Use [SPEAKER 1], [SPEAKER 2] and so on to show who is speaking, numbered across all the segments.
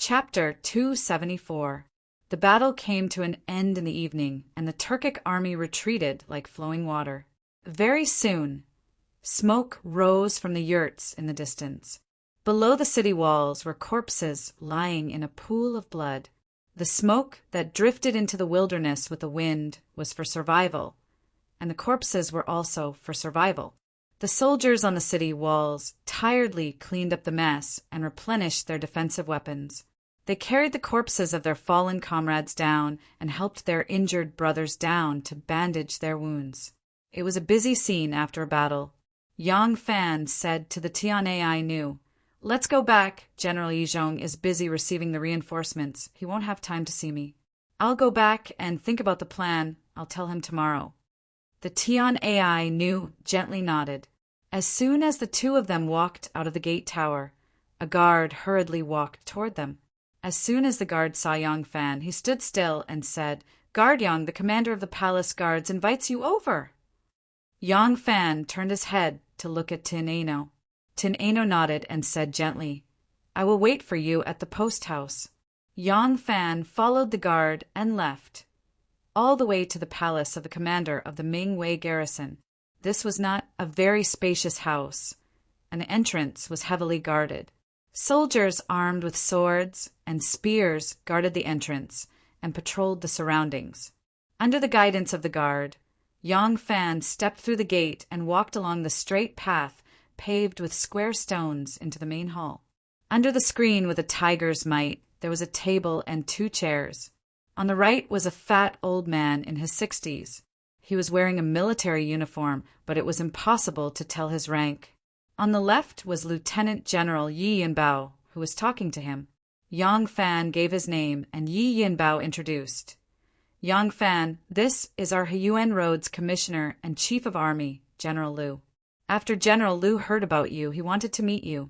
[SPEAKER 1] Chapter 274. The battle came to an end in the evening, and the Turkic army retreated like flowing water. Very soon, smoke rose from the yurts in the distance. Below the city walls were corpses lying in a pool of blood. The smoke that drifted into the wilderness with the wind was for survival, and the corpses were also for survival. The soldiers on the city walls tiredly cleaned up the mess and replenished their defensive weapons. They carried the corpses of their fallen comrades down and helped their injured brothers down to bandage their wounds. It was a busy scene after a battle. Yang Fan said to the Tianai Nu, "Let's go back. General Yizhong is busy receiving the reinforcements. He won't have time to see me. I'll go back and think about the plan. I'll tell him tomorrow." The Tianai Nu gently nodded. As soon as the two of them walked out of the gate tower, a guard hurriedly walked toward them. As soon as the guard saw Yang Fan, he stood still and said, "Guard Yang, the commander of the palace guards, invites you over." Yang Fan turned his head to look at Tin Ano. Tin Ano nodded and said gently, "I will wait for you at the post house." Yang Fan followed the guard and left, all the way to the palace of the commander of the Ming Wei garrison. This was not a very spacious house. An entrance was heavily guarded. Soldiers armed with swords and spears guarded the entrance and patrolled the surroundings. Under the guidance of the guard, Yang Fan stepped through the gate and walked along the straight path paved with square stones into the main hall. Under the screen with a tiger's might, there was a table and 2 chairs. On the right was a fat old man in his 60s. He was wearing a military uniform, but it was impossible to tell his rank. On the left was Lieutenant General Yi Yinbao, who was talking to him. Yang Fan gave his name, and Yi Yinbao introduced. "Yang Fan, this is our Huyuan Roads Commissioner and Chief of Army, General Liu. After General Liu heard about you, he wanted to meet you."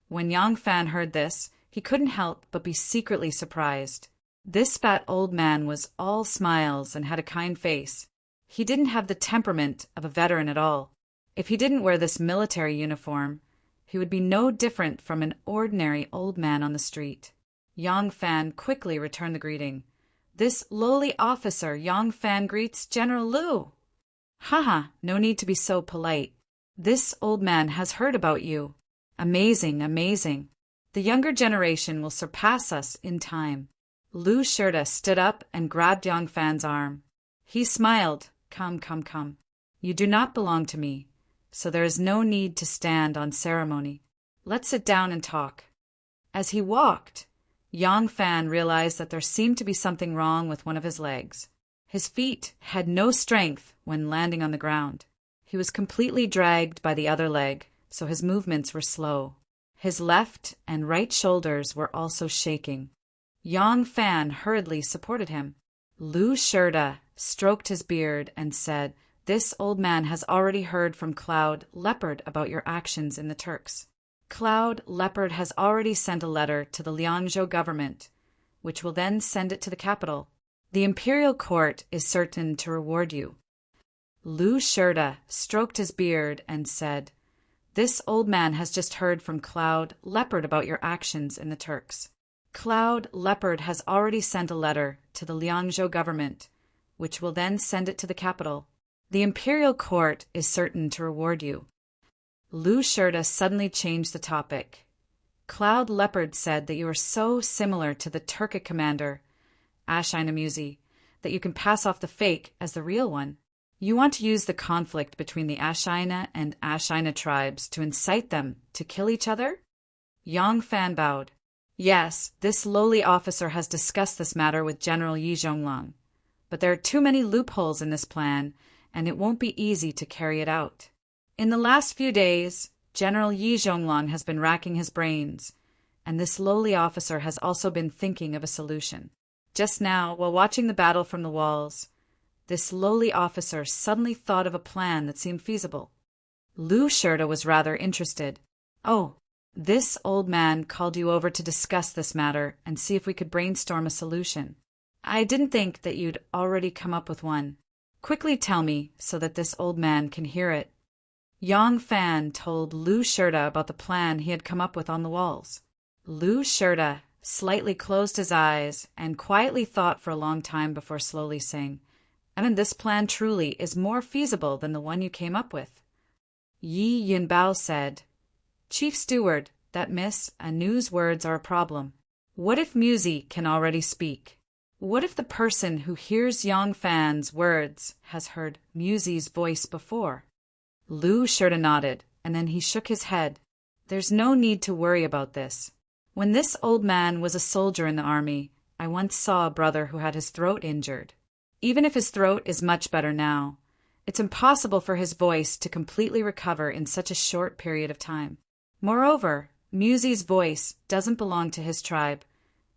[SPEAKER 1] When Yang Fan heard this, he couldn't help but be secretly surprised. This fat old man was all smiles and had a kind face. He didn't have the temperament of a veteran at all. If he didn't wear this military uniform, he would be no different from an ordinary old man on the street. Yang Fan quickly returned the greeting. "This lowly officer, Yang Fan, greets General Liu." "Haha, no need to be so polite. This old man has heard about you. Amazing, amazing. The younger generation will surpass us in time." Liu Shirda stood up and grabbed Yang Fan's arm. He smiled. Come, come, come. You do not belong to me, so there is no need to stand on ceremony. Let's sit down and talk. As he walked, Yang Fan realized that there seemed to be something wrong with one of his legs. His feet had no strength when landing on the ground. He was completely dragged by the other leg, so his movements were slow. His left and right shoulders were also shaking. Yang Fan hurriedly supported him. Liu Shirda stroked his beard and said, "This old man has already heard from Cloud Leopard about your actions in the Turks. Cloud Leopard has already sent a letter to the Liangzhou government, which will then send it to the capital. The imperial court is certain to reward you." Liu Shirda stroked his beard and said, "This old man has just heard from Cloud Leopard about your actions in the Turks. Cloud Leopard has already sent a letter to the Liangzhou government, which will then send it to the capital. The imperial court is certain to reward you." Liu Shirda suddenly changed the topic. "Cloud Leopard said that you are so similar to the Turkic commander, Ashinamuzi, that you can pass off the fake as the real one. You want to use the conflict between the Ashina and Ashina tribes to incite them to kill each other?" Yang Fan bowed. "Yes, this lowly officer has discussed this matter with General Yi Zhonglong, but there are too many loopholes in this plan, and it won't be easy to carry it out. In the last few days, General Yi Zhonglong has been racking his brains, and this lowly officer has also been thinking of a solution. Just now, while watching the battle from the walls, this lowly officer suddenly thought of a plan that seemed feasible." Liu Shirda was rather interested. "Oh, this old man called you over to discuss this matter and see if we could brainstorm a solution. I didn't think that you'd already come up with one. Quickly tell me so that this old man can hear it." Yang Fan told Liu Shirda about the plan he had come up with on the walls. Liu Shirda slightly closed his eyes, and quietly thought for a long time before slowly saying, "And then this plan truly is more feasible than the one you came up with." Yi Yunbao said, "Chief Steward, that Miss Anu's words are a problem. What if Musi can already speak? What if the person who hears Yang Fan's words has heard Musi's voice before?" Lu Shurda nodded, and then he shook his head. "There's no need to worry about this. When this old man was a soldier in the army, I once saw a brother who had his throat injured. Even if his throat is much better now, it's impossible for his voice to completely recover in such a short period of time. Moreover, Musi's voice doesn't belong to his tribe,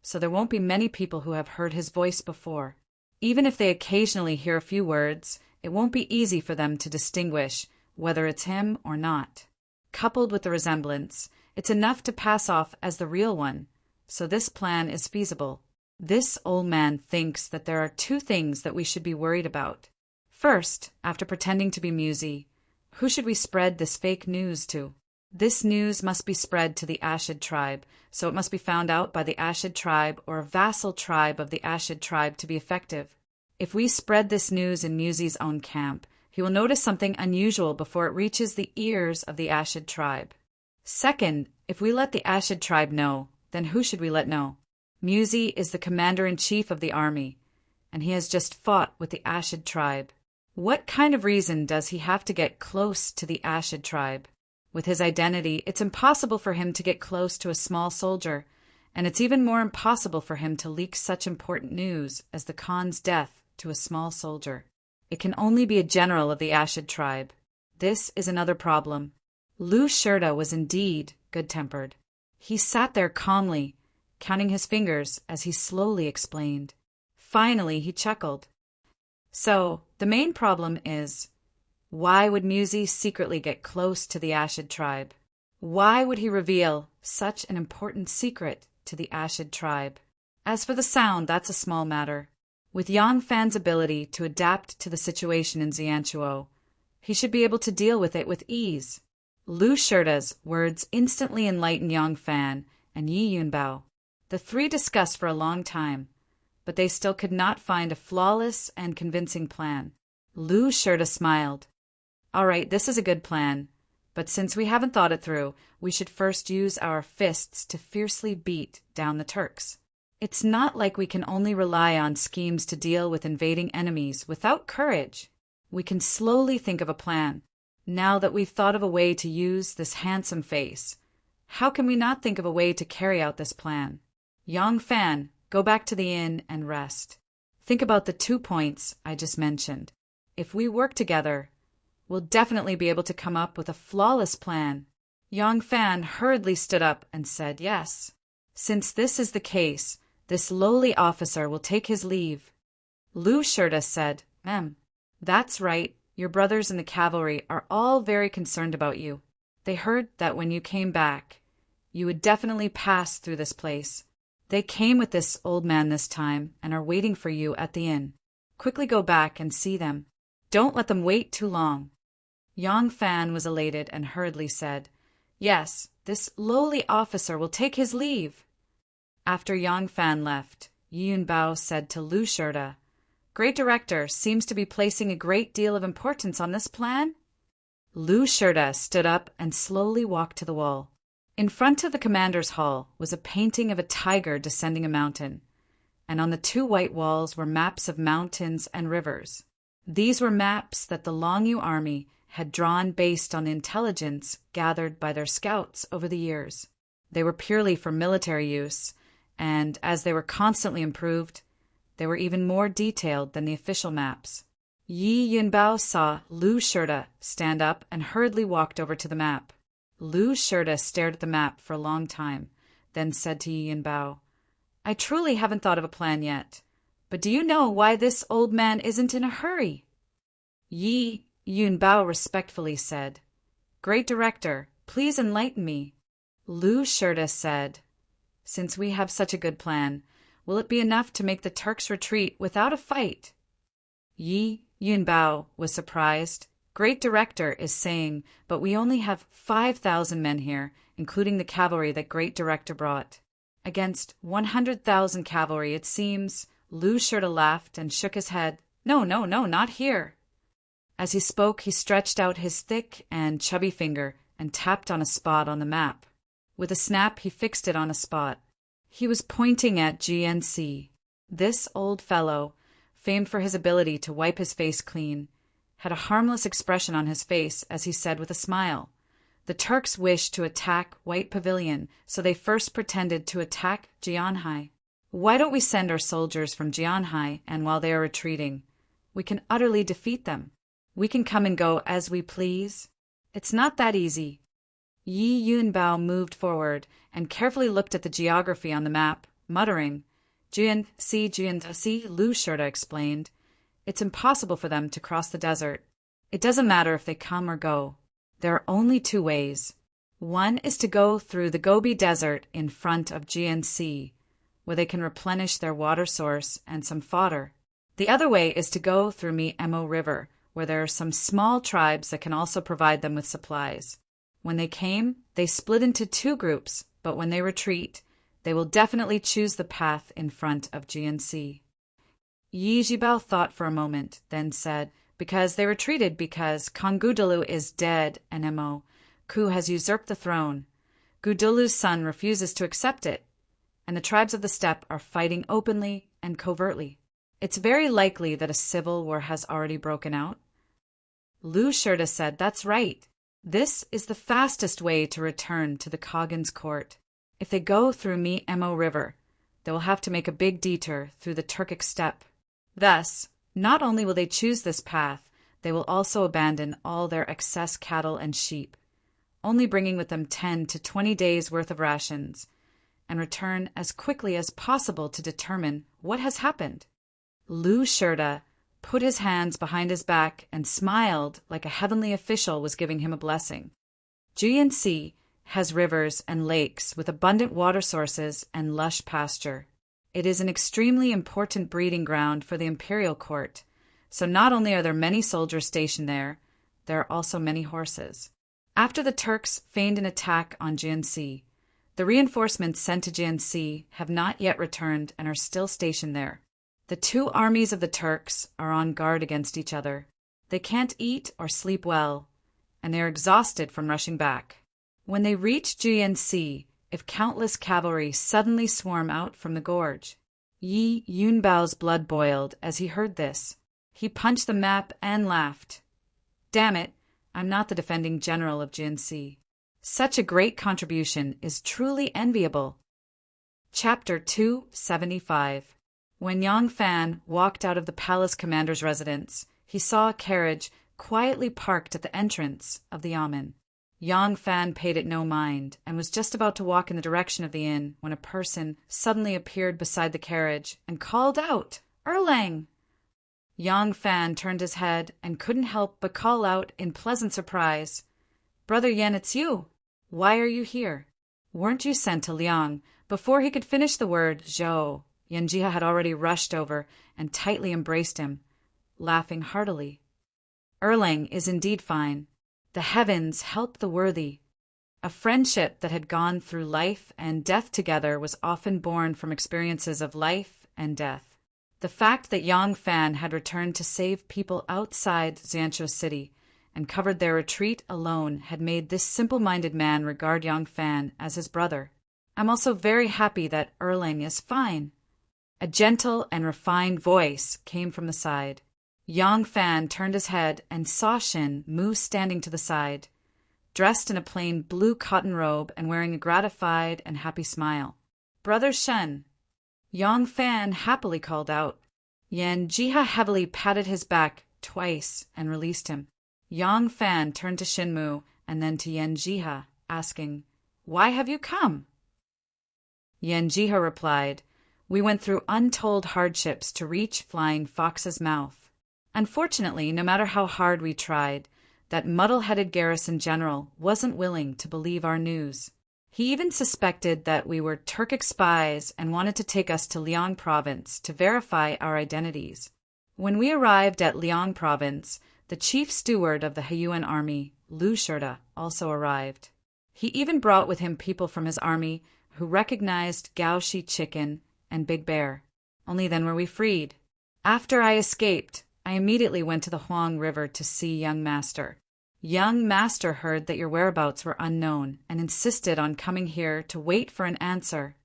[SPEAKER 1] so there won't be many people who have heard his voice before. Even if they occasionally hear a few words, it won't be easy for them to distinguish whether it's him or not. Coupled with the resemblance, it's enough to pass off as the real one, so this plan is feasible. This old man thinks that there are two things that we should be worried about. First, after pretending to be Musi, who should we spread this fake news to? This news must be spread to the Ashid tribe, so it must be found out by the Ashid tribe or a vassal tribe of the Ashid tribe to be effective. If we spread this news in Musi's own camp, he will notice something unusual before it reaches the ears of the Ashid tribe. Second, if we let the Ashid tribe know, then who should we let know? Musi is the commander-in-chief of the army, and he has just fought with the Ashid tribe. What kind of reason does he have to get close to the Ashid tribe? With his identity, it's impossible for him to get close to a small soldier, and it's even more impossible for him to leak such important news as the Khan's death to a small soldier. It can only be a general of the Ashid tribe. This is another problem. Lu Shurda was indeed good-tempered. He sat there calmly, counting his fingers as he slowly explained. Finally, he chuckled. "So, the main problem is, why would Musi secretly get close to the Ashid tribe? Why would he reveal such an important secret to the Ashid tribe? As for the sound, that's a small matter. With Yang Fan's ability to adapt to the situation in Xianchuo, he should be able to deal with it with ease." Lu Shurda's words instantly enlightened Yang Fan and Yi Yunbao. The three discussed for a long time, but they still could not find a flawless and convincing plan. Lu Shurda smiled. "All right, this is a good plan, but since we haven't thought it through, we should first use our fists to fiercely beat down the Turks. It's not like we can only rely on schemes to deal with invading enemies without courage. We can slowly think of a plan. Now that we've thought of a way to use this handsome face, how can we not think of a way to carry out this plan? Yang Fan, go back to the inn and rest. Think about the 2 points I just mentioned. If we work together, we'll definitely be able to come up with a flawless plan." Yang Fan hurriedly stood up and said yes. "Since this is the case, this lowly officer will take his leave." Lu Shurda said, "That's right. Your brothers in the cavalry are all very concerned about you. They heard that when you came back, you would definitely pass through this place. They came with this old man this time and are waiting for you at the inn. Quickly go back and see them. Don't let them wait too long." Yang Fan was elated and hurriedly said, "Yes, this lowly officer will take his leave." After Yang Fan left, Yun Bao said to Lu Shurda, "Great Director seems to be placing a great deal of importance on this plan?" Lu Shurda stood up and slowly walked to the wall. In front of the commander's hall was a painting of a tiger descending a mountain, and on the 2 white walls were maps of mountains and rivers. These were maps that the Longyu army had drawn based on the intelligence gathered by their scouts over the years. They were purely for military use, and as they were constantly improved, they were even more detailed than the official maps. Yi Yunbao saw Lu Shurda stand up and hurriedly walked over to the map. Lu Shurda stared at the map for a long time, then said to Yi Yunbao, "I truly haven't thought of a plan yet, but do you know why this old man isn't in a hurry?" Yi Yunbao respectfully said, "Great Director, please enlighten me." Lu Shurda said, "Since we have such a good plan, will it be enough to make the Turks retreat without a fight?" Yi Yunbao was surprised. "Great Director is saying, but we only have 5,000 men here, including the cavalry that Great Director brought. Against 100,000 cavalry, it seems. Lu Shirta laughed and shook his head. No, no, no, not here. As he spoke, he stretched out his thick and chubby finger and tapped on a spot on the map. With a snap, he fixed it on a spot. He was pointing at GNC. This old fellow, famed for his ability to wipe his face clean, had a harmless expression on his face as he said with a smile, "The Turks wish to attack White Pavilion, so they first pretended to attack Jianhai. Why don't we send our soldiers from Jianhai, and while they are retreating, we can utterly defeat them? We can come and go as we please. It's not that easy." Yi Yunbao moved forward and carefully looked at the geography on the map, muttering, Jianxi, Lu Shirta explained. "It's impossible for them to cross the desert. It doesn't matter if they come or go. There are only two ways. One is to go through the Gobi Desert in front of GNC, where they can replenish their water source and some fodder. The other way is to go through Emo River, where there are some small tribes that can also provide them with supplies. When they came, they split into two groups, but when they retreat, they will definitely choose the path in front of GNC." Yi Jibao thought for a moment, then said, "Because they retreated because Kongudulu is dead and Mo. Ku has usurped the throne. Gudulu's son refuses to accept it, and the tribes of the steppe are fighting openly and covertly. It's very likely that a civil war has already broken out." Lu Shirta said, "That's right. This is the fastest way to return to the Khagan's court. If they go through Emo River, they will have to make a big detour through the Turkic steppe. Thus, not only will they choose this path, they will also abandon all their excess cattle and sheep, only bringing with them 10 to 20 days' worth of rations, and return as quickly as possible to determine what has happened." Lu Shirta put his hands behind his back and smiled like a heavenly official was giving him a blessing. GNC has rivers and lakes with abundant water sources and lush pasture. It is an extremely important breeding ground for the imperial court, so not only are there many soldiers stationed there are also many horses. After the Turks feigned an attack on GNC, the reinforcements sent to GNC have not yet returned and are still stationed there. The two armies of the Turks are on guard against each other. They can't eat or sleep well, and they are exhausted from rushing back. When they reach GNC, if countless cavalry suddenly swarm out from the gorge. Yi Yunbao's blood boiled as he heard this. He punched the map and laughed. "Damn it, I'm not the defending general of GNC. Such a great contribution is truly enviable." Chapter 275. When Yang Fan walked out of the palace commander's residence, he saw a carriage quietly parked at the entrance of the yamen. Yang Fan paid it no mind and was just about to walk in the direction of the inn when a person suddenly appeared beside the carriage and called out, "Erlang!" Yang Fan turned his head and couldn't help but call out in pleasant surprise, "Brother Yan, it's you. Why are you here? Weren't you sent to Liang?" Before he could finish the word "Zhou," Yanjiha had already rushed over and tightly embraced him, laughing heartily. "Erlang is indeed fine. The heavens help the worthy." A friendship that had gone through life and death together was often born from experiences of life and death. The fact that Yang Fan had returned to save people outside Xianzhou City and covered their retreat alone had made this simple-minded man regard Yang Fan as his brother. "I'm also very happy that Erlang is fine." A gentle and refined voice came from the side. Yang Fan turned his head and saw Shin Mu standing to the side, dressed in a plain blue cotton robe and wearing a gratified and happy smile. "Brother Shen," Yang Fan happily called out. Yan Jiha heavily patted his back twice and released him. Yang Fan turned to Shin Mu and then to Yan Jiha, asking, "Why have you come?" Yan Jiha replied, "We went through untold hardships to reach Flying Fox's mouth. Unfortunately, no matter how hard we tried, that muddle-headed garrison general wasn't willing to believe our news. He even suspected that we were Turkic spies and wanted to take us to Liang province to verify our identities. When we arrived at Liang province, the chief steward of the Heiyuan army, Lu Shirta, also arrived. He even brought with him people from his army who recognized Gaoshi Chicken and Big Bear. Only then were we freed. After I escaped, I immediately went to the Huang River to see young master. Young master heard that your whereabouts were unknown and insisted on coming here to wait for an answer.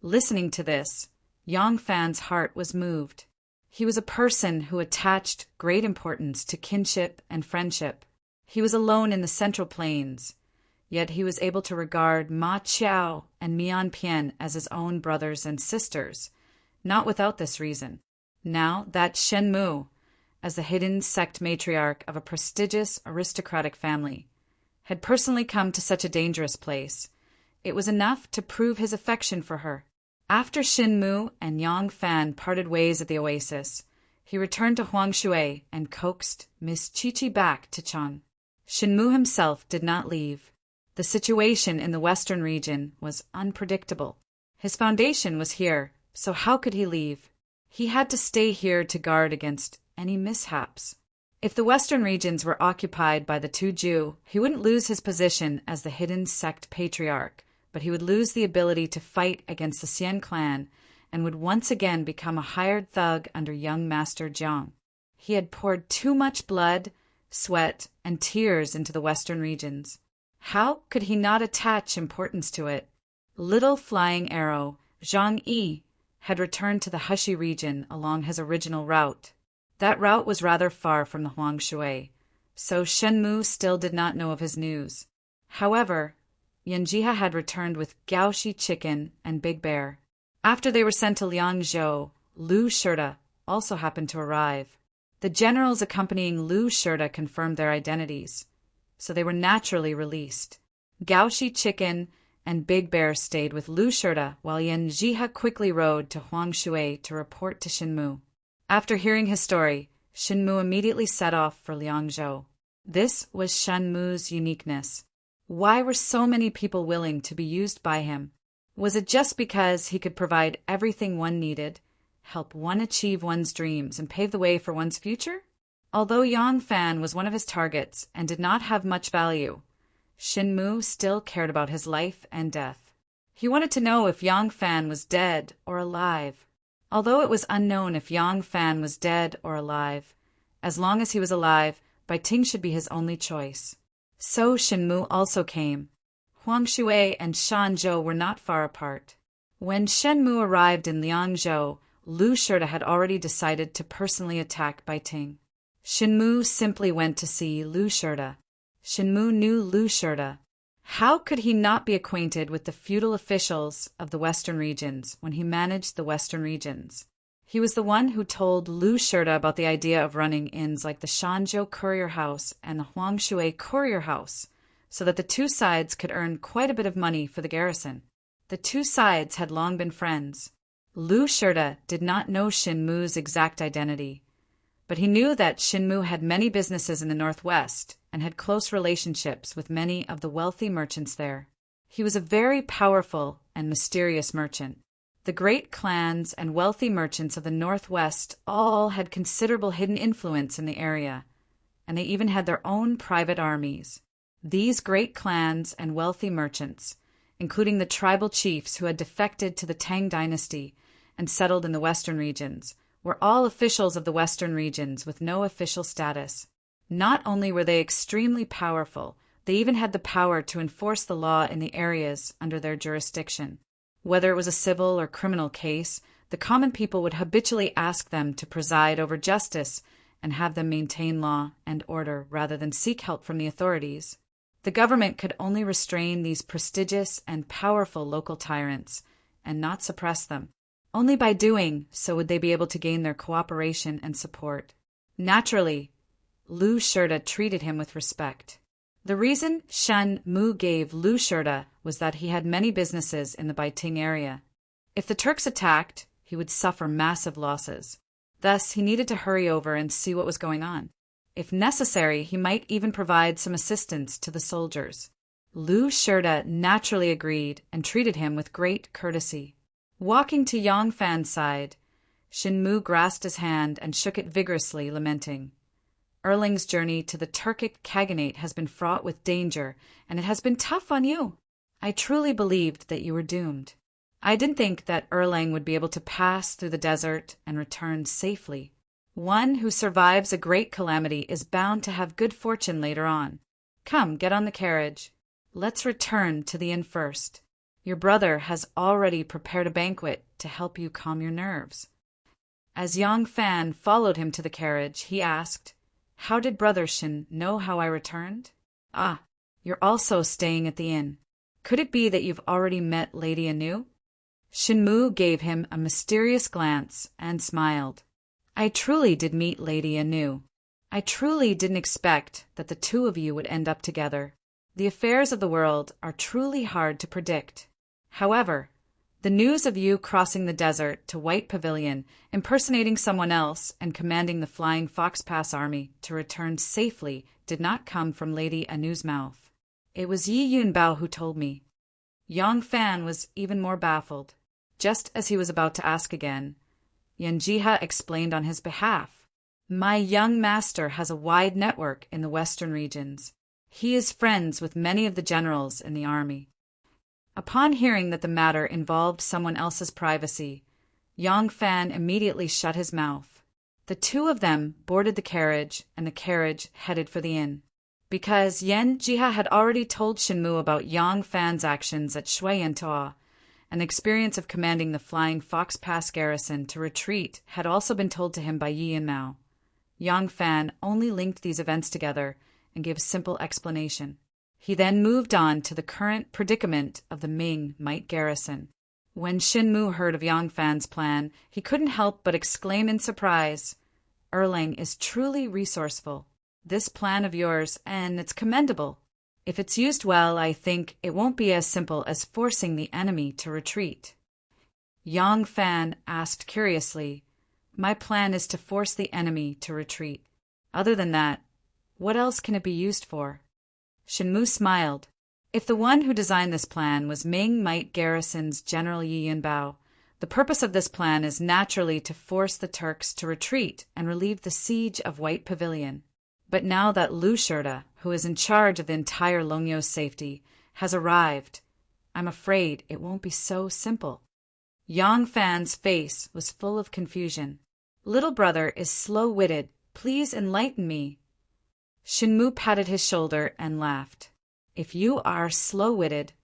[SPEAKER 1] Listening to this, Yang Fan's heart was moved. He was a person who attached great importance to kinship and friendship. He was alone in the Central Plains, yet he was able to regard Ma Qiao and Mian Pian as his own brothers and sisters, not without this reason. Now that Shen Mu, as the hidden sect matriarch of a prestigious aristocratic family, had personally come to such a dangerous place, it was enough to prove his affection for her. After Shen Mu and Yang Fan parted ways at the oasis, he returned to Huang Shui and coaxed Miss Chi-Chi back to Chang. Shen Mu himself did not leave. The situation in the western region was unpredictable. His foundation was here, so how could he leave? He had to stay here to guard against any mishaps. If the western regions were occupied by the Tu Ju, he wouldn't lose his position as the hidden sect patriarch, but he would lose the ability to fight against the Xian clan and would once again become a hired thug under young Master Jiang. He had poured too much blood, sweat, and tears into the western regions. How could he not attach importance to it? Little Flying Arrow, Zhang Yi, had returned to the Hushi region along his original route. That route was rather far from the Huang Shui, so Shen Mu still did not know of his news. However, Yanjiha had returned with Gaoshi Chicken and Big Bear. After they were sent to Liangzhou, Lu Shirda also happened to arrive. The generals accompanying Lu Shirda confirmed their identities, so they were naturally released. Gaoshi Chicken and Big Bear stayed with Lu Shirda while Yanjiha quickly rode to Huang Shui to report to Shen Mu. After hearing his story, Shen Mu immediately set off for Liangzhou. This was Shen Mu's uniqueness. Why were so many people willing to be used by him? Was it just because he could provide everything one needed, help one achieve one's dreams, and pave the way for one's future? Although Yang Fan was one of his targets and did not have much value, Shen Mu still cared about his life and death. He wanted to know if Yang Fan was dead or alive. Although it was unknown if Yang Fan was dead or alive, as long as he was alive, Baiting should be his only choice. So Shen Mu also came. Huang Shui and Shanzhou were not far apart. When Shen Mu arrived in Liangzhou, Lu Shirda had already decided to personally attack Baiting. Shen Mu simply went to see Lu Shirda. Shen Mu knew Lu Shirda. How could he not be acquainted with the feudal officials of the western regions when he managed the western regions? He was the one who told Lu Shirda about the idea of running inns like the Shanzhou Courier House and the Huang Shui Courier House, so that the two sides could earn quite a bit of money for the garrison. The two sides had long been friends. Lu Shirda did not know Shen Mu's exact identity, but he knew that Shen Mu had many businesses in the northwest and had close relationships with many of the wealthy merchants there. He was a very powerful and mysterious merchant. The great clans and wealthy merchants of the northwest all had considerable hidden influence in the area, and they even had their own private armies. These great clans and wealthy merchants, including the tribal chiefs who had defected to the Tang dynasty and settled in the western regions, were all officials of the western regions with no official status. Not only were they extremely powerful, they even had the power to enforce the law in the areas under their jurisdiction. Whether it was a civil or criminal case, the common people would habitually ask them to preside over justice and have them maintain law and order rather than seek help from the authorities. The government could only restrain these prestigious and powerful local tyrants and not suppress them. Only by doing so would they be able to gain their cooperation and support. Naturally, Lu Shirda treated him with respect. The reason Shen Mu gave Lu Shirda was that he had many businesses in the Baiting area. If the Turks attacked, he would suffer massive losses. Thus, he needed to hurry over and see what was going on. If necessary, he might even provide some assistance to the soldiers. Lu Shirda naturally agreed and treated him with great courtesy. Walking to Yang Fan's side, Shen Mu grasped his hand and shook it vigorously, lamenting, "Erling's journey to the Turkic Khaganate has been fraught with danger, and it has been tough on you. I truly believed that you were doomed. I didn't think that Erlang would be able to pass through the desert and return safely. One who survives a great calamity is bound to have good fortune later on. Come, get on the carriage. Let's return to the inn first. Your brother has already prepared a banquet to help you calm your nerves. As Yang Fan followed him to the carriage, he asked, "How did Brother Shin know how I returned?" "Ah, you're also staying at the inn. Could it be that you've already met Lady Anu?" Shinmu gave him a mysterious glance and smiled. "I truly did meet Lady Anu. I truly didn't expect that the two of you would end up together. The affairs of the world are truly hard to predict. However, the news of you crossing the desert to White Pavilion, impersonating someone else, and commanding the Flying Fox Pass army to return safely did not come from Lady Anu's mouth. It was Yi Yunbao who told me." Yang Fan was even more baffled. Just as he was about to ask again, Yanjiha explained on his behalf. "My young master has a wide network in the western regions. He is friends with many of the generals in the army." Upon hearing that the matter involved someone else's privacy, Yang Fan immediately shut his mouth. The two of them boarded the carriage, and the carriage headed for the inn. Because Yan Jiha had already told Shinmu about Yang Fan's actions at Shuiyantoa, and the experience of commanding the Flying Fox Pass garrison to retreat had also been told to him by Yi Yanmao. Yang Fan only linked these events together and gave a simple explanation. He then moved on to the current predicament of the Ming Might garrison. When Shinmu heard of Yang Fan's plan, he couldn't help but exclaim in surprise, "Erlang is truly resourceful. This plan of yours, and it's commendable. If it's used well, I think it won't be as simple as forcing the enemy to retreat." Yang Fan asked curiously, "My plan is to force the enemy to retreat. Other than that, what else can it be used for?" Shinmu smiled. If the one who designed this plan was Ming Might Garrison's General Yi Yunbao, the purpose of this plan is naturally to force the Turks to retreat and relieve the siege of White Pavilion. But now that Lu Shurda, who is in charge of the entire Longyo's safety, has arrived, I'm afraid it won't be so simple. Yang Fan's face was full of confusion. "Little brother is slow-witted. Please enlighten me." Shinmu patted his shoulder and laughed. "If you are slow-witted,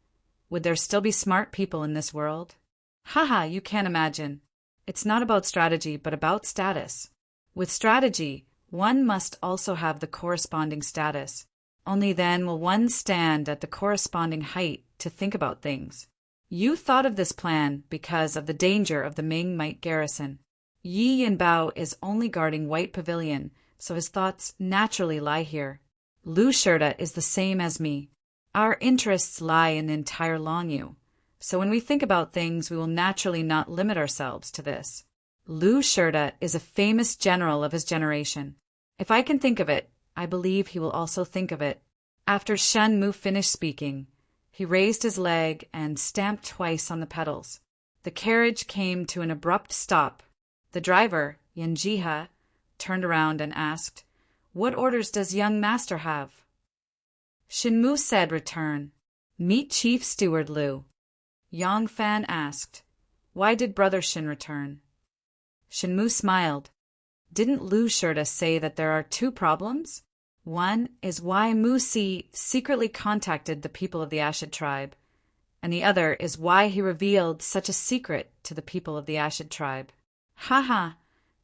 [SPEAKER 1] would there still be smart people in this world? Haha, you can't imagine. It's not about strategy, but about status. With strategy, one must also have the corresponding status. Only then will one stand at the corresponding height to think about things. You thought of this plan because of the danger of the Ming Might garrison. Yi Yanbao is only guarding White Pavilion, so his thoughts naturally lie here. Lu Shurda is the same as me. Our interests lie in the entire Longyu, so when we think about things, we will naturally not limit ourselves to this. Lu Shurda is a famous general of his generation. If I can think of it, I believe he will also think of it." After Shen Mu finished speaking, he raised his leg and stamped twice on the pedals. The carriage came to an abrupt stop. The driver, Yanjiha, turned around and asked, "What orders does young master have?" Shinmu said, "Return. Meet Chief Steward Lu." Yang Fan asked, "Why did Brother Shin return?" Shinmu smiled. "Didn't Lu Shurda say that there are two problems? One is why Mu Si secretly contacted the people of the Ashid tribe, and the other is why he revealed such a secret to the people of the Ashid tribe. Haha,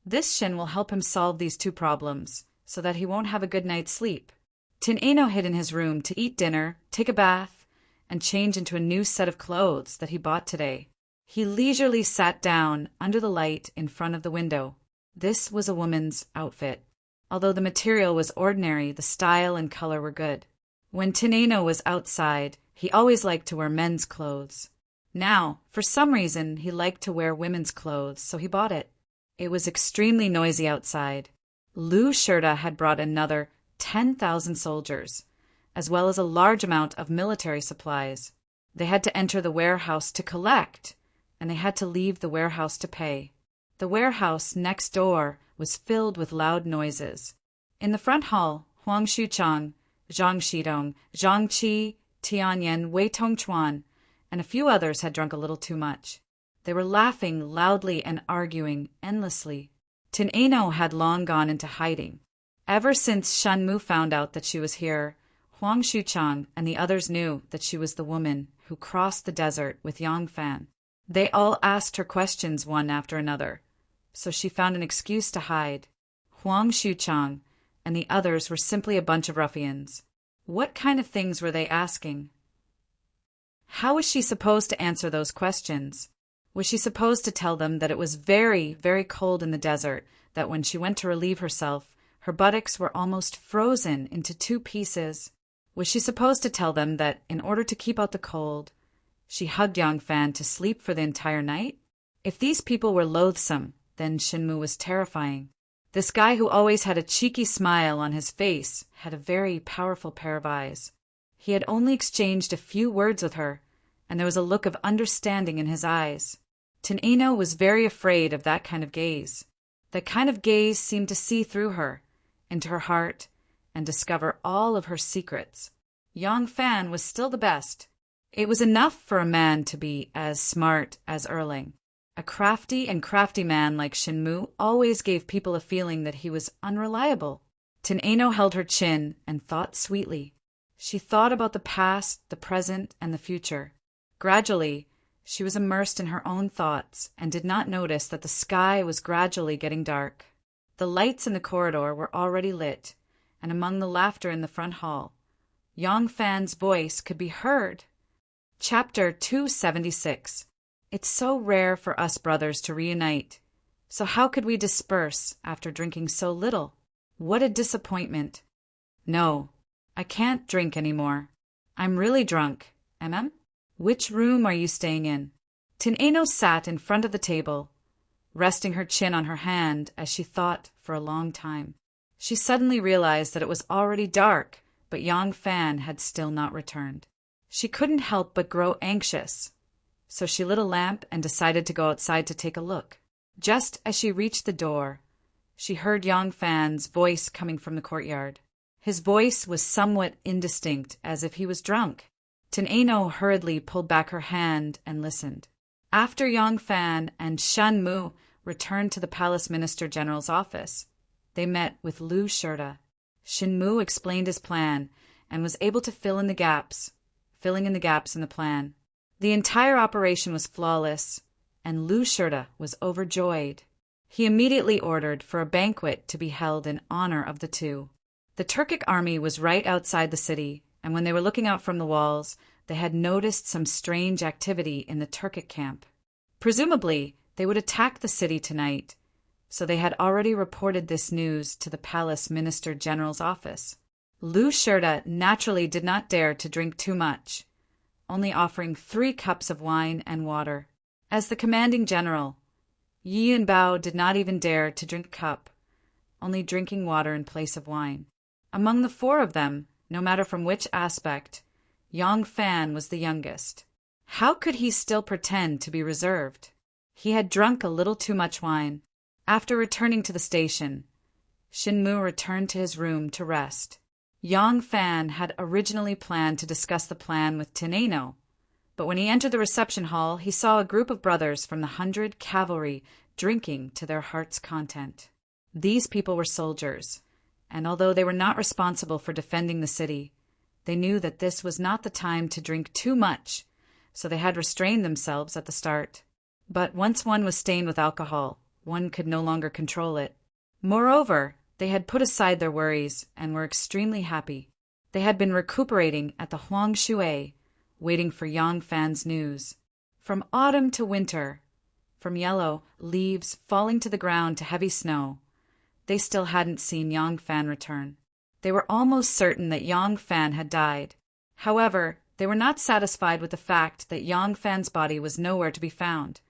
[SPEAKER 1] this Shin will help him solve these two problems, so that he won't have a good night's sleep." Tin Eno hid in his room to eat dinner, take a bath, and change into a new set of clothes that he bought today. He leisurely sat down under the light in front of the window. This was a woman's outfit. Although the material was ordinary, the style and color were good. When Tin Eno was outside, he always liked to wear men's clothes. Now, for some reason, he liked to wear women's clothes, so he bought it. It was extremely noisy outside. Lu Shurda had brought another 10,000 soldiers, as well as a large amount of military supplies. They had to enter the warehouse to collect, and they had to leave the warehouse to pay. The warehouse next door was filled with loud noises. In the front hall, Huang Shuchang, Zhang Shidong, Zhang Qi, Tianyan, Wei Tongchuan, and a few others had drunk a little too much. They were laughing loudly and arguing endlessly. Tin Ano had long gone into hiding. Ever since Shanmu found out that she was here, Huang Xuchang and the others knew that she was the woman who crossed the desert with Yang Fan. They all asked her questions one after another, so she found an excuse to hide. Huang Xuchang and the others were simply a bunch of ruffians. What kind of things were they asking? How was she supposed to answer those questions? Was she supposed to tell them that it was very, very cold in the desert, that when she went to relieve herself, her buttocks were almost frozen into two pieces? Was she supposed to tell them that, in order to keep out the cold, she hugged Yang Fan to sleep for the entire night? If these people were loathsome, then Shinmu was terrifying. This guy who always had a cheeky smile on his face had a very powerful pair of eyes. He had only exchanged a few words with her, and there was a look of understanding in his eyes. Tin Ano was very afraid of that kind of gaze. That kind of gaze seemed to see through her, into her heart, and discover all of her secrets. Yang Fan was still the best. It was enough for a man to be as smart as Erling. A crafty man like Shinmu always gave people a feeling that he was unreliable. Tin Ano held her chin and thought sweetly. She thought about the past, the present, and the future. Gradually, she was immersed in her own thoughts and did not notice that the sky was gradually getting dark. The lights in the corridor were already lit, and among the laughter in the front hall, Yang Fan's voice could be heard. Chapter 276. It's so rare for us brothers to reunite. So how could we disperse after drinking so little? What a disappointment. No, I can't drink anymore. I'm really drunk. Which room are you staying in? Tin Ano sat in front of the table, resting her chin on her hand as she thought for a long time. She suddenly realized that it was already dark, but Yang Fan had still not returned. She couldn't help but grow anxious, so she lit a lamp and decided to go outside to take a look. Just as she reached the door, she heard Yang Fan's voice coming from the courtyard. His voice was somewhat indistinct, as if he was drunk. Tin Ano hurriedly pulled back her hand and listened. After Yang Fan and Shan Mu returned to the Palace Minister General's office, they met with Lu Shurta. Shin Mu explained his plan and was able to filling in the gaps in the plan. The entire operation was flawless, and Lu Shurta was overjoyed. He immediately ordered for a banquet to be held in honor of the two. The Turkic army was right outside the city, and when they were looking out from the walls, they had noticed some strange activity in the Turkic camp. Presumably, they would attack the city tonight, so they had already reported this news to the Palace Minister General's office. Lu Shurta naturally did not dare to drink too much, only offering 3 cups of wine and water. As the commanding general, Yi and Bao did not even dare to drink a cup, only drinking water in place of wine. Among the 4 of them, no matter from which aspect, Yang Fan was the youngest. How could he still pretend to be reserved? He had drunk a little too much wine. After returning to the station, Shin Mu returned to his room to rest. Yang Fan had originally planned to discuss the plan with Tin Ano, but when he entered the reception hall, he saw a group of brothers from the 100 Cavalry drinking to their heart's content. These people were soldiers, and although they were not responsible for defending the city, they knew that this was not the time to drink too much, so they had restrained themselves at the start. But once one was stained with alcohol, one could no longer control it. Moreover, they had put aside their worries and were extremely happy. They had been recuperating at the Huang Shui, waiting for Yang Fan's news. From autumn to winter, from yellow leaves falling to the ground to heavy snow, they still hadn't seen Yang Fan return. They were almost certain that Yang Fan had died. However, they were not satisfied with the fact that Yang Fan's body was nowhere to be found,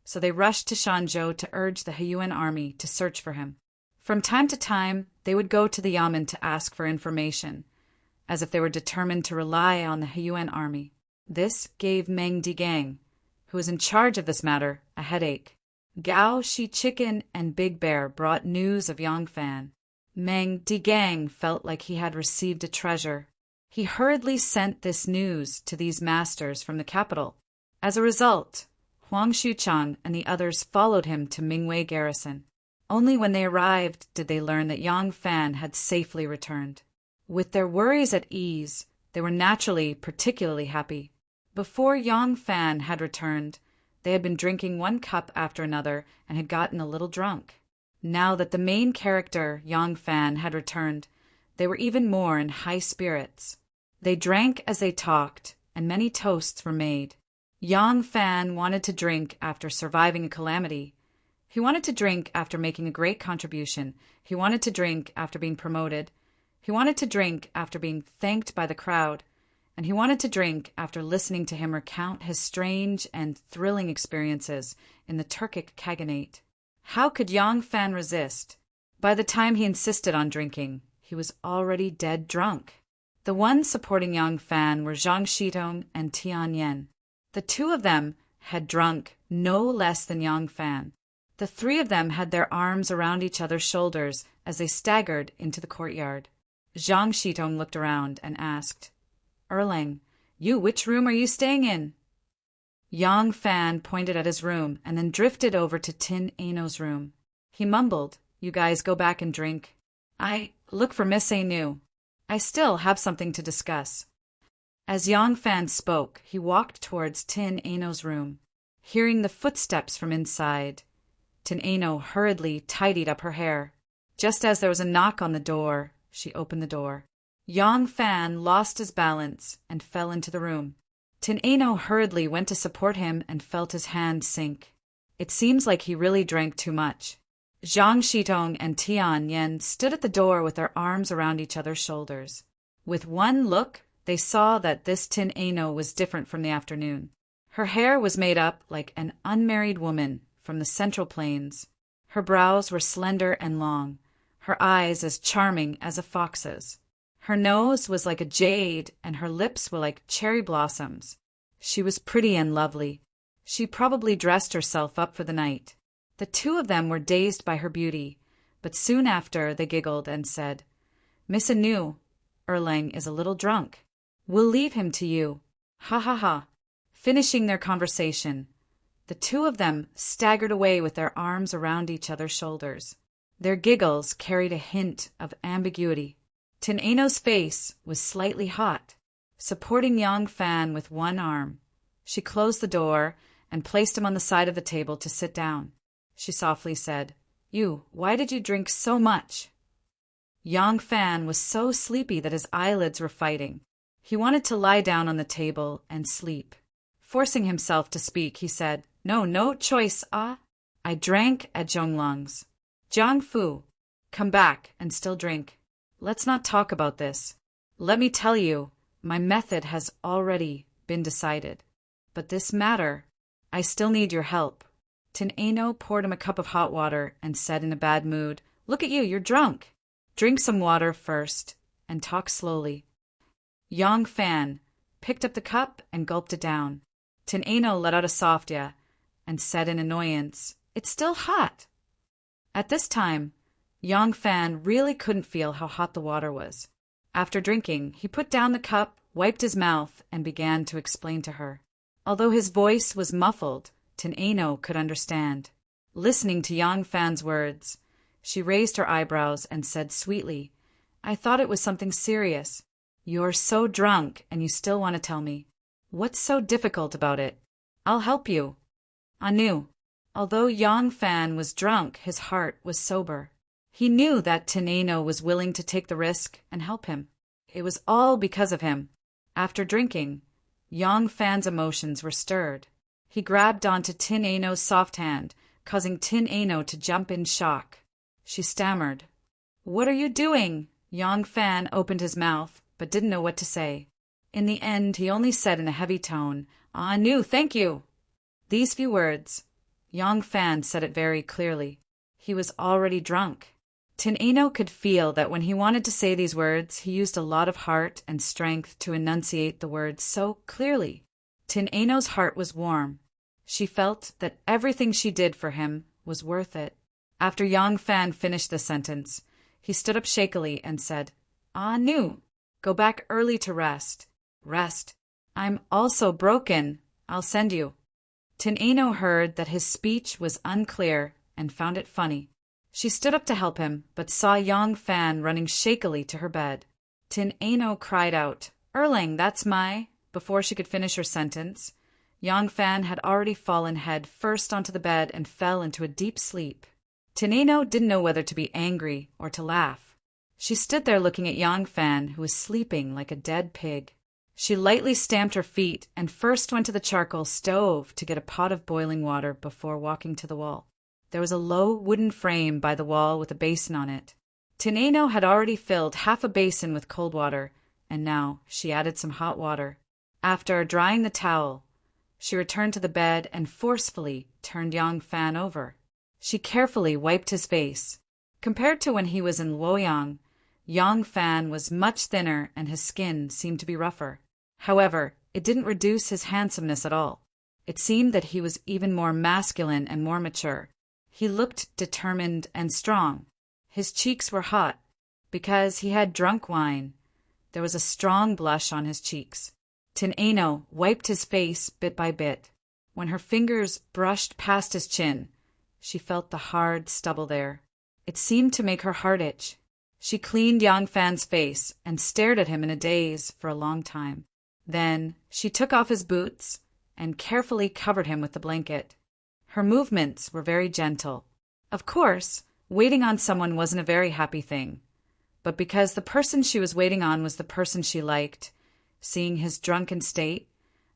[SPEAKER 1] so they rushed to Shanzhou to urge the Heiyuan army to search for him. From time to time, they would go to the Yamen to ask for information, as if they were determined to rely on the Heiyuan army. This gave Meng Digang, who was in charge of this matter, a headache. Gao, Shi Chicken, and Big Bear brought news of Yang Fan. Meng Digang felt like he had received a treasure. He hurriedly sent this news to these masters from the capital. As a result, Huang Xuchang and the others followed him to Mingwei garrison. Only when they arrived did they learn that Yang Fan had safely returned. With their worries at ease, they were naturally particularly happy. Before Yang Fan had returned, they had been drinking one cup after another and had gotten a little drunk. Now that the main character, Yang Fan, had returned, they were even more in high spirits. They drank as they talked, and many toasts were made. Yang Fan wanted to drink after surviving a calamity. He wanted to drink after making a great contribution. He wanted to drink after being promoted. He wanted to drink after being thanked by the crowd. And he wanted to drink after listening to him recount his strange and thrilling experiences in the Turkic Khaganate. How could Yang Fan resist? By the time he insisted on drinking, he was already dead drunk. The ones supporting Yang Fan were Zhang Shitong and Tian Yan. The two of them had drunk no less than Yang Fan. The three of them had their arms around each other's shoulders as they staggered into the courtyard. Zhang Shitong looked around and asked, "Erlang, which room are you staying in?" Yang Fan pointed at his room and then drifted over to Tin Ano's room. He mumbled, "You guys go back and drink. I look for Miss Anu. I still have something to discuss." As Yang Fan spoke, he walked towards Tin Ano's room. Hearing the footsteps from inside, Tin Ano hurriedly tidied up her hair. Just as there was a knock on the door, she opened the door. Yang Fan lost his balance and fell into the room. Tin Ano hurriedly went to support him and felt his hand sink. It seems like he really drank too much. Zhang Shitong and Tian Yan stood at the door with their arms around each other's shoulders. With one look, they saw that this Tin Ano was different from the afternoon. Her hair was made up like an unmarried woman from the Central Plains. Her brows were slender and long, her eyes as charming as a fox's. Her nose was like a jade, and her lips were like cherry blossoms. She was pretty and lovely. She probably dressed herself up for the night. The two of them were dazed by her beauty, but soon after they giggled and said, "Miss Anu, Erlang is a little drunk. We'll leave him to you. Ha ha ha." Finishing their conversation, the two of them staggered away with their arms around each other's shoulders. Their giggles carried a hint of ambiguity. Tin Ano's face was slightly hot. Supporting Yang Fan with one arm, she closed the door and placed him on the side of the table to sit down. She softly said, "Why did you drink so much?" Yang Fan was so sleepy that his eyelids were fighting. He wanted to lie down on the table and sleep. Forcing himself to speak, he said, No choice, ah. I drank at Zhonglang's. Jiang Fu, come back and still drink. Let's not talk about this. Let me tell you, my method has already been decided. But this matter, I still need your help." Tin Ano poured him a cup of hot water and said in a bad mood, "Look at you, you're drunk. Drink some water first and talk slowly." Yang Fan picked up the cup and gulped it down. Tin Ano let out a soft "yeah" and said in annoyance, "It's still hot." At this time, Yang Fan really couldn't feel how hot the water was. After drinking, he put down the cup, wiped his mouth, and began to explain to her. Although his voice was muffled, Tin Ano could understand. Listening to Yang Fan's words, she raised her eyebrows and said sweetly, "I thought it was something serious. You're so drunk and you still want to tell me. What's so difficult about it? I'll help you." Anu. Although Yang Fan was drunk, his heart was sober. He knew that Tin Ano was willing to take the risk and help him. It was all because of him. After drinking, Yang Fan's emotions were stirred. He grabbed onto Tin Ano's soft hand, causing Tin Ano to jump in shock. She stammered, "What are you doing?" Yang Fan opened his mouth, but didn't know what to say. In the end, he only said in a heavy tone, "Anu, thank you." These few words, Yang Fan said it very clearly. He was already drunk. Tin Ano could feel that when he wanted to say these words, he used a lot of heart and strength to enunciate the words so clearly. Tin Ano's heart was warm. She felt that everything she did for him was worth it. After Yang Fan finished the sentence, he stood up shakily and said, "Ah, Nu, Go back early to rest. Rest. I'm also broken. I'll send you. Tin Eno heard that his speech was unclear and found it funny. She stood up to help him, but saw Yang Fan running shakily to her bed. Tin Eno cried out, "Erling, that's my—" Before she could finish her sentence, Yang Fan had already fallen head first onto the bed and fell into a deep sleep. Tin Eno didn't know whether to be angry or to laugh. She stood there looking at Yang Fan, who was sleeping like a dead pig. She lightly stamped her feet and first went to the charcoal stove to get a pot of boiling water before walking to the wall. There was a low wooden frame by the wall with a basin on it. Tin Eno had already filled half a basin with cold water, and now she added some hot water. After drying the towel, she returned to the bed and forcefully turned Yang Fan over. She carefully wiped his face. Compared to when he was in Luoyang, Yang Fan was much thinner and his skin seemed to be rougher. However, it didn't reduce his handsomeness at all. It seemed that he was even more masculine and more mature. He looked determined and strong. His cheeks were hot, because he had drunk wine. There was a strong blush on his cheeks. Tin Eno wiped his face bit by bit. When her fingers brushed past his chin, she felt the hard stubble there. It seemed to make her heart itch. She cleaned Yang Fan's face and stared at him in a daze for a long time. Then she took off his boots and carefully covered him with the blanket. Her movements were very gentle. Of course, waiting on someone wasn't a very happy thing. But because the person she was waiting on was the person she liked, seeing his drunken state,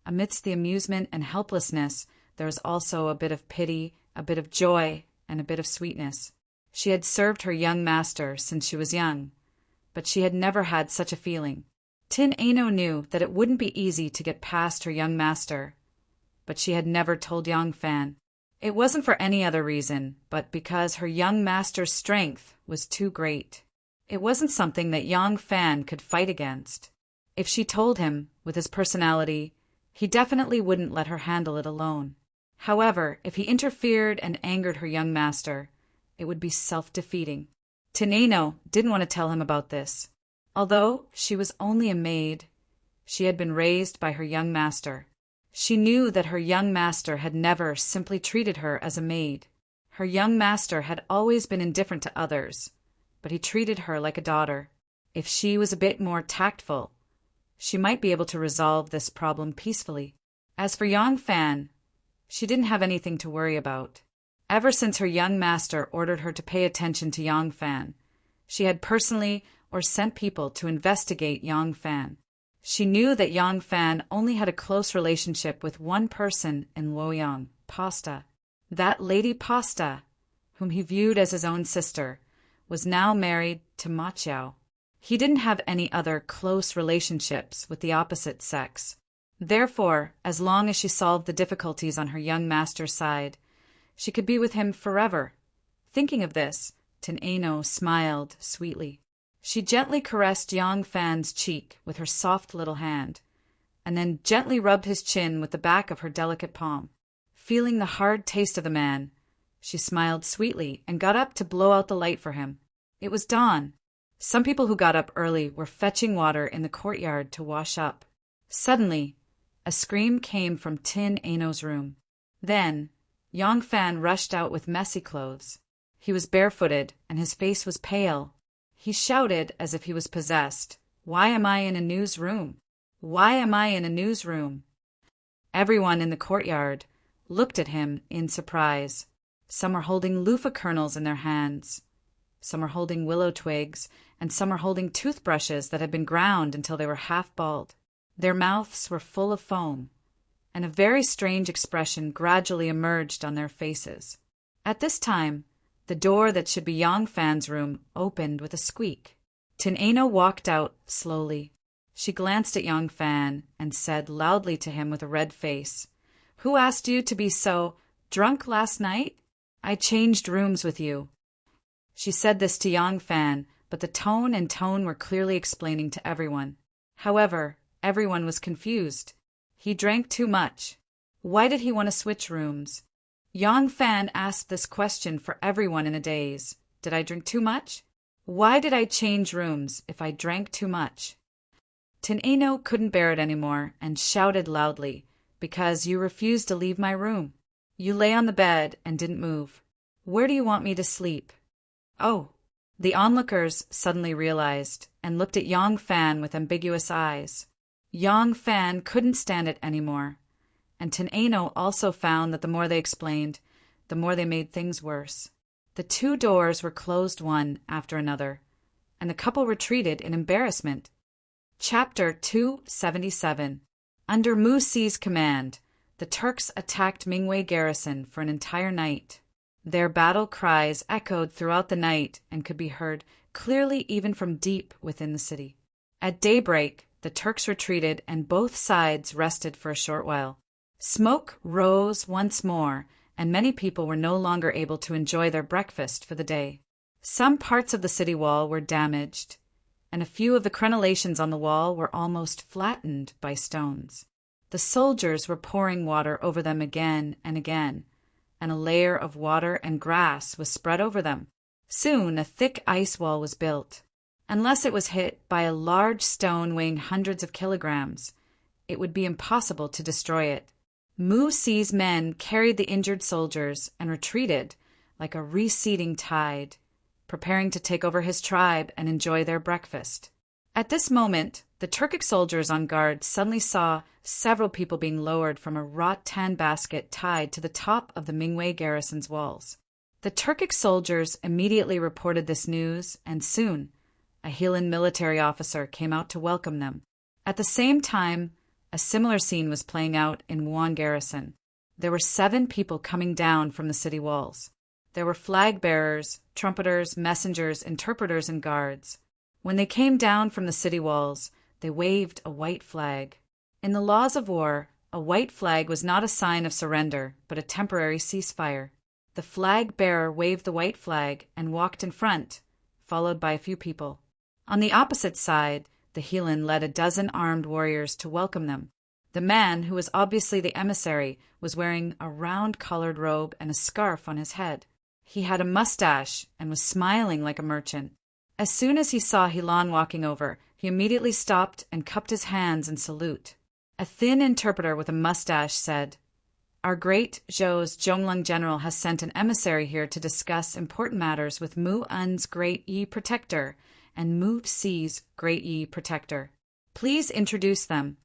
[SPEAKER 1] amidst the amusement and helplessness, there was also a bit of pity, a bit of joy, and a bit of sweetness. She had served her young master since she was young, but she had never had such a feeling. Tin Eno knew that it wouldn't be easy to get past her young master, but she had never told Yang Fan. It wasn't for any other reason, but because her young master's strength was too great. It wasn't something that Yang Fan could fight against. If she told him, with his personality, he definitely wouldn't let her handle it alone. However, if he interfered and angered her young master, it would be self-defeating. Tin Eno didn't want to tell him about this. Although she was only a maid, she had been raised by her young master. She knew that her young master had never simply treated her as a maid. Her young master had always been indifferent to others, but he treated her like a daughter. If she was a bit more tactful, she might be able to resolve this problem peacefully. As for Yang Fan, she didn't have anything to worry about. Ever since her young master ordered her to pay attention to Yang Fan, she had personally or sent people to investigate Yang Fan. She knew that Yang Fan only had a close relationship with one person in Luoyang, Pasta. That Lady Pasta, whom he viewed as his own sister, was now married to Ma Chiao. He didn't have any other close relationships with the opposite sex. Therefore, as long as she solved the difficulties on her young master's side, she could be with him forever. Thinking of this, Tin Eno smiled sweetly. She gently caressed Yang Fan's cheek with her soft little hand, and then gently rubbed his chin with the back of her delicate palm. Feeling the hard taste of the man, she smiled sweetly and got up to blow out the light for him. It was dawn. Some people who got up early were fetching water in the courtyard to wash up. Suddenly, a scream came from Tin Eno's room. Then, Yang Fan rushed out with messy clothes. He was barefooted, and his face was pale. He shouted as if he was possessed, "Why am I in a newsroom? Why am I in a newsroom?" Everyone in the courtyard looked at him in surprise. Some were holding loofah kernels in their hands. Some were holding willow twigs, and some were holding toothbrushes that had been ground until they were half bald. Their mouths were full of foam, and a very strange expression gradually emerged on their faces. At this time, the door that should be Yang Fan's room opened with a squeak. Tin Eno walked out slowly. She glanced at Yang Fan and said loudly to him with a red face, "Who asked you to be so drunk last night? I changed rooms with you." She said this to Yang Fan, but the tone and tone were clearly explaining to everyone. However, everyone was confused. He drank too much. Why did he want to switch rooms? Yang Fan asked this question for everyone in a daze. Did I drink too much? Why did I change rooms if I drank too much? Tineno couldn't bear it anymore and shouted loudly, "Because you refused to leave my room. You lay on the bed and didn't move. Where do you want me to sleep?" "Oh." The onlookers suddenly realized and looked at Yong Fan with ambiguous eyes. Yong Fan couldn't stand it anymore, and Tineno also found that the more they explained, the more they made things worse. The two doors were closed one after another, and the couple retreated in embarrassment. Chapter 277. Under Mu Si's command, the Turks attacked Mingwei garrison for an entire night. Their battle cries echoed throughout the night and could be heard clearly even from deep within the city. At daybreak, the Turks retreated and both sides rested for a short while. Smoke rose once more, and many people were no longer able to enjoy their breakfast for the day. Some parts of the city wall were damaged, and a few of the crenellations on the wall were almost flattened by stones. The soldiers were pouring water over them again and again, and a layer of water and grass was spread over them. Soon a thick ice wall was built. Unless it was hit by a large stone weighing hundreds of kilograms, it would be impossible to destroy it. Mu Si's men carried the injured soldiers and retreated like a receding tide, preparing to take over his tribe and enjoy their breakfast. At this moment, the Turkic soldiers on guard suddenly saw several people being lowered from a rattan basket tied to the top of the Mingwei garrison's walls. The Turkic soldiers immediately reported this news, and soon a Heelan military officer came out to welcome them. At the same time, a similar scene was playing out in Wuhan garrison. There were 7 people coming down from the city walls. There were flag bearers, trumpeters, messengers, interpreters, and guards. When they came down from the city walls, they waved a white flag. In the laws of war, a white flag was not a sign of surrender, but a temporary ceasefire. The flag bearer waved the white flag and walked in front, followed by a few people. On the opposite side, the Heelan led a dozen armed warriors to welcome them. The man, who was obviously the emissary, was wearing a round-collared robe and a scarf on his head. He had a mustache and was smiling like a merchant. As soon as he saw Heelan walking over, he immediately stopped and cupped his hands in salute. A thin interpreter with a mustache said, "Our great Zhou's Zhonglong general has sent an emissary here to discuss important matters with Mu Un's Great Yi Protector and Mu Si's Great Yi Protector. Please introduce them."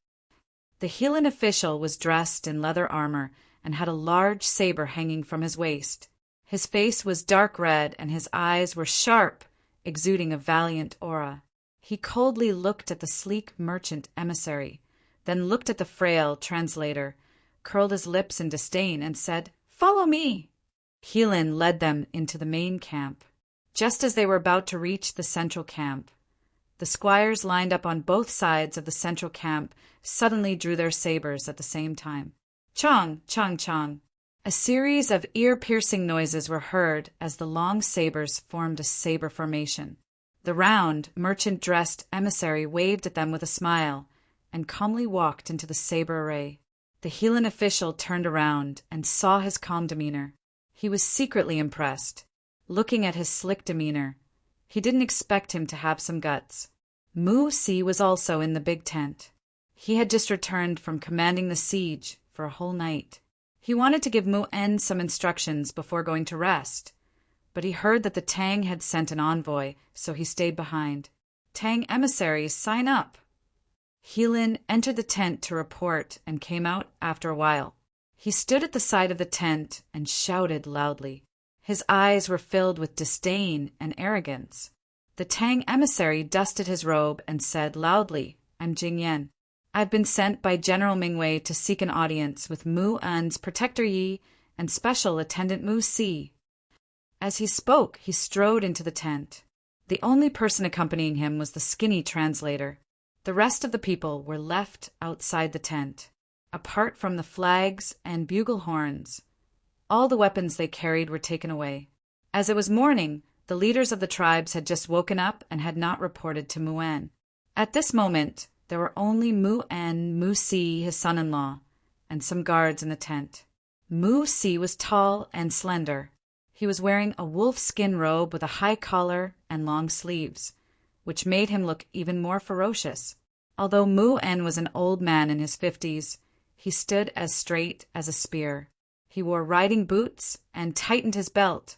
[SPEAKER 1] The Heelan official was dressed in leather armor and had a large saber hanging from his waist. His face was dark red and his eyes were sharp, exuding a valiant aura. He coldly looked at the sleek merchant emissary, then looked at the frail translator, curled his lips in disdain, and said, "Follow me." Heelan led them into the main camp. Just as they were about to reach the central camp, the squires lined up on both sides of the central camp suddenly drew their sabers at the same time. Chong, chong, chong. A series of ear-piercing noises were heard as the long sabers formed a saber formation. The round, merchant-dressed emissary waved at them with a smile and calmly walked into the saber array. The Heelan official turned around and saw his calm demeanor. He was secretly impressed. Looking at his slick demeanor, he didn't expect him to have some guts. Mu Si was also in the big tent. He had just returned from commanding the siege for a whole night. He wanted to give Mu En some instructions before going to rest, but he heard that the Tang had sent an envoy, so he stayed behind. "Tang emissaries, sign up." Heelan entered the tent to report and came out after a while. He stood at the side of the tent and shouted loudly. His eyes were filled with disdain and arrogance. The Tang emissary dusted his robe and said loudly, "I'm Jing Yan. I've been sent by General Mingwei to seek an audience with Mu Un's Protector Yi and Special Attendant Mu Si." As he spoke, he strode into the tent. The only person accompanying him was the skinny translator. The rest of the people were left outside the tent, apart from the flags and bugle horns. All the weapons they carried were taken away. As it was morning, the leaders of the tribes had just woken up and had not reported to Muan. At this moment, there were only Mu En, Mu Si, his son-in-law, and some guards in the tent. Mu Si was tall and slender. He was wearing a wolf-skin robe with a high collar and long sleeves, which made him look even more ferocious. Although Mu-En was an old man in his 50s, he stood as straight as a spear. He wore riding boots and tightened his belt,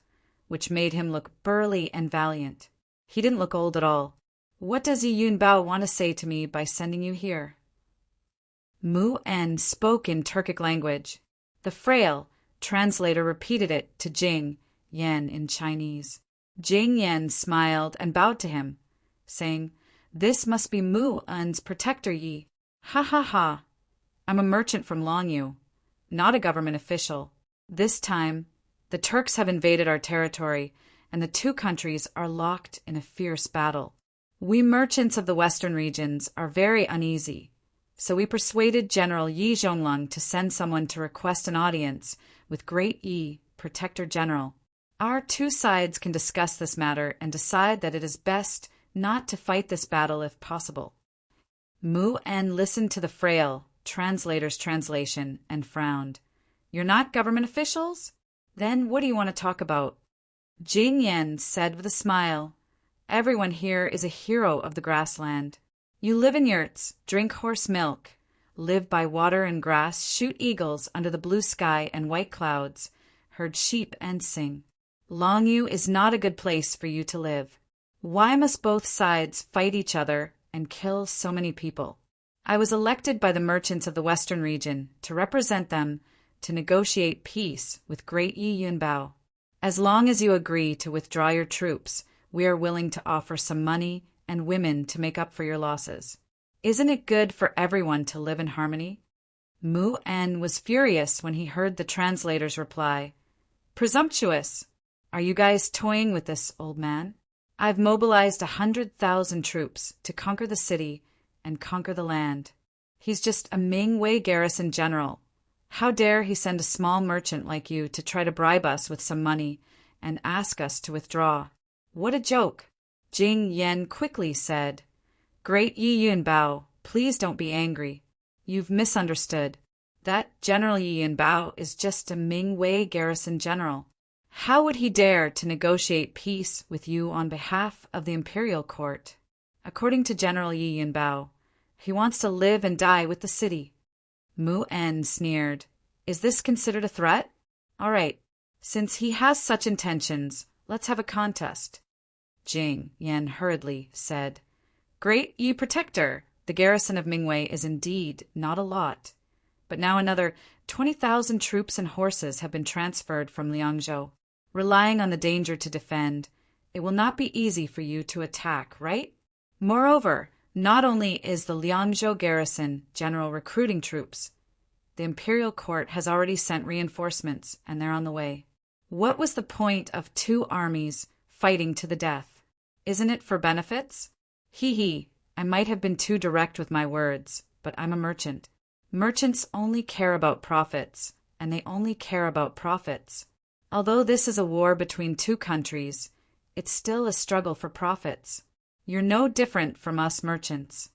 [SPEAKER 1] which made him look burly and valiant. He didn't look old at all. "What does Yi Yunbao want to say to me by sending you here?" Mu-En spoke in Turkic language. The frail translator repeated it to Jing Yan in Chinese. Jing Yan smiled and bowed to him, saying, "This must be Mu-En's protector Yi. Ha ha ha. I'm a merchant from Longyu, not a government official. This time, the Turks have invaded our territory, and the two countries are locked in a fierce battle. We merchants of the western regions are very uneasy, so we persuaded General Yi Zhonglong to send someone to request an audience with Great Yi, Protector General. Our two sides can discuss this matter and decide that it is best not to fight this battle if possible." Mu-En listened to the frail translator's translation and frowned. "You're not government officials? Then what do you want to talk about?" Jing Yan said with a smile, "Everyone here is a hero of the grassland. You live in yurts, drink horse milk, live by water and grass, shoot eagles under the blue sky and white clouds, herd sheep and sing. Longyu is not a good place for you to live. Why must both sides fight each other and kill so many people? I was elected by the merchants of the western region to represent them to negotiate peace with Great Yi Yunbao. As long as you agree to withdraw your troops, we are willing to offer some money and women to make up for your losses. Isn't it good for everyone to live in harmony?" Mu-En was furious when he heard the translator's reply. "Presumptuous! Are you guys toying with this, old man? I've mobilized 100,000 troops to conquer the city and conquer the land. He's just a Ming-Wei garrison general. How dare he send a small merchant like you to try to bribe us with some money and ask us to withdraw? What a joke!" Jing Yan quickly said, "Great Yi Yunbao, please don't be angry. You've misunderstood. That General Yi Yunbao is just a Ming-Wei garrison general. How would he dare to negotiate peace with you on behalf of the imperial court? According to General Yi Yunbao, he wants to live and die with the city." Mu-En sneered. "Is this considered a threat? All right, since he has such intentions, let's have a contest." Jing Yan hurriedly said, "Great Yi Protector, the garrison of Mingwei is indeed not a lot, but now another 20,000 troops and horses have been transferred from Liangzhou. Relying on the danger to defend, it will not be easy for you to attack, right? Moreover, not only is the Liangzhou garrison general recruiting troops, the imperial court has already sent reinforcements, and they're on the way. What was the point of two armies fighting to the death? Isn't it for benefits? Hee, I might have been too direct with my words, but I'm a merchant. Merchants only care about profits, and they only care about profits. Although this is a war between two countries, it's still a struggle for profits. You're no different from us merchants."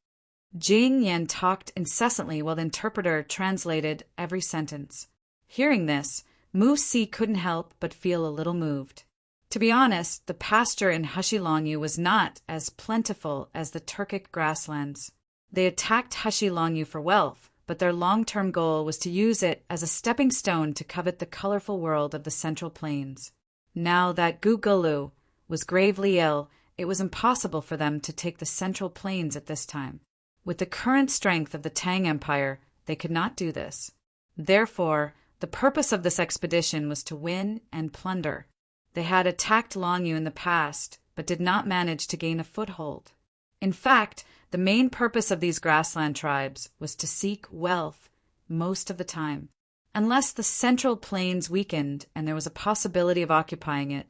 [SPEAKER 1] Jing Yan talked incessantly while the interpreter translated every sentence. Hearing this, Mu Si couldn't help but feel a little moved. To be honest, the pasture in Hushilongyu was not as plentiful as the Turkic grasslands. They attacked Hushilongyu for wealth, but their long-term goal was to use it as a stepping stone to covet the colorful world of the Central Plains. Now that Gugulu was gravely ill, it was impossible for them to take the Central Plains at this time. With the current strength of the Tang Empire, they could not do this. Therefore, the purpose of this expedition was to win and plunder. They had attacked Longyu in the past, but did not manage to gain a foothold. In fact, the main purpose of these grassland tribes was to seek wealth most of the time. Unless the Central Plains weakened and there was a possibility of occupying it,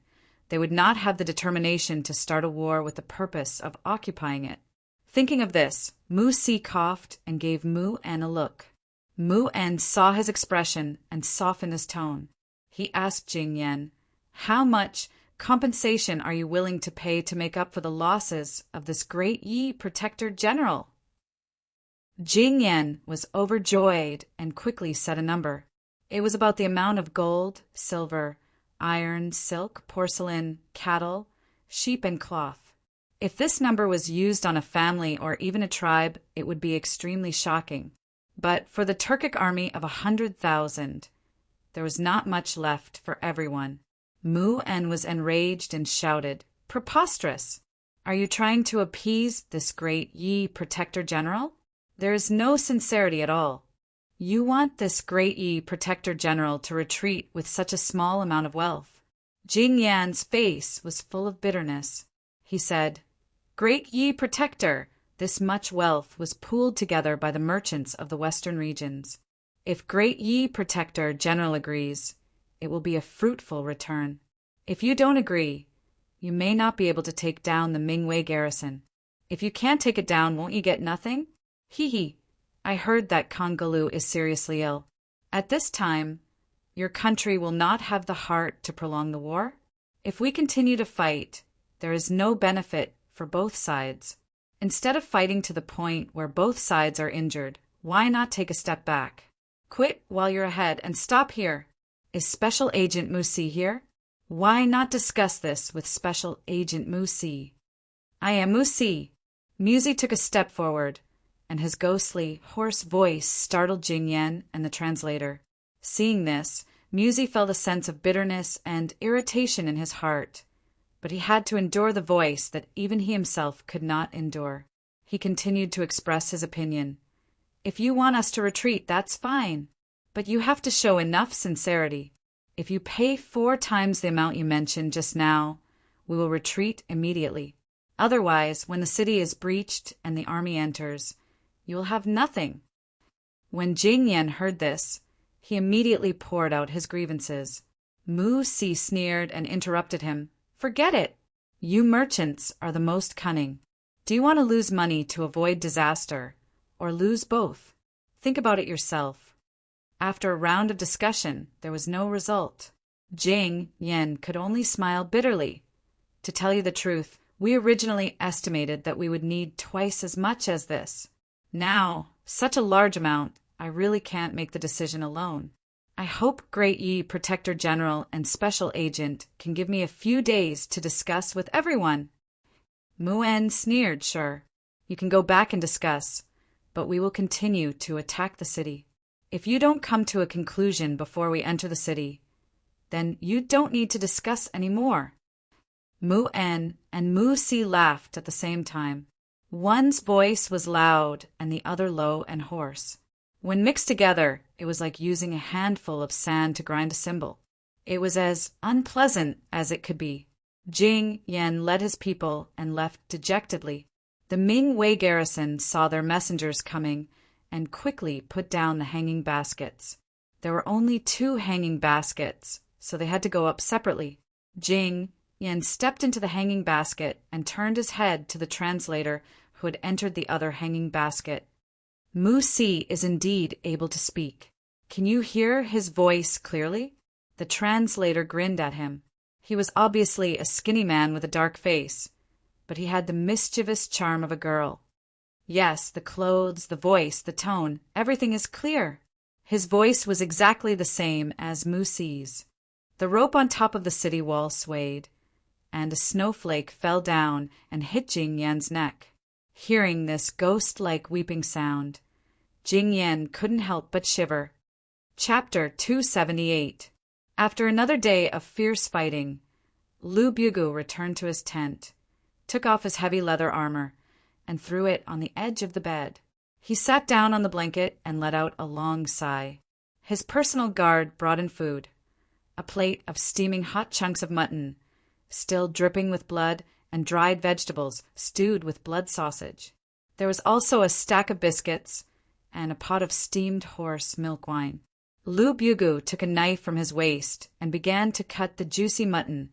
[SPEAKER 1] they would not have the determination to start a war with the purpose of occupying it. Thinking of this, Mu Si coughed and gave Mu-En a look. Mu-En saw his expression and softened his tone. He asked Jing Yan, "How much compensation are you willing to pay to make up for the losses of this Great Yi Protector General?" Jing Yan was overjoyed and quickly said a number. It was about the amount of gold, silver, iron, silk, porcelain, cattle, sheep, and cloth. If this number was used on a family or even a tribe, it would be extremely shocking. But for the Turkic army of 100,000, there was not much left for everyone. Mu-En was enraged and shouted, "Preposterous! Are you trying to appease this great Yi Protector General? There is no sincerity at all. You want this great Yi Protector General to retreat with such a small amount of wealth." Jing Yan's face was full of bitterness. He said, "Great Yi Protector, this much wealth was pooled together by the merchants of the western regions. If Great Yi Protector General agrees, it will be a fruitful return. If you don't agree, you may not be able to take down the Mingwei garrison. If you can't take it down, won't you get nothing? Hee. I heard that Kongalu is seriously ill. At this time, your country will not have the heart to prolong the war. If we continue to fight, there is no benefit for both sides. Instead of fighting to the point where both sides are injured, why not take a step back? Quit while you're ahead and stop here. Is Special Agent Musi here? Why not discuss this with Special Agent Musi? I am Musi." Musi took a step forward, and his ghostly, hoarse voice startled Jing Yan and the translator. Seeing this, Musi felt a sense of bitterness and irritation in his heart, but he had to endure the voice that even he himself could not endure. He continued to express his opinion. "If you want us to retreat, that's fine, but you have to show enough sincerity. If you pay 4 times the amount you mentioned just now, we will retreat immediately. Otherwise, when the city is breached and the army enters, you will have nothing." When Jing Yan heard this, he immediately poured out his grievances. Mu Si sneered and interrupted him. "Forget it. You merchants are the most cunning. Do you want to lose money to avoid disaster, or lose both? Think about it yourself." After a round of discussion, there was no result. Jing Yan could only smile bitterly. "To tell you the truth, we originally estimated that we would need twice as much as this. Now, such a large amount, I really can't make the decision alone. I hope Great Yi Protector General and Special Agent can give me a few days to discuss with everyone." Mu-En sneered, "Sure, you can go back and discuss, but we will continue to attack the city. If you don't come to a conclusion before we enter the city, then you don't need to discuss any more." Mu-En and Mu-Si laughed at the same time. One's voice was loud and the other low and hoarse. When mixed together, it was like using a handful of sand to grind a cymbal. It was as unpleasant as it could be. Jing Yan led his people and left dejectedly. The Ming Wei garrison saw their messengers coming and quickly put down the hanging baskets. There were only 2 hanging baskets, so they had to go up separately. Jing Yan stepped into the hanging basket and turned his head to the translator who had entered the other hanging basket. "Mu-Si is indeed able to speak. Can you hear his voice clearly?" The translator grinned at him. He was obviously a skinny man with a dark face, but he had the mischievous charm of a girl. "Yes, the clothes, the voice, the tone, everything is clear." His voice was exactly the same as Mu-Si's. The rope on top of the city wall swayed, and a snowflake fell down and hit Jing Yan's neck. Hearing this ghost-like weeping sound, Jing Yan couldn't help but shiver. Chapter 278. After another day of fierce fighting, Lu Bugu returned to his tent, took off his heavy leather armor, and threw it on the edge of the bed. He sat down on the blanket and let out a long sigh. His personal guard brought in food, a plate of steaming hot chunks of mutton, still dripping with blood, and dried vegetables stewed with blood sausage. There was also a stack of biscuits and a pot of steamed horse milk wine. Lu Bugu took a knife from his waist and began to cut the juicy mutton,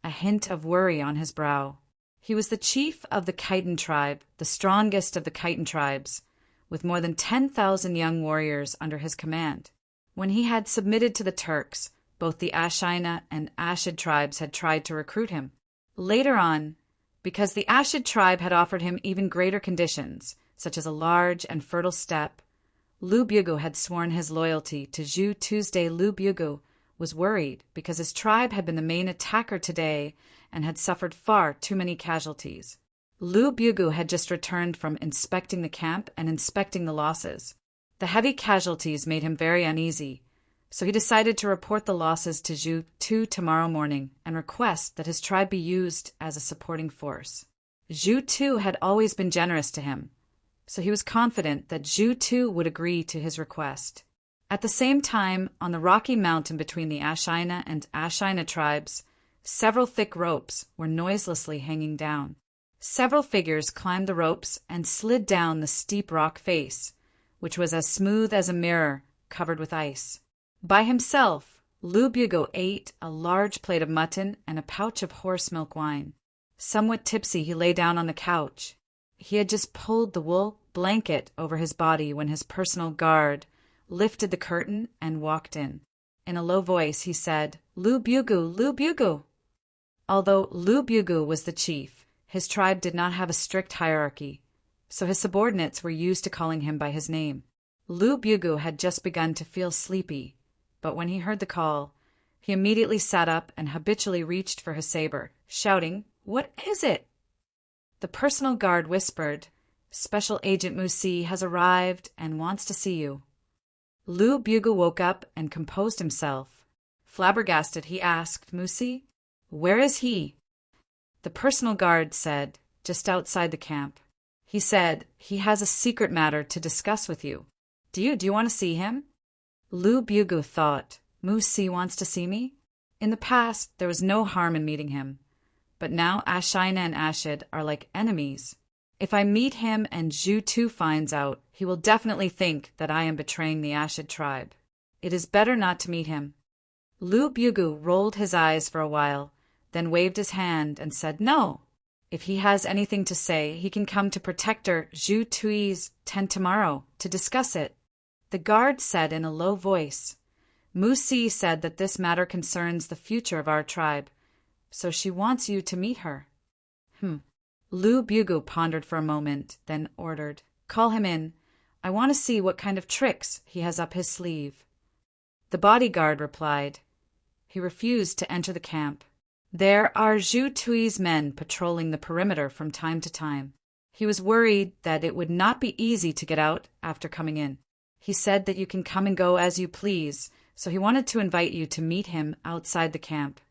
[SPEAKER 1] a hint of worry on his brow. He was the chief of the Khitan tribe, the strongest of the Khitan tribes, with more than 10,000 young warriors under his command. When he had submitted to the Turks, both the Ashina and Ashid tribes had tried to recruit him. Later on, because the Ashid tribe had offered him even greater conditions, such as a large and fertile steppe, Lu Bugu had sworn his loyalty to Zhu Tuesday. Lu Bugu was worried because his tribe had been the main attacker today and had suffered far too many casualties. Lu Bugu had just returned from inspecting the camp and inspecting the losses. The heavy casualties made him very uneasy, so he decided to report the losses to Zhu Tu tomorrow morning and request that his tribe be used as a supporting force. Zhu Tu had always been generous to him, so he was confident that Zhu Tu would agree to his request. At the same time, on the rocky mountain between the Ashina and Ashina tribes, several thick ropes were noiselessly hanging down. Several figures climbed the ropes and slid down the steep rock face, which was as smooth as a mirror covered with ice. By himself, Lu Bugu ate a large plate of mutton and a pouch of horse milk wine. Somewhat tipsy, he lay down on the couch. He had just pulled the wool blanket over his body when his personal guard lifted the curtain and walked in. In a low voice, he said, "Lu Bugu, Lu Bugu." Although Lu Bugu was the chief, his tribe did not have a strict hierarchy, so his subordinates were used to calling him by his name. Lu Bugu had just begun to feel sleepy, but when he heard the call, he immediately sat up and habitually reached for his saber, shouting, "What is it?" The personal guard whispered, "Special Agent Musi has arrived and wants to see you." Lu Bugu woke up and composed himself. Flabbergasted, he asked, "Musi, where is he?" The personal guard said, "Just outside the camp." He said, "He has a secret matter to discuss with you. Do you want to see him?" Lu Bugu thought, "Musi wants to see me?" In the past, there was no harm in meeting him, but now Ashina and Ashid are like enemies. If I meet him and Zhu Tu finds out, he will definitely think that I am betraying the Ashid tribe. It is better not to meet him. Lu Bugu rolled his eyes for a while, then waved his hand and said no. If he has anything to say, he can come to Protector Zhu Tui's tent tomorrow to discuss it. The guard said in a low voice, "Musi said that this matter concerns the future of our tribe, so she wants you to meet her." Lu Bugu pondered for a moment, then ordered, "Call him in. I want to see what kind of tricks he has up his sleeve." The bodyguard replied. He refused to enter the camp. There are Zhu Tui's men patrolling the perimeter from time to time. He was worried that it would not be easy to get out after coming in. He said that you can come and go as you please, so he wanted to invite you to meet him outside the camp.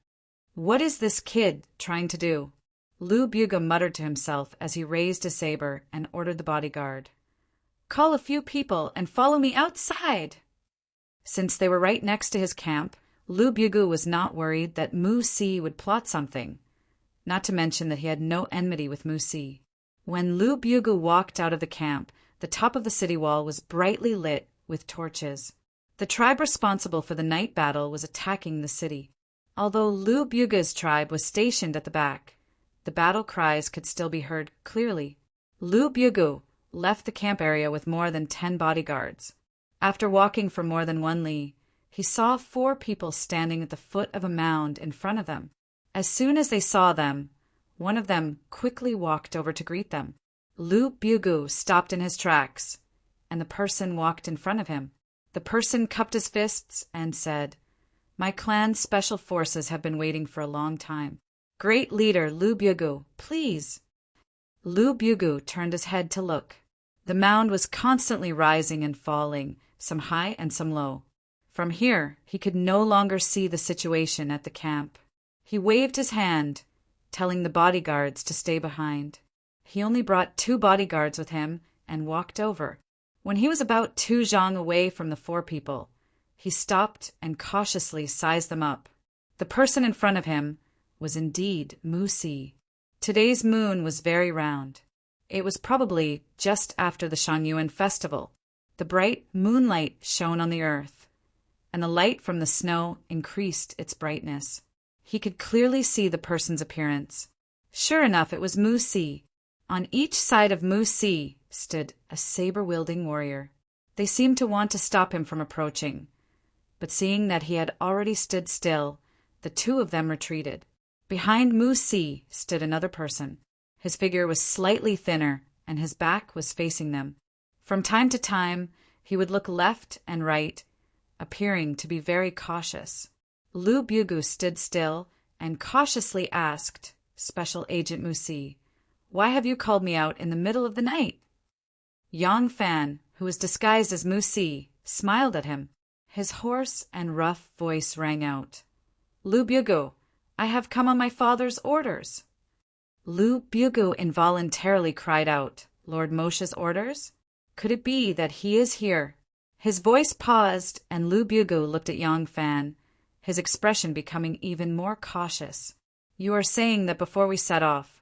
[SPEAKER 1] What is this kid trying to do? Lu Bugu muttered to himself as he raised his saber and ordered the bodyguard, "Call a few people and follow me outside." Since they were right next to his camp, Lu Bugu was not worried that Musi would plot something, not to mention that he had no enmity with Musi. When Lu Bugu walked out of the camp, the top of the city wall was brightly lit with torches. The tribe responsible for the night battle was attacking the city. Although Lu Bugu's tribe was stationed at the back, the battle cries could still be heard clearly. Lu Bugu left the camp area with more than 10 bodyguards. After walking for more than 1 li, he saw 4 people standing at the foot of a mound in front of them. As soon as they saw them, one of them quickly walked over to greet them. Lu Bugu stopped in his tracks, and the person walked in front of him. The person cupped his fists and said, "My clan's special forces have been waiting for a long time. Great leader Lu Bugu, please." Lu Bugu turned his head to look. The mound was constantly rising and falling, some high and some low. From here, he could no longer see the situation at the camp. He waved his hand, telling the bodyguards to stay behind. He only brought 2 bodyguards with him and walked over. When he was about 2 zhang away from the 4 people, he stopped and cautiously sized them up. The person in front of him was indeed Musi. Today's moon was very round. It was probably just after the Shanyuan festival. The bright moonlight shone on the earth, and the light from the snow increased its brightness. He could clearly see the person's appearance. Sure enough, it was Musi. On each side of Musi stood a saber-wielding warrior. They seemed to want to stop him from approaching, but seeing that he had already stood still, the 2 of them retreated. Behind Musi stood another person. His figure was slightly thinner, and his back was facing them. From time to time, he would look left and right, appearing to be very cautious. Lu Bugu stood still and cautiously asked Special Agent Musi, Why have you called me out in the middle of the night?" Yang Fan, who was disguised as Mu Si, smiled at him. His hoarse and rough voice rang out, "Lu Bugu, I have come on my father's orders." Lu Bugu involuntarily cried out, "Lord Moshe's orders? Could it be that he is here?" His voice paused, and Lu Bugu looked at Yang Fan, his expression becoming even more cautious. "You are saying that before we set off,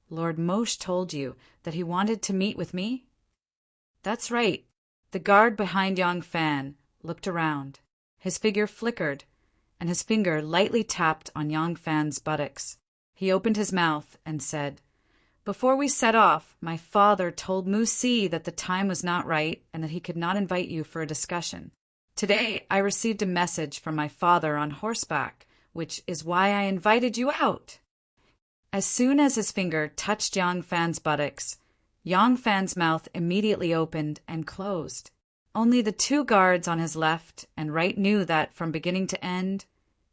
[SPEAKER 1] Lord Moshe told you that he wanted to meet with me?" "That's right." The guard behind Yang Fan looked around. His figure flickered, and his finger lightly tapped on Yang Fan's buttocks. He opened his mouth and said, "Before we set off, my father told Mu Si that the time was not right and that he could not invite you for a discussion. Today I received a message from my father on horseback, which is why I invited you out." As soon as his finger touched Yang Fan's buttocks, Yang Fan's mouth immediately opened and closed. Only the two guards on his left and right knew that, from beginning to end,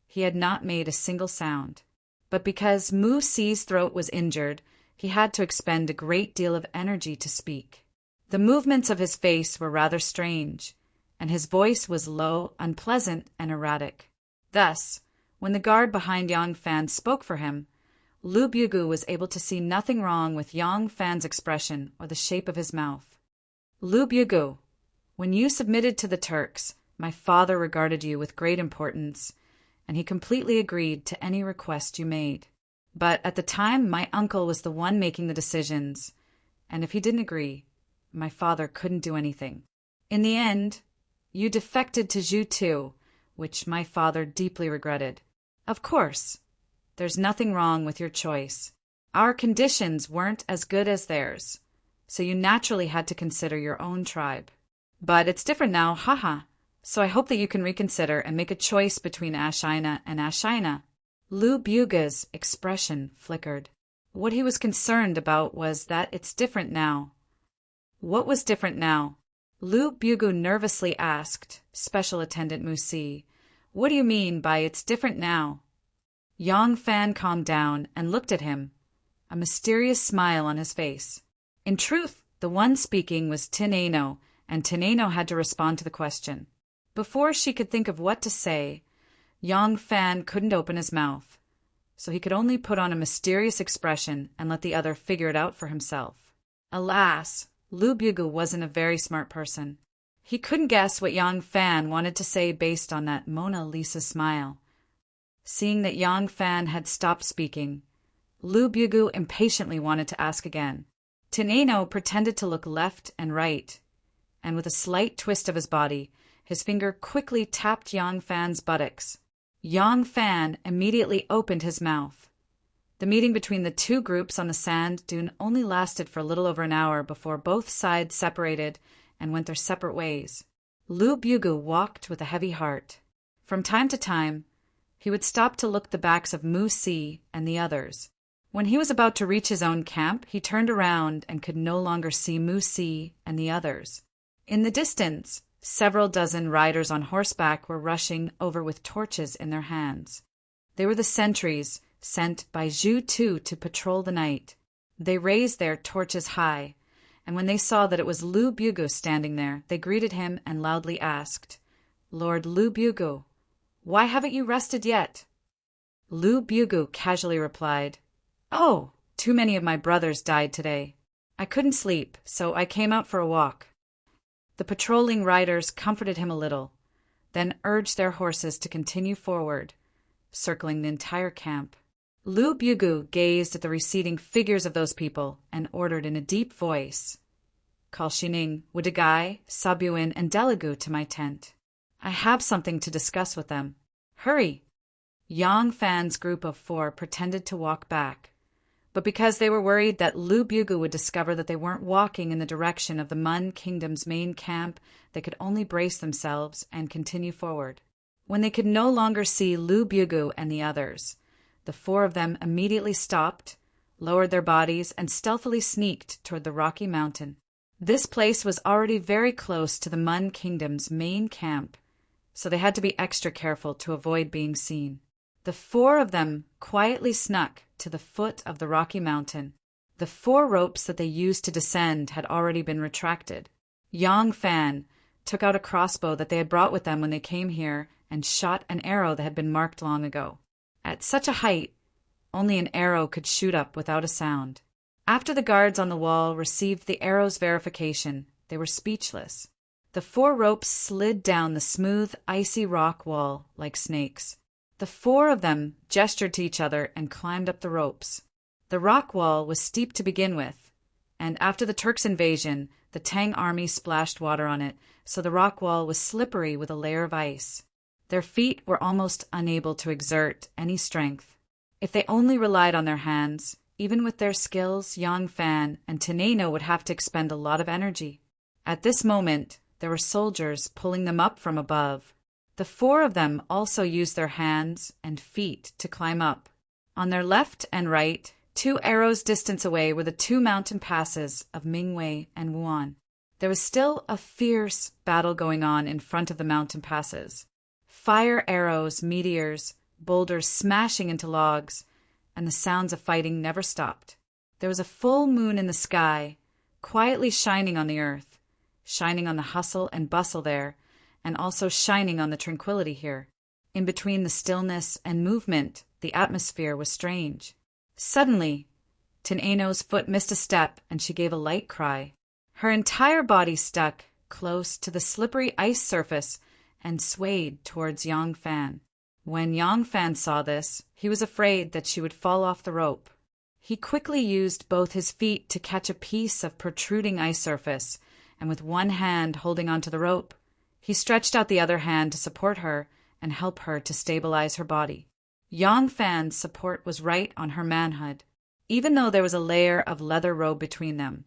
[SPEAKER 1] he had not made a single sound. But because Mu Si's throat was injured, he had to expend a great deal of energy to speak. The movements of his face were rather strange, and his voice was low, unpleasant, and erratic. Thus, when the guard behind Yang Fan spoke for him, Lu Bugu was able to see nothing wrong with Yang Fan's expression or the shape of his mouth. "Lu Bugu, when you submitted to the Turks, my father regarded you with great importance, and he completely agreed to any request you made. But at the time, my uncle was the one making the decisions, and if he didn't agree, my father couldn't do anything. In the end, you defected to Zhu, which my father deeply regretted. Of course, there's nothing wrong with your choice. Our conditions weren't as good as theirs, so you naturally had to consider your own tribe. But it's different now, haha. So I hope that you can reconsider and make a choice between Ashina and Ashina." Lu Buga's expression flickered. What he was concerned about was that it's different now. What was different now? Lu Bugu nervously asked Special Attendant Mu Si, "What do you mean by it's different now?" Yang Fan calmed down and looked at him, a mysterious smile on his face. In truth, the one speaking was Tineno, and Tineno had to respond to the question. Before she could think of what to say, Yang Fan couldn't open his mouth, so he could only put on a mysterious expression and let the other figure it out for himself. Alas, Lu Bugu wasn't a very smart person. He couldn't guess what Yang Fan wanted to say based on that Mona Lisa smile. Seeing that Yang Fan had stopped speaking, Lu Bugu impatiently wanted to ask again. Tineno pretended to look left and right, and with a slight twist of his body, his finger quickly tapped Yang Fan's buttocks. Yang Fan immediately opened his mouth. The meeting between the two groups on the sand dune only lasted for a little over an hour before both sides separated and went their separate ways. Lu Bugu walked with a heavy heart. From time to time, he would stop to look the backs of Mu Si and the others. When he was about to reach his own camp, he turned around and could no longer see Mu Si and the others. In the distance, several dozen riders on horseback were rushing over with torches in their hands. They were the sentries sent by Zhu to patrol the night. They raised their torches high, and when they saw that it was Lu Bugu standing there, they greeted him and loudly asked, "Lord Lu Bugu, why haven't you rested yet?" Lu Bugu casually replied, "Oh, too many of my brothers died today. I couldn't sleep, so I came out for a walk." The patrolling riders comforted him a little, then urged their horses to continue forward, circling the entire camp. Lu Bugu gazed at the receding figures of those people and ordered in a deep voice, "Call Shining, Wudagai, Sabuin, and Delagu to my tent. I have something to discuss with them. Hurry!" Yang Fan's group of 4 pretended to walk back, but because they were worried that Lu Bugu would discover that they weren't walking in the direction of the Mun Kingdom's main camp, they could only brace themselves and continue forward. When they could no longer see Lu Bugu and the others, the 4 of them immediately stopped, lowered their bodies, and stealthily sneaked toward the rocky mountain. This place was already very close to the Mun Kingdom's main camp, so they had to be extra careful to avoid being seen. The 4 of them quietly snuck to the foot of the rocky mountain. The 4 ropes that they used to descend had already been retracted. Yang Fan took out a crossbow that they had brought with them when they came here and shot an arrow that had been marked long ago. At such a height, only an arrow could shoot up without a sound. After the guards on the wall received the arrow's verification, they were speechless. The 4 ropes slid down the smooth, icy rock wall like snakes. The 4 of them gestured to each other and climbed up the ropes. The rock wall was steep to begin with, and after the Turks' invasion, the Tang army splashed water on it, so the rock wall was slippery with a layer of ice. Their feet were almost unable to exert any strength. If they only relied on their hands, even with their skills, Yang Fan and Teneno would have to expend a lot of energy. At this moment, there were soldiers pulling them up from above. The 4 of them also used their hands and feet to climb up. On their left and right, 2 arrows' distance away were the 2 mountain passes of Mingwei and Wuan. There was still a fierce battle going on in front of the mountain passes. Fire arrows, meteors, boulders smashing into logs, and the sounds of fighting never stopped. There was a full moon in the sky, quietly shining on the earth, shining on the hustle and bustle there, and also shining on the tranquility here. In between the stillness and movement, the atmosphere was strange. Suddenly, Teneno's foot missed a step, and she gave a light cry. Her entire body stuck close to the slippery ice surface and swayed towards Yang Fan. When Yang Fan saw this, he was afraid that she would fall off the rope. He quickly used both his feet to catch a piece of protruding ice surface, and with one hand holding onto the rope, he stretched out the other hand to support her and help her to stabilize her body. Yang Fan's support was right on her manhood, even though there was a layer of leather robe between them.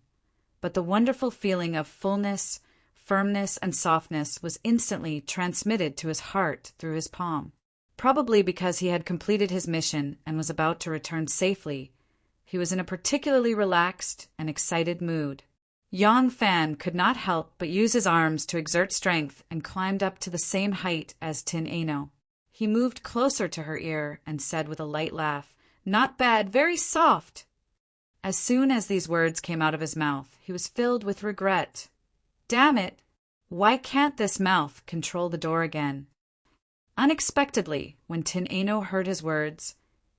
[SPEAKER 1] But the wonderful feeling of fullness, firmness, and softness was instantly transmitted to his heart through his palm. Probably because he had completed his mission and was about to return safely, he was in a particularly relaxed and excited mood. Yang Fan could not help but use his arms to exert strength and climbed up to the same height as Teneno. He moved closer to her ear and said with a light laugh, "Not bad, very soft." As soon as these words came out of his mouth, he was filled with regret. Damn it! Why can't this mouth control the door again? Unexpectedly, when Teneno heard his words,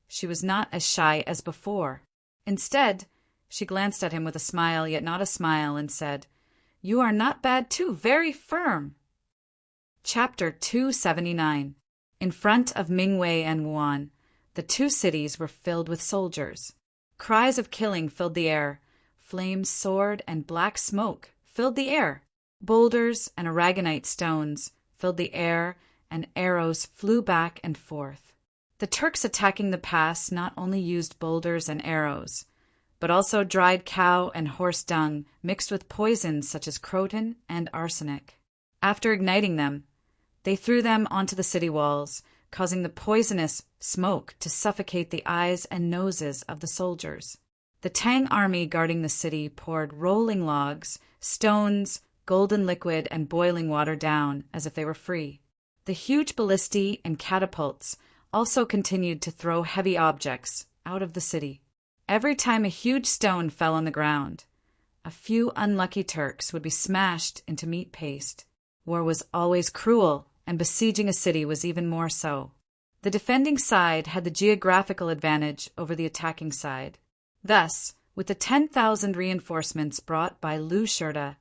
[SPEAKER 1] she was not as shy as before. Instead, she glanced at him with a smile, yet not a smile, and said, "You are not bad too, very firm." Chapter 279. In front of Mingwei and Wuan, the 2 cities were filled with soldiers. Cries of killing filled the air. Flames soared and black smoke filled the air. Boulders and aragonite stones filled the air, and arrows flew back and forth. The Turks attacking the pass not only used boulders and arrows, but also dried cow and horse dung mixed with poisons such as croton and arsenic. After igniting them, they threw them onto the city walls, causing the poisonous smoke to suffocate the eyes and noses of the soldiers. The Tang army guarding the city poured rolling logs, stones, golden liquid, and boiling water down as if they were free. The huge ballistae and catapults also continued to throw heavy objects out of the city. Every time a huge stone fell on the ground, a few unlucky Turks would be smashed into meat paste. War was always cruel, and besieging a city was even more so. The defending side had the geographical advantage over the attacking side. Thus, with the 10,000 reinforcements brought by Lu Shurda,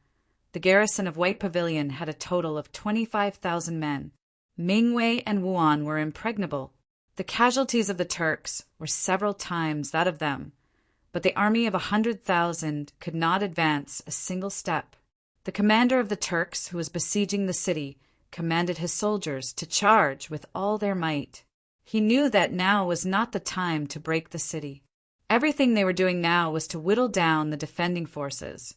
[SPEAKER 1] the garrison of White Pavilion had a total of 25,000 men. Mingwei and Wuan were impregnable. The casualties of the Turks were several times that of them, but the army of 100,000 could not advance a single step. The commander of the Turks, who was besieging the city, commanded his soldiers to charge with all their might. He knew that now was not the time to break the city. Everything they were doing now was to whittle down the defending forces,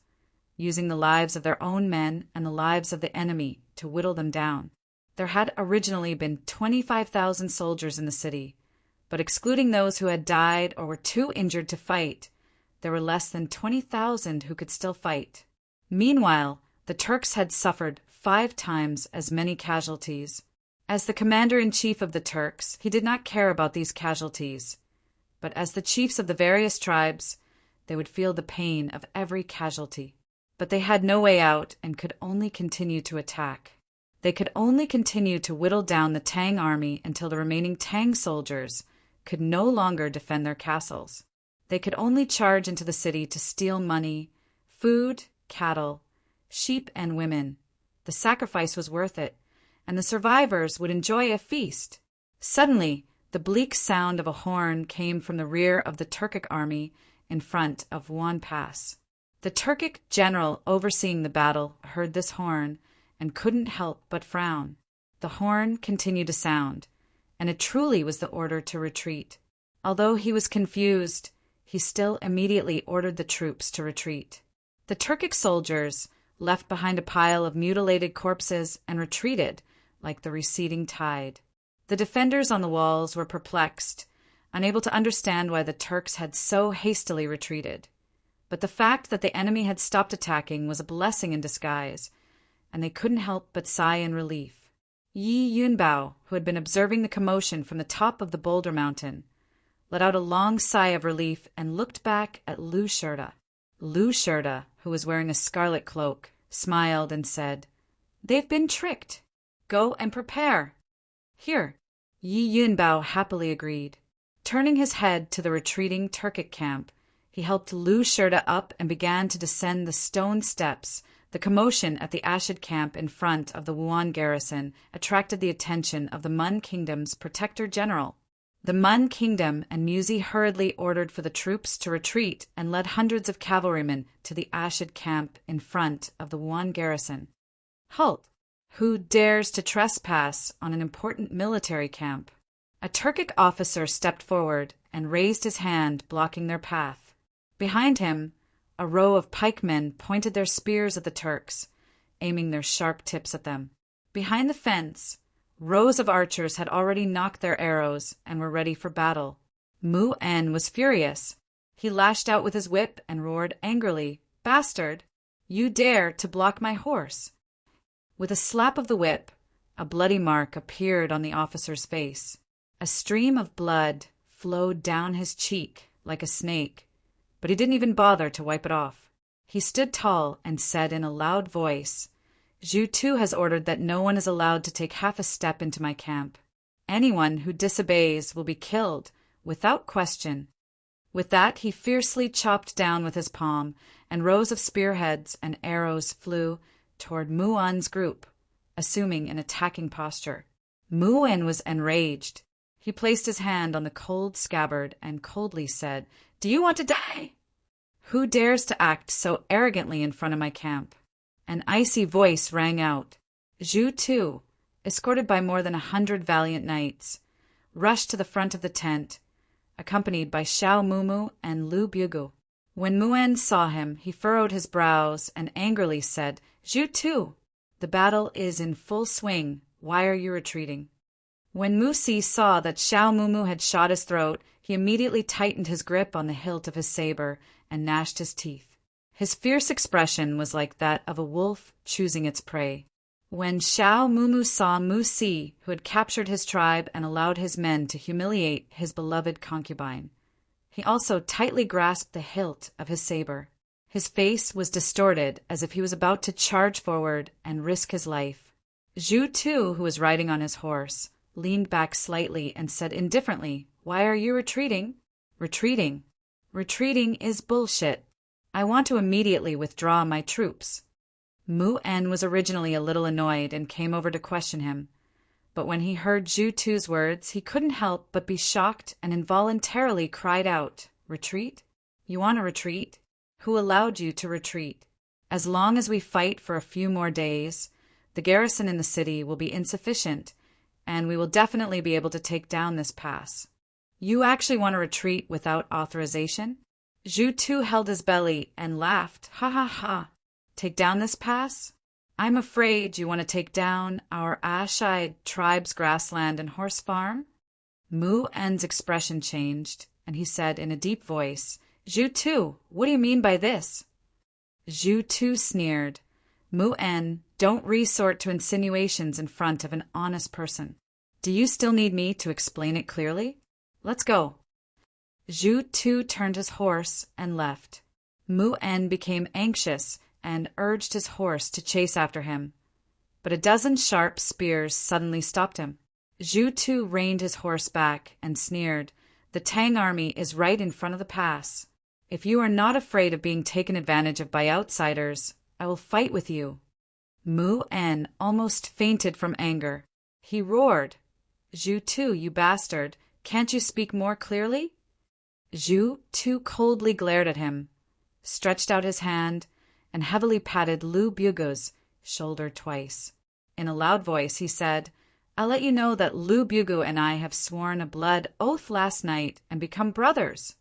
[SPEAKER 1] using the lives of their own men and the lives of the enemy to whittle them down. There had originally been 25,000 soldiers in the city, but excluding those who had died or were too injured to fight, there were less than 20,000 who could still fight. Meanwhile, the Turks had suffered 5 times as many casualties. As the commander-in-chief of the Turks, he did not care about these casualties, but as the chiefs of the various tribes, they would feel the pain of every casualty. But they had no way out and could only continue to attack. They could only continue to whittle down the Tang army until the remaining Tang soldiers could no longer defend their castles. They could only charge into the city to steal money, food, cattle, sheep, and women. The sacrifice was worth it, and the survivors would enjoy a feast. Suddenly, the bleak sound of a horn came from the rear of the Turkic army in front of Wuan Pass. The Turkic general overseeing the battle heard this horn and couldn't help but frown. The horn continued to sound, and it truly was the order to retreat. Although he was confused, he still immediately ordered the troops to retreat. The Turkic soldiers left behind a pile of mutilated corpses and retreated like the receding tide. The defenders on the walls were perplexed, unable to understand why the Turks had so hastily retreated. But the fact that the enemy had stopped attacking was a blessing in disguise, and they couldn't help but sigh in relief. Yi Yunbao, who had been observing the commotion from the top of the boulder mountain, let out a long sigh of relief and looked back at Lu Shurda. Lu Shurda, who was wearing a scarlet cloak, smiled and said, "They've been tricked. Go and prepare." "Here." Yi Yunbao happily agreed. Turning his head to the retreating Turkic camp, he helped Lu Shurda up and began to descend the stone steps. The commotion at the Ashid camp in front of the Wuan garrison attracted the attention of the Mun Kingdom's protector general. The Mun Kingdom and Muzi hurriedly ordered for the troops to retreat and led hundreds of cavalrymen to the Ashid camp in front of the Wuan garrison. "Halt! Who dares to trespass on an important military camp?" A Turkic officer stepped forward and raised his hand, blocking their path. Behind him, a row of pikemen pointed their spears at the Turks, aiming their sharp tips at them. Behind the fence, rows of archers had already knocked their arrows and were ready for battle. Mu En was furious. He lashed out with his whip and roared angrily, "Bastard! You dare to block my horse!" With a slap of the whip, a bloody mark appeared on the officer's face. A stream of blood flowed down his cheek like a snake, but he didn't even bother to wipe it off. He stood tall and said in a loud voice, "Zhu Tu has ordered that no one is allowed to take half a step into my camp. Anyone who disobeys will be killed, without question." With that, he fiercely chopped down with his palm, and rows of spearheads and arrows flew toward Mu En's group, assuming an attacking posture. Mu En was enraged. He placed his hand on the cold scabbard and coldly said, "Do you want to die? Who dares to act so arrogantly in front of my camp?" An icy voice rang out. Zhu Tu, escorted by more than 100 valiant knights, rushed to the front of the tent, accompanied by Xiao Mumu and Lu Bugu. When Muen saw him, he furrowed his brows and angrily said, "Zhu Tu, the battle is in full swing. Why are you retreating?" When Mu Si saw that Xiao Mumu had shot his throat, he immediately tightened his grip on the hilt of his saber and gnashed his teeth. His fierce expression was like that of a wolf choosing its prey. When Xiao Mumu saw Mu Si, who had captured his tribe and allowed his men to humiliate his beloved concubine, he also tightly grasped the hilt of his saber. His face was distorted as if he was about to charge forward and risk his life. Zhu Tu, who was riding on his horse, leaned back slightly and said indifferently, "Why are you retreating?" "Retreating? Retreating is bullshit. I want to immediately withdraw my troops." Mu En was originally a little annoyed and came over to question him, but when he heard Zhu Tu's words, he couldn't help but be shocked and involuntarily cried out, "Retreat? You want to retreat? Who allowed you to retreat? As long as we fight for a few more days, the garrison in the city will be insufficient, and we will definitely be able to take down this pass. You actually want to retreat without authorization?" Zhu Tu held his belly and laughed, "Ha ha ha! Take down this pass? I'm afraid you want to take down our Ashide tribe's grassland and horse farm?" Mu En's expression changed, and he said in a deep voice, "Zhu Tu, what do you mean by this?" Zhu Tu sneered, "Mu En, don't resort to insinuations in front of an honest person. Do you still need me to explain it clearly? Let's go." Zhu Tu turned his horse and left. Mu En became anxious and urged his horse to chase after him. But a dozen sharp spears suddenly stopped him. Zhu Tu reined his horse back and sneered, "The Tang army is right in front of the pass. If you are not afraid of being taken advantage of by outsiders, I will fight with you." Mu En almost fainted from anger. He roared, "Zhu Tu, you bastard, can't you speak more clearly?" Zhu Tu coldly glared at him, stretched out his hand, and heavily patted Lu Bugu's shoulder twice. In a loud voice he said, "I'll let you know that Lu Bugu and I have sworn a blood oath last night and become brothers."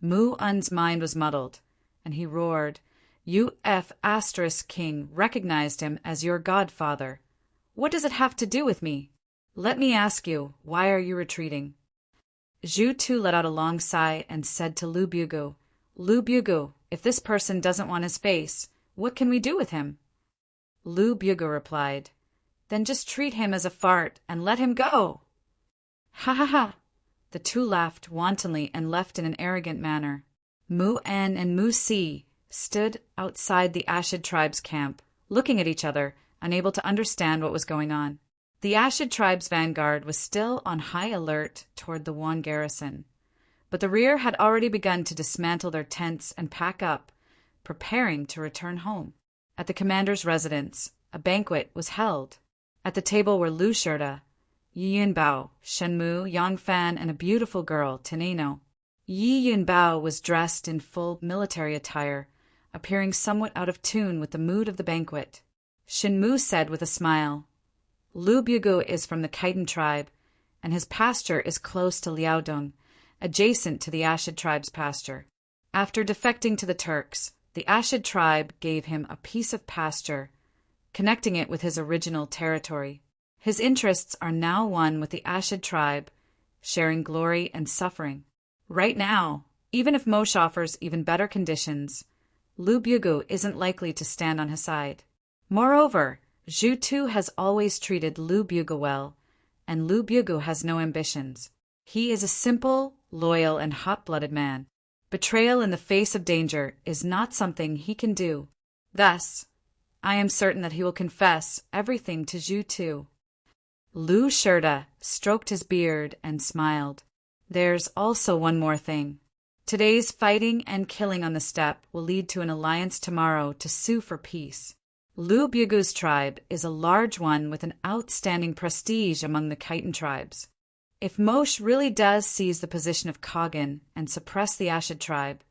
[SPEAKER 1] Mu En's mind was muddled, and he roared, "You King recognized him as your godfather. What does it have to do with me? Let me ask you, why are you retreating?" Zhu Tu let out a long sigh and said to Lu Bugu, "Lu Bugu, if this person doesn't want his face, what can we do with him?" Lu Bugu replied, "Then just treat him as a fart and let him go." "Ha ha ha!" The two laughed wantonly and left in an arrogant manner. Mu En and Mu Si stood outside the Ashid tribe's camp, looking at each other, unable to understand what was going on. The Ashid tribe's vanguard was still on high alert toward the Wan garrison, but the rear had already begun to dismantle their tents and pack up, preparing to return home. At the commander's residence, a banquet was held. At the table were Lu Shirda, Yi Yunbao, Shenmu, Yangfan, and a beautiful girl, Teneno. Yi Yunbao was dressed in full military attire, appearing somewhat out of tune with the mood of the banquet. Shenmu said with a smile, "Lu Bugu is from the Khitan tribe, and his pasture is close to Liaodong, adjacent to the Ashid tribe's pasture. After defecting to the Turks, the Ashid tribe gave him a piece of pasture, connecting it with his original territory. His interests are now one with the Ashid tribe, sharing glory and suffering. Right now, even if Moshe offers even better conditions, Lu Bugu isn't likely to stand on his side. Moreover, Zhu Tu has always treated Lu Bugu well, and Lu Bugu has no ambitions. He is a simple, loyal, and hot-blooded man. Betrayal in the face of danger is not something he can do. Thus, I am certain that he will confess everything to Zhu Tu." Lu Shirda stroked his beard and smiled. "There's also one more thing. Today's fighting and killing on the steppe will lead to an alliance tomorrow to sue for peace. Lu Bugu's tribe is a large one with an outstanding prestige among the Khitan tribes. If Moshe really does seize the position of Kagan and suppress the Ashid tribe,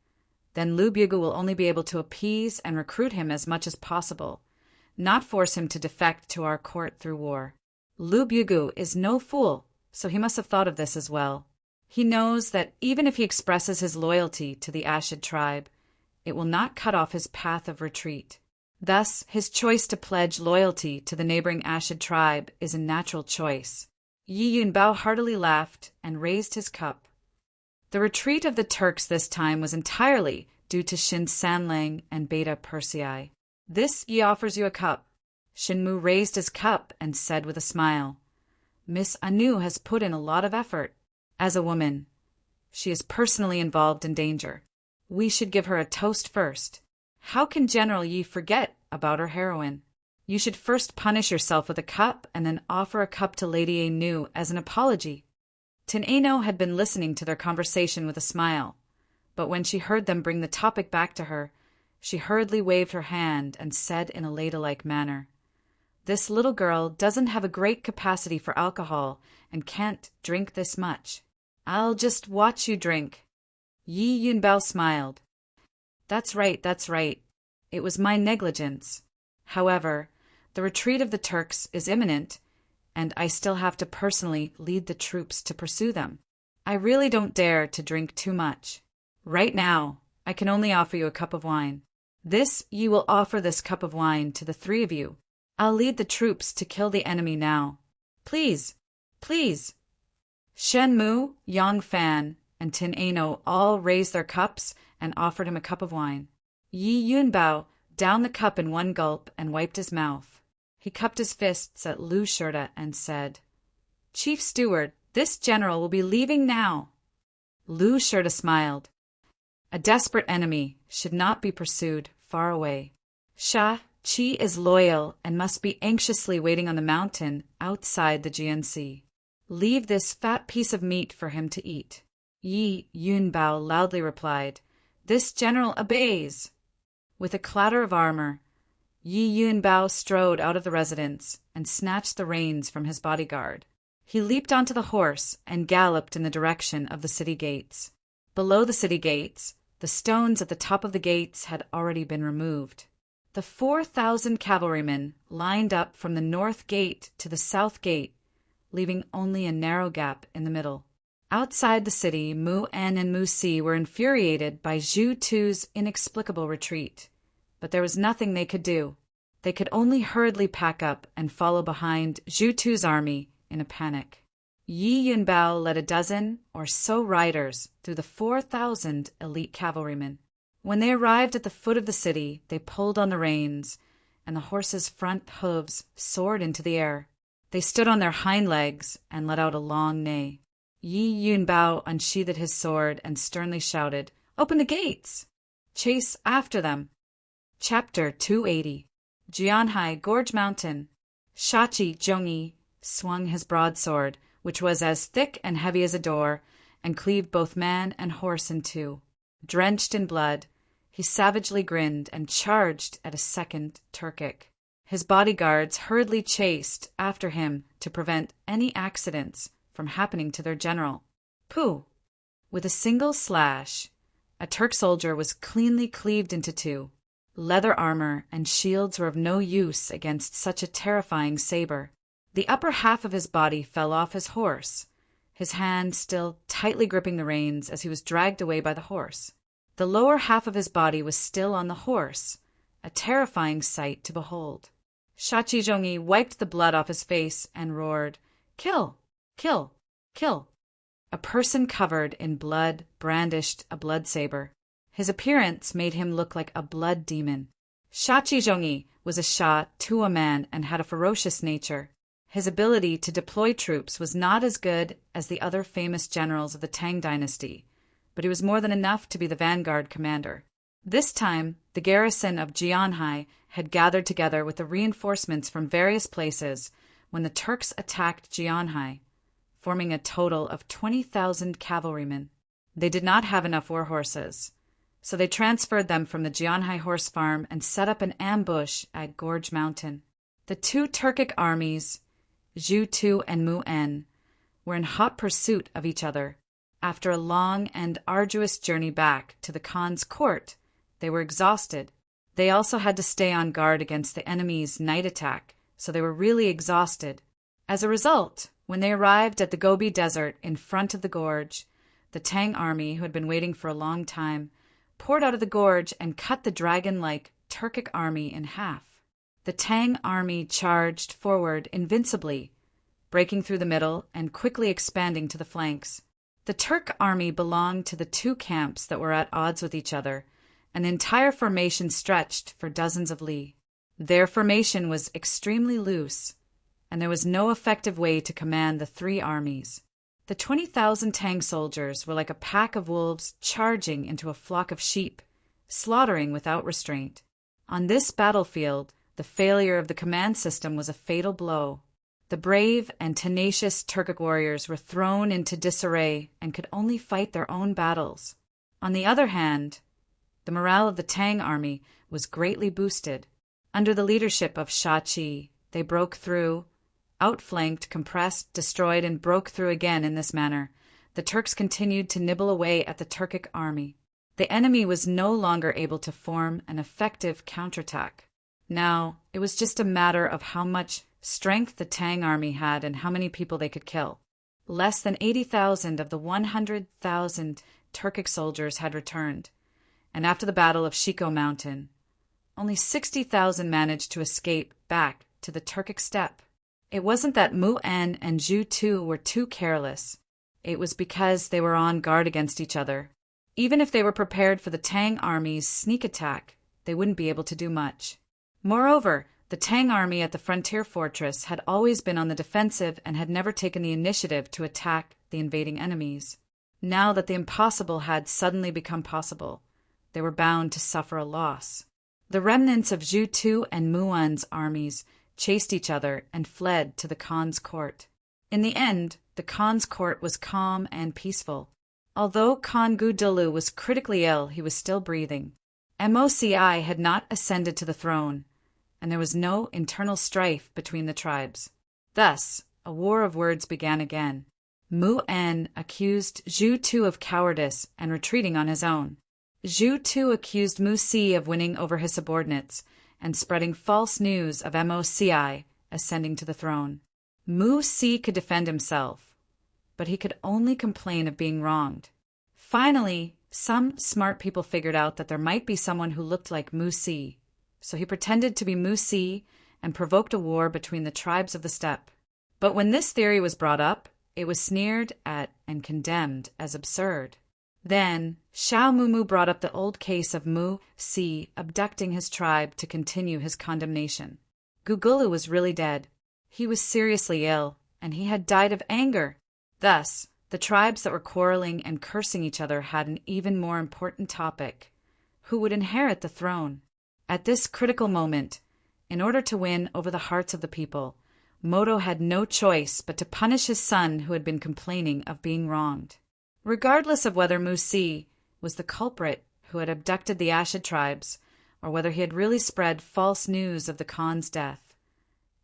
[SPEAKER 1] then Lu Bugu will only be able to appease and recruit him as much as possible, not force him to defect to our court through war. Lu Bugu is no fool, so he must have thought of this as well. He knows that even if he expresses his loyalty to the Ashid tribe, it will not cut off his path of retreat. Thus, his choice to pledge loyalty to the neighboring Ashid tribe is a natural choice." Yi Yunbao heartily laughed and raised his cup. The retreat of the Turks this time was entirely due to Shin Sanlang and Beta Persei. "This Yi offers you a cup." Shinmu raised his cup and said with a smile, "Miss Anu has put in a lot of effort. As a woman, she is personally involved in danger. We should give her a toast first. How can General Yi forget about her heroine? You should first punish yourself with a cup and then offer a cup to Lady Anu as an apology." Teneno had been listening to their conversation with a smile, but when she heard them bring the topic back to her, she hurriedly waved her hand and said in a ladylike manner, "This little girl doesn't have a great capacity for alcohol and can't drink this much. I'll just watch you drink." Yi Yunbao smiled. That's right. It was my negligence. However, the retreat of the Turks is imminent, and I still have to personally lead the troops to pursue them. I really don't dare to drink too much. Right now, I can only offer you a cup of wine. You will offer this cup of wine to the three of you. I'll lead the troops to kill the enemy now. Please. Shenmu, Yangfan, and Teneno all raised their cups and offered him a cup of wine. Yi Yunbao downed the cup in one gulp and wiped his mouth. He cupped his fists at Lu Shirda and said, "Chief Steward, this general will be leaving now." Lu Shurta smiled. A desperate enemy should not be pursued far away. Shang-Chi is loyal and must be anxiously waiting on the mountain outside the GNC. Leave this fat piece of meat for him to eat. Yi Yunbao loudly replied, "This general obeys." With a clatter of armor, Yi Yunbao strode out of the residence and snatched the reins from his bodyguard. He leaped onto the horse and galloped in the direction of the city gates. Below the city gates, the stones at the top of the gates had already been removed. The 4,000 cavalrymen lined up from the north gate to the south gate, leaving only a narrow gap in the middle. Outside the city, Mu En and Mu Si were infuriated by Zhu Tu's inexplicable retreat, but there was nothing they could do. They could only hurriedly pack up and follow behind Zhu Tu's army in a panic. Yi Yunbao led a dozen or so riders through the 4,000 elite cavalrymen. When they arrived at the foot of the city, they pulled on the reins, and the horses' front hooves soared into the air. They stood on their hind legs and let out a long neigh. Yi Yunbao unsheathed his sword and sternly shouted, "Open the gates! Chase after them!" Chapter 280. Jianhai Gorge Mountain. Shachi Zhongyi swung his broadsword, which was as thick and heavy as a door, and cleaved both man and horse in two. Drenched in blood, he savagely grinned and charged at a second Turkic. His bodyguards hurriedly chased after him to prevent any accidents from happening to their general. Pooh! With a single slash, a Turk soldier was cleanly cleaved into two. Leather armor and shields were of no use against such a terrifying saber. The upper half of his body fell off his horse, his hand still tightly gripping the reins as he was dragged away by the horse. The lower half of his body was still on the horse, a terrifying sight to behold. Shachi Zhongyi wiped the blood off his face and roared, "Kill! Kill! Kill!" A person covered in blood brandished a blood saber. His appearance made him look like a blood demon. Shachi Zhongyi was a Sha to a man and had a ferocious nature. His ability to deploy troops was not as good as the other famous generals of the Tang dynasty, but he was more than enough to be the vanguard commander. This time, the garrison of Jianhai had gathered together with the reinforcements from various places when the Turks attacked Jianhai, forming a total of 20,000 cavalrymen. They did not have enough war horses, so they transferred them from the Jianhai horse farm and set up an ambush at Gorge Mountain. The two Turkic armies, Zhu Tu and Mu En, were in hot pursuit of each other. After a long and arduous journey back to the Khan's court, they were exhausted. They also had to stay on guard against the enemy's night attack, so they were really exhausted. As a result, when they arrived at the Gobi Desert in front of the gorge, the Tang army, who had been waiting for a long time, poured out of the gorge and cut the dragon-like Turkic army in half. The Tang army charged forward invincibly, breaking through the middle and quickly expanding to the flanks. The Turk army belonged to the two camps that were at odds with each other. An entire formation stretched for dozens of li. Their formation was extremely loose, and there was no effective way to command the three armies. The 20,000 Tang soldiers were like a pack of wolves charging into a flock of sheep, slaughtering without restraint. On this battlefield, the failure of the command system was a fatal blow. The brave and tenacious Turkic warriors were thrown into disarray and could only fight their own battles. On the other hand, the morale of the Tang army was greatly boosted. Under the leadership of Shachi, they broke through, outflanked, compressed, destroyed, and broke through again in this manner. The Turks continued to nibble away at the Turkic army. The enemy was no longer able to form an effective counterattack. Now, it was just a matter of how much strength the Tang army had and how many people they could kill. Less than 80,000 of the 100,000 Turkic soldiers had returned, and after the Battle of Shiko Mountain, only 60,000 managed to escape back to the Turkic steppe. It wasn't that Mu En and Zhu Tu were too careless. It was because they were on guard against each other. Even if they were prepared for the Tang army's sneak attack, they wouldn't be able to do much. Moreover, the Tang army at the frontier fortress had always been on the defensive and had never taken the initiative to attack the invading enemies. Now that the impossible had suddenly become possible, they were bound to suffer a loss. The remnants of Zhu Tu and Muan's armies chased each other and fled to the Khan's court. In the end, the Khan's court was calm and peaceful. Although Khan Gudulu was critically ill, he was still breathing. Moci had not ascended to the throne, and there was no internal strife between the tribes. Thus, a war of words began again. Mu-En accused Zhu Tu of cowardice and retreating on his own. Zhu Tu accused Mu-Si of winning over his subordinates and spreading false news of Moci ascending to the throne. Mu-Si could defend himself, but he could only complain of being wronged. Finally, some smart people figured out that there might be someone who looked like Mu-Si, so he pretended to be Mu-Si and provoked a war between the tribes of the steppe. But when this theory was brought up, it was sneered at and condemned as absurd. Then, Xiao Mumu brought up the old case of Mu-Si abducting his tribe to continue his condemnation. Gugulu was really dead. He was seriously ill, and he had died of anger. Thus, the tribes that were quarreling and cursing each other had an even more important topic: who would inherit the throne? At this critical moment, in order to win over the hearts of the people, Moto had no choice but to punish his son who had been complaining of being wronged. Regardless of whether Mu-Si was the culprit who had abducted the Ashid tribes, or whether he had really spread false news of the Khan's death,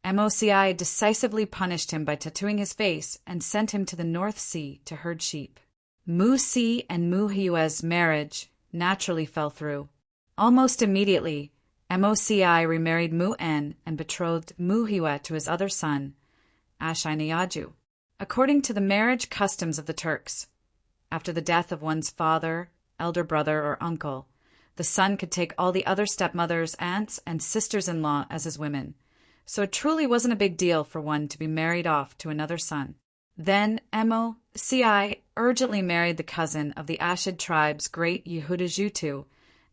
[SPEAKER 1] Moci decisively punished him by tattooing his face and sent him to the North Sea to herd sheep. Mu-Si and Mu-Hiue's marriage naturally fell through. Almost immediately, Moci remarried Mu-En and betrothed Mu-Hiue to his other son, Ashinayaju. According to the marriage customs of the Turks, after the death of one's father, elder brother, or uncle, the son could take all the other stepmothers, aunts, and sisters-in-law as his women, so it truly wasn't a big deal for one to be married off to another son. Then Moci urgently married the cousin of the Ashid tribe's great Yehuda Zhutu,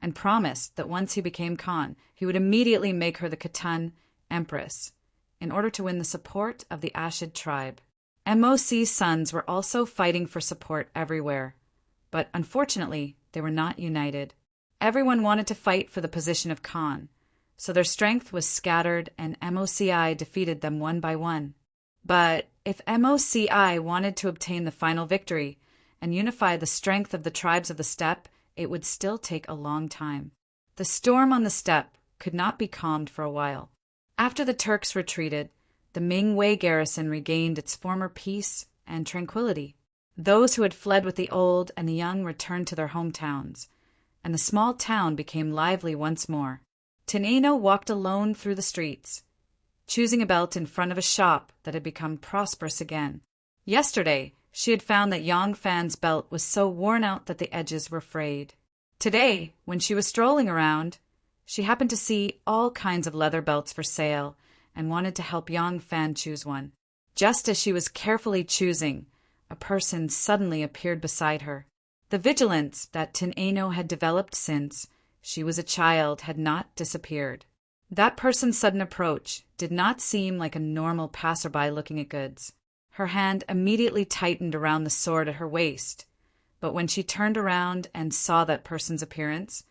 [SPEAKER 1] and promised that once he became Khan, he would immediately make her the Khitan empress, in order to win the support of the Ashid tribe. Moci's sons were also fighting for support everywhere, but unfortunately they were not united. Everyone wanted to fight for the position of Khan, so their strength was scattered and Moci defeated them one by one. But if Moci wanted to obtain the final victory and unify the strength of the tribes of the steppe, it would still take a long time. The storm on the steppe could not be calmed for a while. After the Turks retreated, the Ming Wei garrison regained its former peace and tranquility. Those who had fled with the old and the young returned to their hometowns, and the small town became lively once more. Teneno walked alone through the streets, choosing a belt in front of a shop that had become prosperous again. Yesterday, she had found that Yang Fan's belt was so worn out that the edges were frayed. Today, when she was strolling around, she happened to see all kinds of leather belts for sale and wanted to help Yang Fan choose one. Just as she was carefully choosing, a person suddenly appeared beside her. The vigilance that Teneno had developed since she was a child had not disappeared. That person's sudden approach did not seem like a normal passerby looking at goods. Her hand immediately tightened around the sword at her waist, but when she turned around and saw that person's appearance,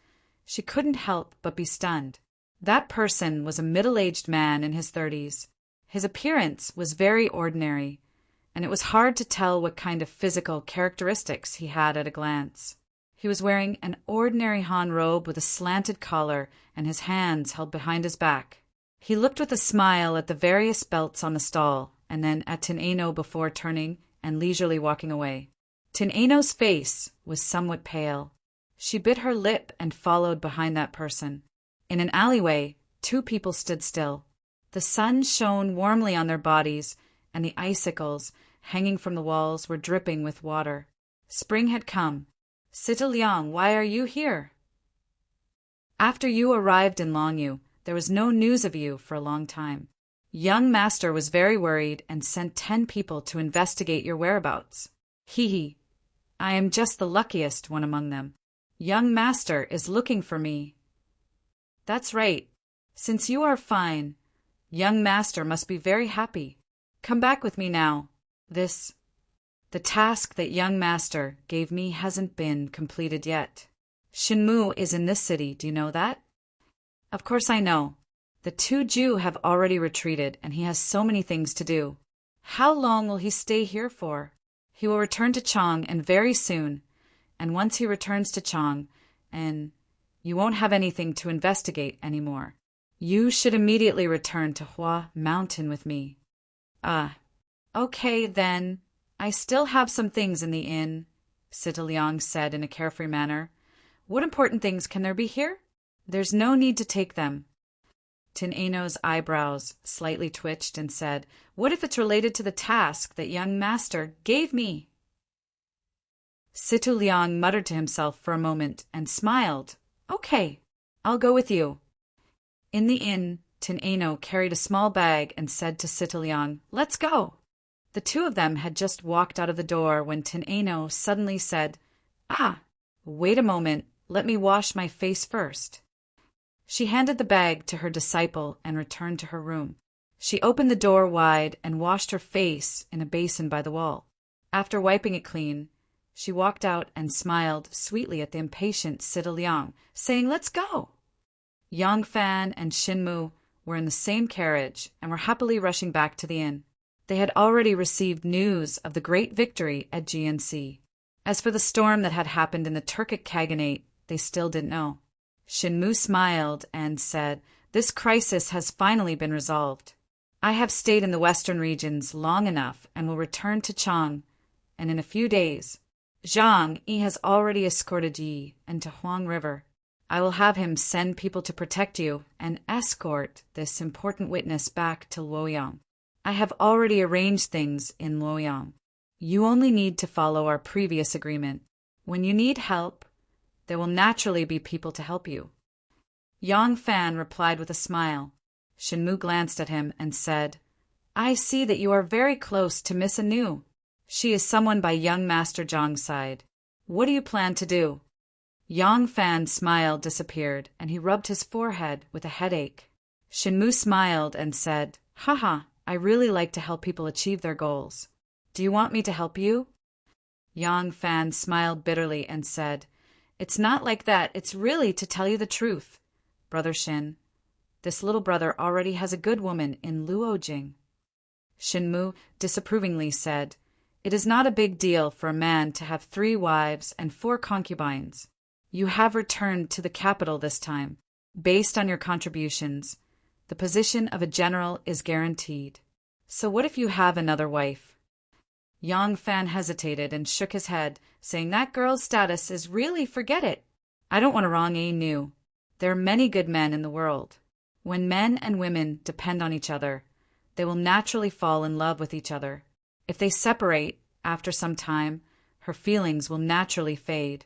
[SPEAKER 1] she couldn't help but be stunned. That person was a middle-aged man in his 30s. His appearance was very ordinary, and it was hard to tell what kind of physical characteristics he had at a glance. He was wearing an ordinary Han robe with a slanted collar and his hands held behind his back. He looked with a smile at the various belts on the stall, and then at Teneno before turning and leisurely walking away. Teneno's face was somewhat pale. She bit her lip and followed behind that person. In an alleyway, two people stood still. The sun shone warmly on their bodies, and the icicles hanging from the walls were dripping with water. Spring had come. Sita Liang, why are you here? After you arrived in Longyu, there was no news of you for a long time. Young Master was very worried and sent 10 people to investigate your whereabouts. Hee. I am just the luckiest one among them. Young Master is looking for me. That's right. Since you are fine, young Master must be very happy. Come back with me now. This The task that young master gave me hasn't been completed yet. Shinmu is in this city, do you know that? Of course I know. The two Jew have already retreated, and he has so many things to do. How long will he stay here for? He will return to Chang, and very soon. And once he returns to Chang, and you won't have anything to investigate anymore. You should immediately return to Hua Mountain with me. Okay, then. I still have some things in the inn, Sita Liang said in a carefree manner. What important things can there be here? There's no need to take them. Tin Ano's eyebrows slightly twitched and said, What if it's related to the task that young master gave me? Sita Liang muttered to himself for a moment and smiled. Okay, I'll go with you. In the inn, Tin Ano carried a small bag and said to Sita Liang, Let's go. The two of them had just walked out of the door when Tin Ano suddenly said, Wait a moment, let me wash my face first. She handed the bag to her disciple and returned to her room. She opened the door wide and washed her face in a basin by the wall. After wiping it clean, she walked out and smiled sweetly at the impatient Sita Liang, saying, Let's go. Yang Fan and Shinmu were in the same carriage and were happily rushing back to the inn. They had already received news of the great victory at GNC. As for the storm that had happened in the Turkic Khaganate, they still didn't know. Shinmu smiled and said, This crisis has finally been resolved. I have stayed in the western regions long enough and will return to Chang, and in a few days, Zhang Yi has already escorted Yi into Huang River. I will have him send people to protect you and escort this important witness back to Luoyang. I have already arranged things in Luoyang. You only need to follow our previous agreement. When you need help, there will naturally be people to help you. Yang Fan replied with a smile. Shinmu glanced at him and said, I see that you are very close to Miss Anu. She is someone by young Master Zhang's side. What do you plan to do? Yang Fan's smile disappeared, and he rubbed his forehead with a headache. Shinmu smiled and said, Haha, I really like to help people achieve their goals. Do you want me to help you? Yang Fan smiled bitterly and said, It's not like that. It's really to tell you the truth, Brother Shin. This little brother already has a good woman in Luojing. Shinmu disapprovingly said, It is not a big deal for a man to have 3 wives and 4 concubines. You have returned to the capital this time. Based on your contributions, the position of a general is guaranteed. So what if you have another wife? Yang Fan hesitated and shook his head, saying that girl's status is really forget it. I don't want to wrong Anu. There are many good men in the world. When men and women depend on each other, they will naturally fall in love with each other. If they separate, after some time, her feelings will naturally fade.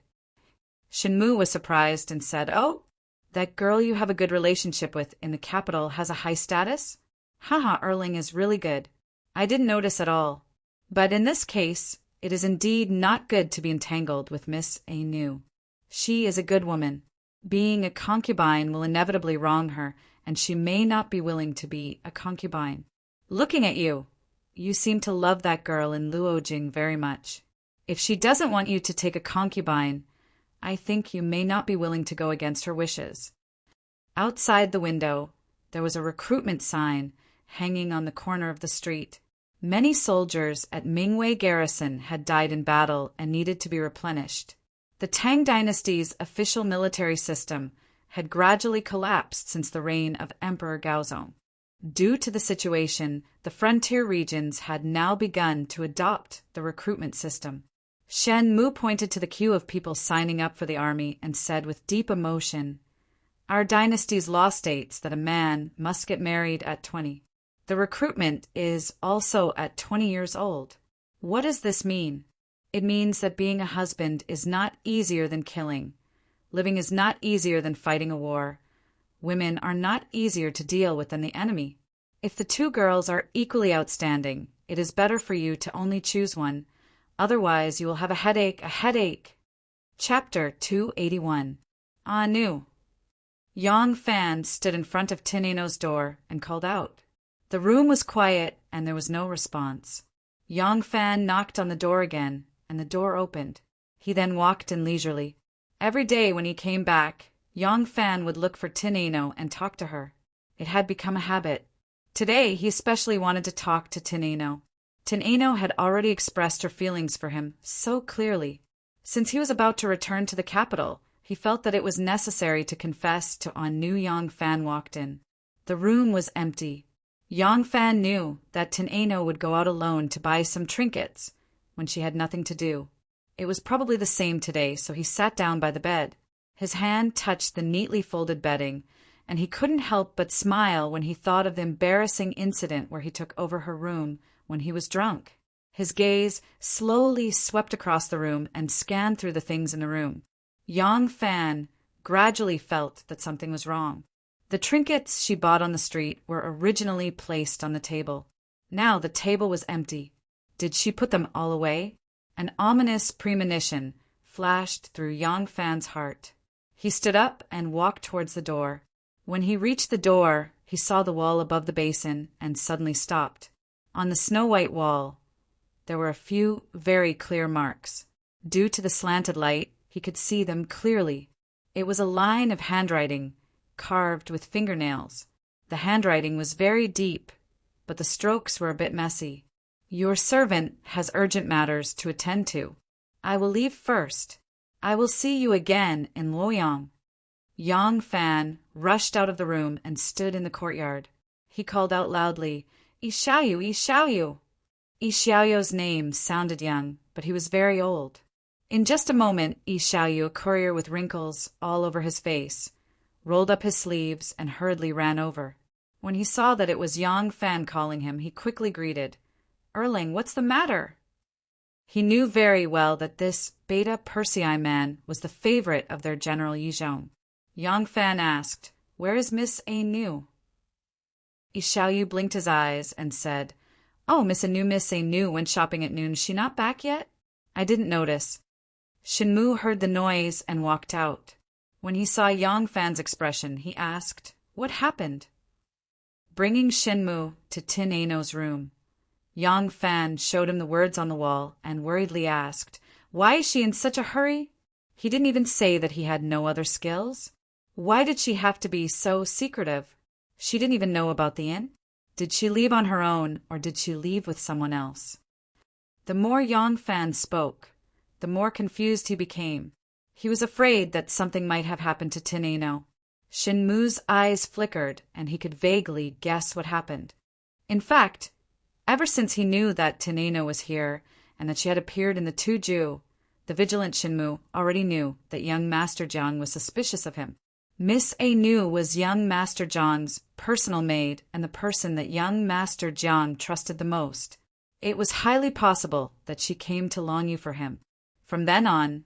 [SPEAKER 1] Shinmu was surprised and said, Oh, that girl you have a good relationship with in the capital has a high status? Haha, Erling is really good. I didn't notice at all. But in this case, it is indeed not good to be entangled with Miss Anu. She is a good woman. Being a concubine will inevitably wrong her, and she may not be willing to be a concubine. Looking at you, you seem to love that girl in Luojing very much. If she doesn't want you to take a concubine, I think you may not be willing to go against her wishes. Outside the window, there was a recruitment sign hanging on the corner of the street. Many soldiers at Mingwei Garrison had died in battle and needed to be replenished. The Tang Dynasty's official military system had gradually collapsed since the reign of Emperor Gaozong. Due to the situation, the frontier regions had now begun to adopt the recruitment system. Shen Mu pointed to the queue of people signing up for the army and said with deep emotion, Our dynasty's law states that a man must get married at 20. The recruitment is also at 20 years old. What does this mean? It means that being a husband is not easier than killing. Living is not easier than fighting a war. Women are not easier to deal with than the enemy. If the 2 girls are equally outstanding, it is better for you to only choose one. Otherwise, you will have a headache. Chapter 281. Anu. Yang Fan stood in front of Tin Ano's door and called out. The room was quiet and there was no response. Yang Fan knocked on the door again, and the door opened. He then walked in leisurely. Every day when he came back, Yang Fan would look for Tin Ano and talk to her. It had become a habit. Today he especially wanted to talk to Tin Ano. Tin Ano had already expressed her feelings for him so clearly. Since he was about to return to the capital, he felt that it was necessary to confess to on new Yang Fan walked in. The room was empty. Yang Fan knew that Tin Ano would go out alone to buy some trinkets when she had nothing to do. It was probably the same today, so he sat down by the bed. His hand touched the neatly folded bedding, and he couldn't help but smile when he thought of the embarrassing incident where he took over her room when he was drunk. His gaze slowly swept across the room and scanned through the things in the room. Yang Fan gradually felt that something was wrong. The trinkets she bought on the street were originally placed on the table. Now the table was empty. Did she put them all away? An ominous premonition flashed through Yang Fan's heart. He stood up and walked towards the door. When he reached the door, he saw the wall above the basin and suddenly stopped. On the snow-white wall, there were a few very clear marks. Due to the slanted light, he could see them clearly. It was a line of handwriting, carved with fingernails. The handwriting was very deep, but the strokes were a bit messy. Your servant has urgent matters to attend to. I will leave first. I will see you again in Luoyang. Yang Fan rushed out of the room and stood in the courtyard. He called out loudly, "Yi Xiaoyu, Yi Xiaoyu." Yi Xiaoyu's name sounded young, but he was very old. In just a moment, Yi Xiaoyu, a courier with wrinkles all over his face, rolled up his sleeves and hurriedly ran over. When he saw that it was Yang Fan calling him, he quickly greeted, "Erling, what's the matter?" He knew very well that this Beta Persei man was the favorite of their General Yizhong. Yang Fan asked, "Where is Miss A Nu?" Yi Xiaoyu blinked his eyes and said, "Oh, Miss A Nu went shopping at noon. Is she not back yet?" "I didn't notice." Shinmu heard the noise and walked out. When he saw Yang Fan's expression, he asked, "What happened?" Bringing Shinmu to Tin Ano's room, Yang Fan showed him the words on the wall and worriedly asked, "Why is she in such a hurry?" He didn't even say that he had no other skills. Why did she have to be so secretive? She didn't even know about the inn. Did she leave on her own, or did she leave with someone else? The more Yang Fan spoke, the more confused he became. He was afraid that something might have happened to Tin Ano. Shinmu's eyes flickered, and he could vaguely guess what happened. In fact, ever since he knew that Tin Ano was here and that she had appeared in the Tuju, the vigilant Shinmu already knew that young Master Jiang was suspicious of him. Miss A Nu was young Master Jiang's personal maid and the person that young Master Jiang trusted the most. It was highly possible that she came to Longyu for him. From then on,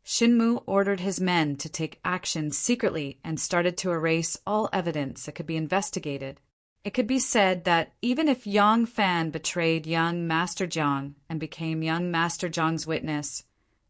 [SPEAKER 1] Shinmu ordered his men to take action secretly and started to erase all evidence that could be investigated. It could be said that even if Yang Fan betrayed young Master Jiang and became young Master Jiang's witness,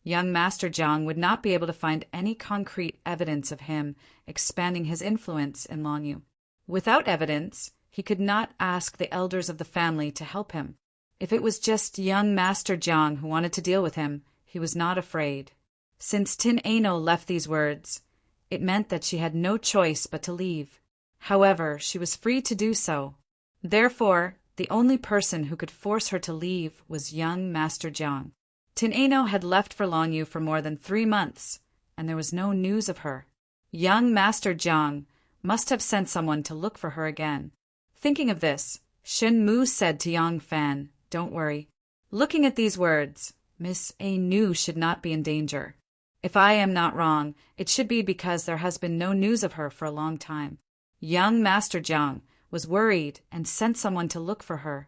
[SPEAKER 1] young Master Jiang would not be able to find any concrete evidence of him expanding his influence in Longyu. Without evidence, he could not ask the elders of the family to help him. If it was just young Master Jiang who wanted to deal with him, he was not afraid. Since Tin Ano left these words, it meant that she had no choice but to leave. However, she was free to do so. Therefore, the only person who could force her to leave was young Master Jiang. Tin Ano had left for Longyu for more than 3 months, and there was no news of her. Young Master Jiang must have sent someone to look for her again. Thinking of this, Shin Mu said to Yang Fan, "Don't worry." Looking at these words, Miss A Nu should not be in danger. If I am not wrong, it should be because there has been no news of her for a long time. Young Master Jiang was worried and sent someone to look for her.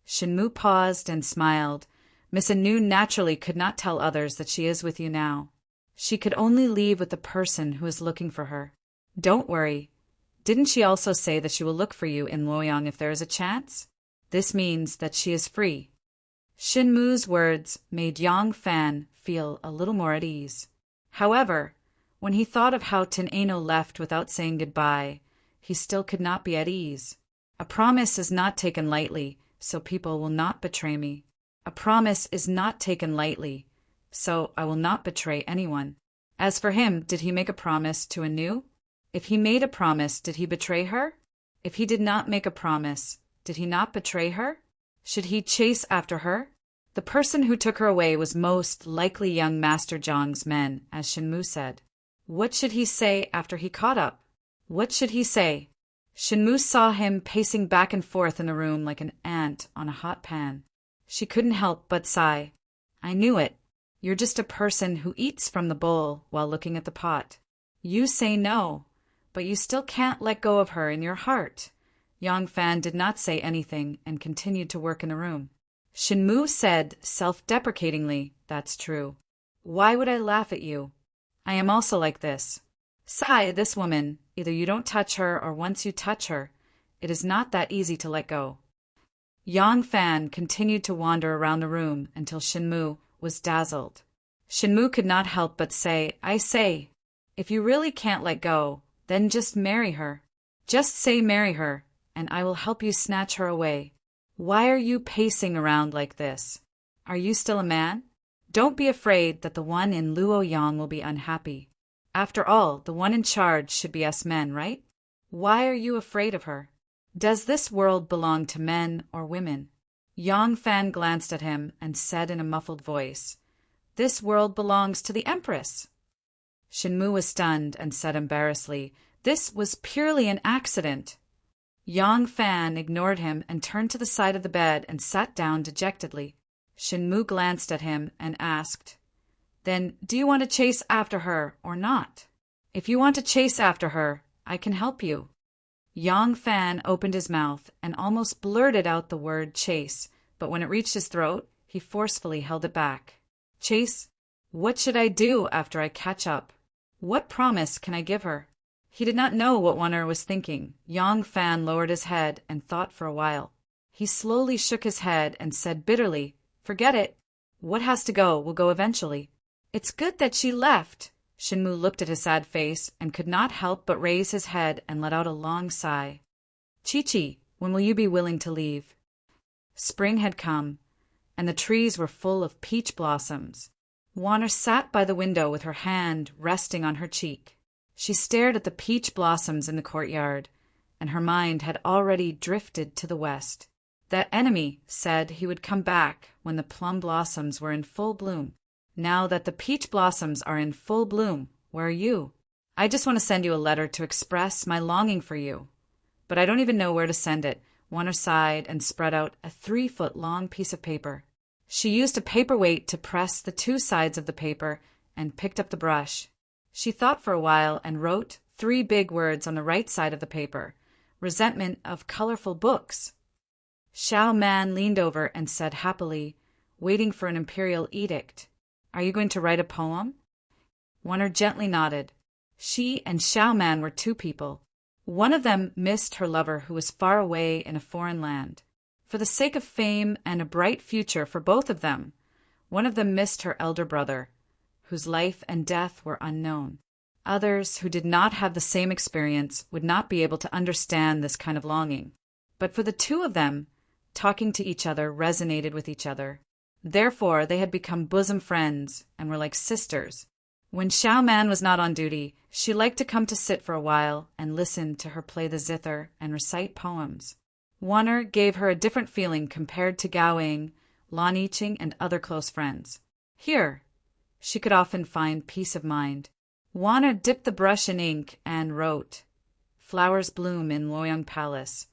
[SPEAKER 1] Shinmu paused and smiled. Miss Anu naturally could not tell others that she is with you now. She could only leave with the person who is looking for her. Don't worry. Didn't she also say that she will look for you in Luoyang if there is a chance? This means that she is free. Shinmu's words made Yang Fan feel a little more at ease. However, when he thought of how Tin Ano left without saying goodbye, he still could not be at ease. A promise is not taken lightly, so people will not betray me. A promise is not taken lightly, so I will not betray anyone. As for him, did he make a promise to Anu? If he made a promise, did he betray her? If he did not make a promise, did he not betray her? Should he chase after her? The person who took her away was most likely young Master Zhang's men, as Shenmu said. What should he say after he caught up? What should he say? Shenmu saw him pacing back and forth in the room like an ant on a hot pan. She couldn't help but sigh. I knew it. You're just a person who eats from the bowl while looking at the pot. You say no, but you still can't let go of her in your heart. Yang Fan did not say anything and continued to work in the room. Shenmu said self-deprecatingly, "That's true. Why would I laugh at you? I am also like this. Sigh, this woman, either you don't touch her or once you touch her, it is not that easy to let go." Yang Fan continued to wander around the room until Shenmu was dazzled. Shenmu could not help but say, I say, if you really can't let go, then just marry her. Just say marry her, and I will help you snatch her away. Why are you pacing around like this? Are you still a man? Don't be afraid that the one in Luoyang will be unhappy. After all, the one in charge should be us men, right? Why are you afraid of her? Does this world belong to men or women? Yang Fan glanced at him and said in a muffled voice, This world belongs to the Empress. Shenmu was stunned and said embarrassedly, This was purely an accident. Yang Fan ignored him and turned to the side of the bed and sat down dejectedly. Shenmu glanced at him and asked, Then do you want to chase after her or not? If you want to chase after her, I can help you. Yang Fan opened his mouth and almost blurted out the word chase, but when it reached his throat, he forcefully held it back. Chase? What should I do after I catch up? What promise can I give her? He did not know what Wanner was thinking. Yang Fan lowered his head and thought for a while. He slowly shook his head and said bitterly, Forget it. What has to go will go eventually. It's good that she left. Shenmu looked at his sad face and could not help but raise his head and let out a long sigh. Chi-Chi, when will you be willing to leave? Spring had come, and the trees were full of peach blossoms. Wanner sat by the window with her hand resting on her cheek. She stared at the peach blossoms in the courtyard, and her mind had already drifted to the west. That enemy said he would come back when the plum blossoms were in full bloom. Now that the peach blossoms are in full bloom, where are you? I just want to send you a letter to express my longing for you. But I don't even know where to send it. Wanner sighed and spread out a 3-foot-long piece of paper. She used a paperweight to press the 2 sides of the paper and picked up the brush. She thought for a while and wrote 3 big words on the right side of the paper. Resentment of colorful books. Xiao Man leaned over and said happily, waiting for an imperial edict, Are you going to write a poem? Wanner gently nodded. She and Xiao Man were 2 people. One of them missed her lover who was far away in a foreign land. For the sake of fame and a bright future for both of them, one of them missed her elder brother, whose life and death were unknown. Others who did not have the same experience would not be able to understand this kind of longing. But for the 2 of them, talking to each other resonated with each other. Therefore, they had become bosom friends and were like sisters. When Xiao Man was not on duty, she liked to come to sit for a while and listen to her play the zither and recite poems. Wanner gave her a different feeling compared to Gaoing, Lan Yiqing, and other close friends. Here, she could often find peace of mind. Wanner dipped the brush in ink and wrote, Flowers bloom in Luoyang Palace,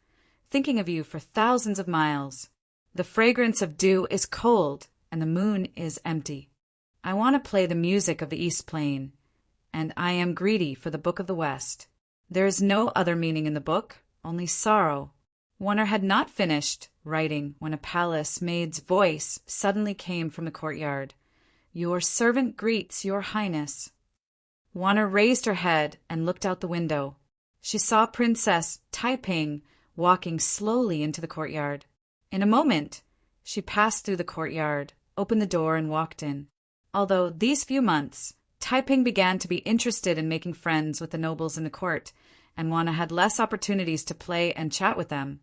[SPEAKER 1] thinking of you for thousands of miles. The fragrance of dew is cold, and the moon is empty. I want to play the music of the East Plain, and I am greedy for the Book of the West. There is no other meaning in the book, only sorrow. Wanner had not finished writing when a palace maid's voice suddenly came from the courtyard. Your servant greets your highness. Wanner raised her head and looked out the window. She saw Princess Taiping walking slowly into the courtyard. In a moment, she passed through the courtyard, opened the door, and walked in. Although these few months, Taiping began to be interested in making friends with the nobles in the court, and Wanner had less opportunities to play and chat with them.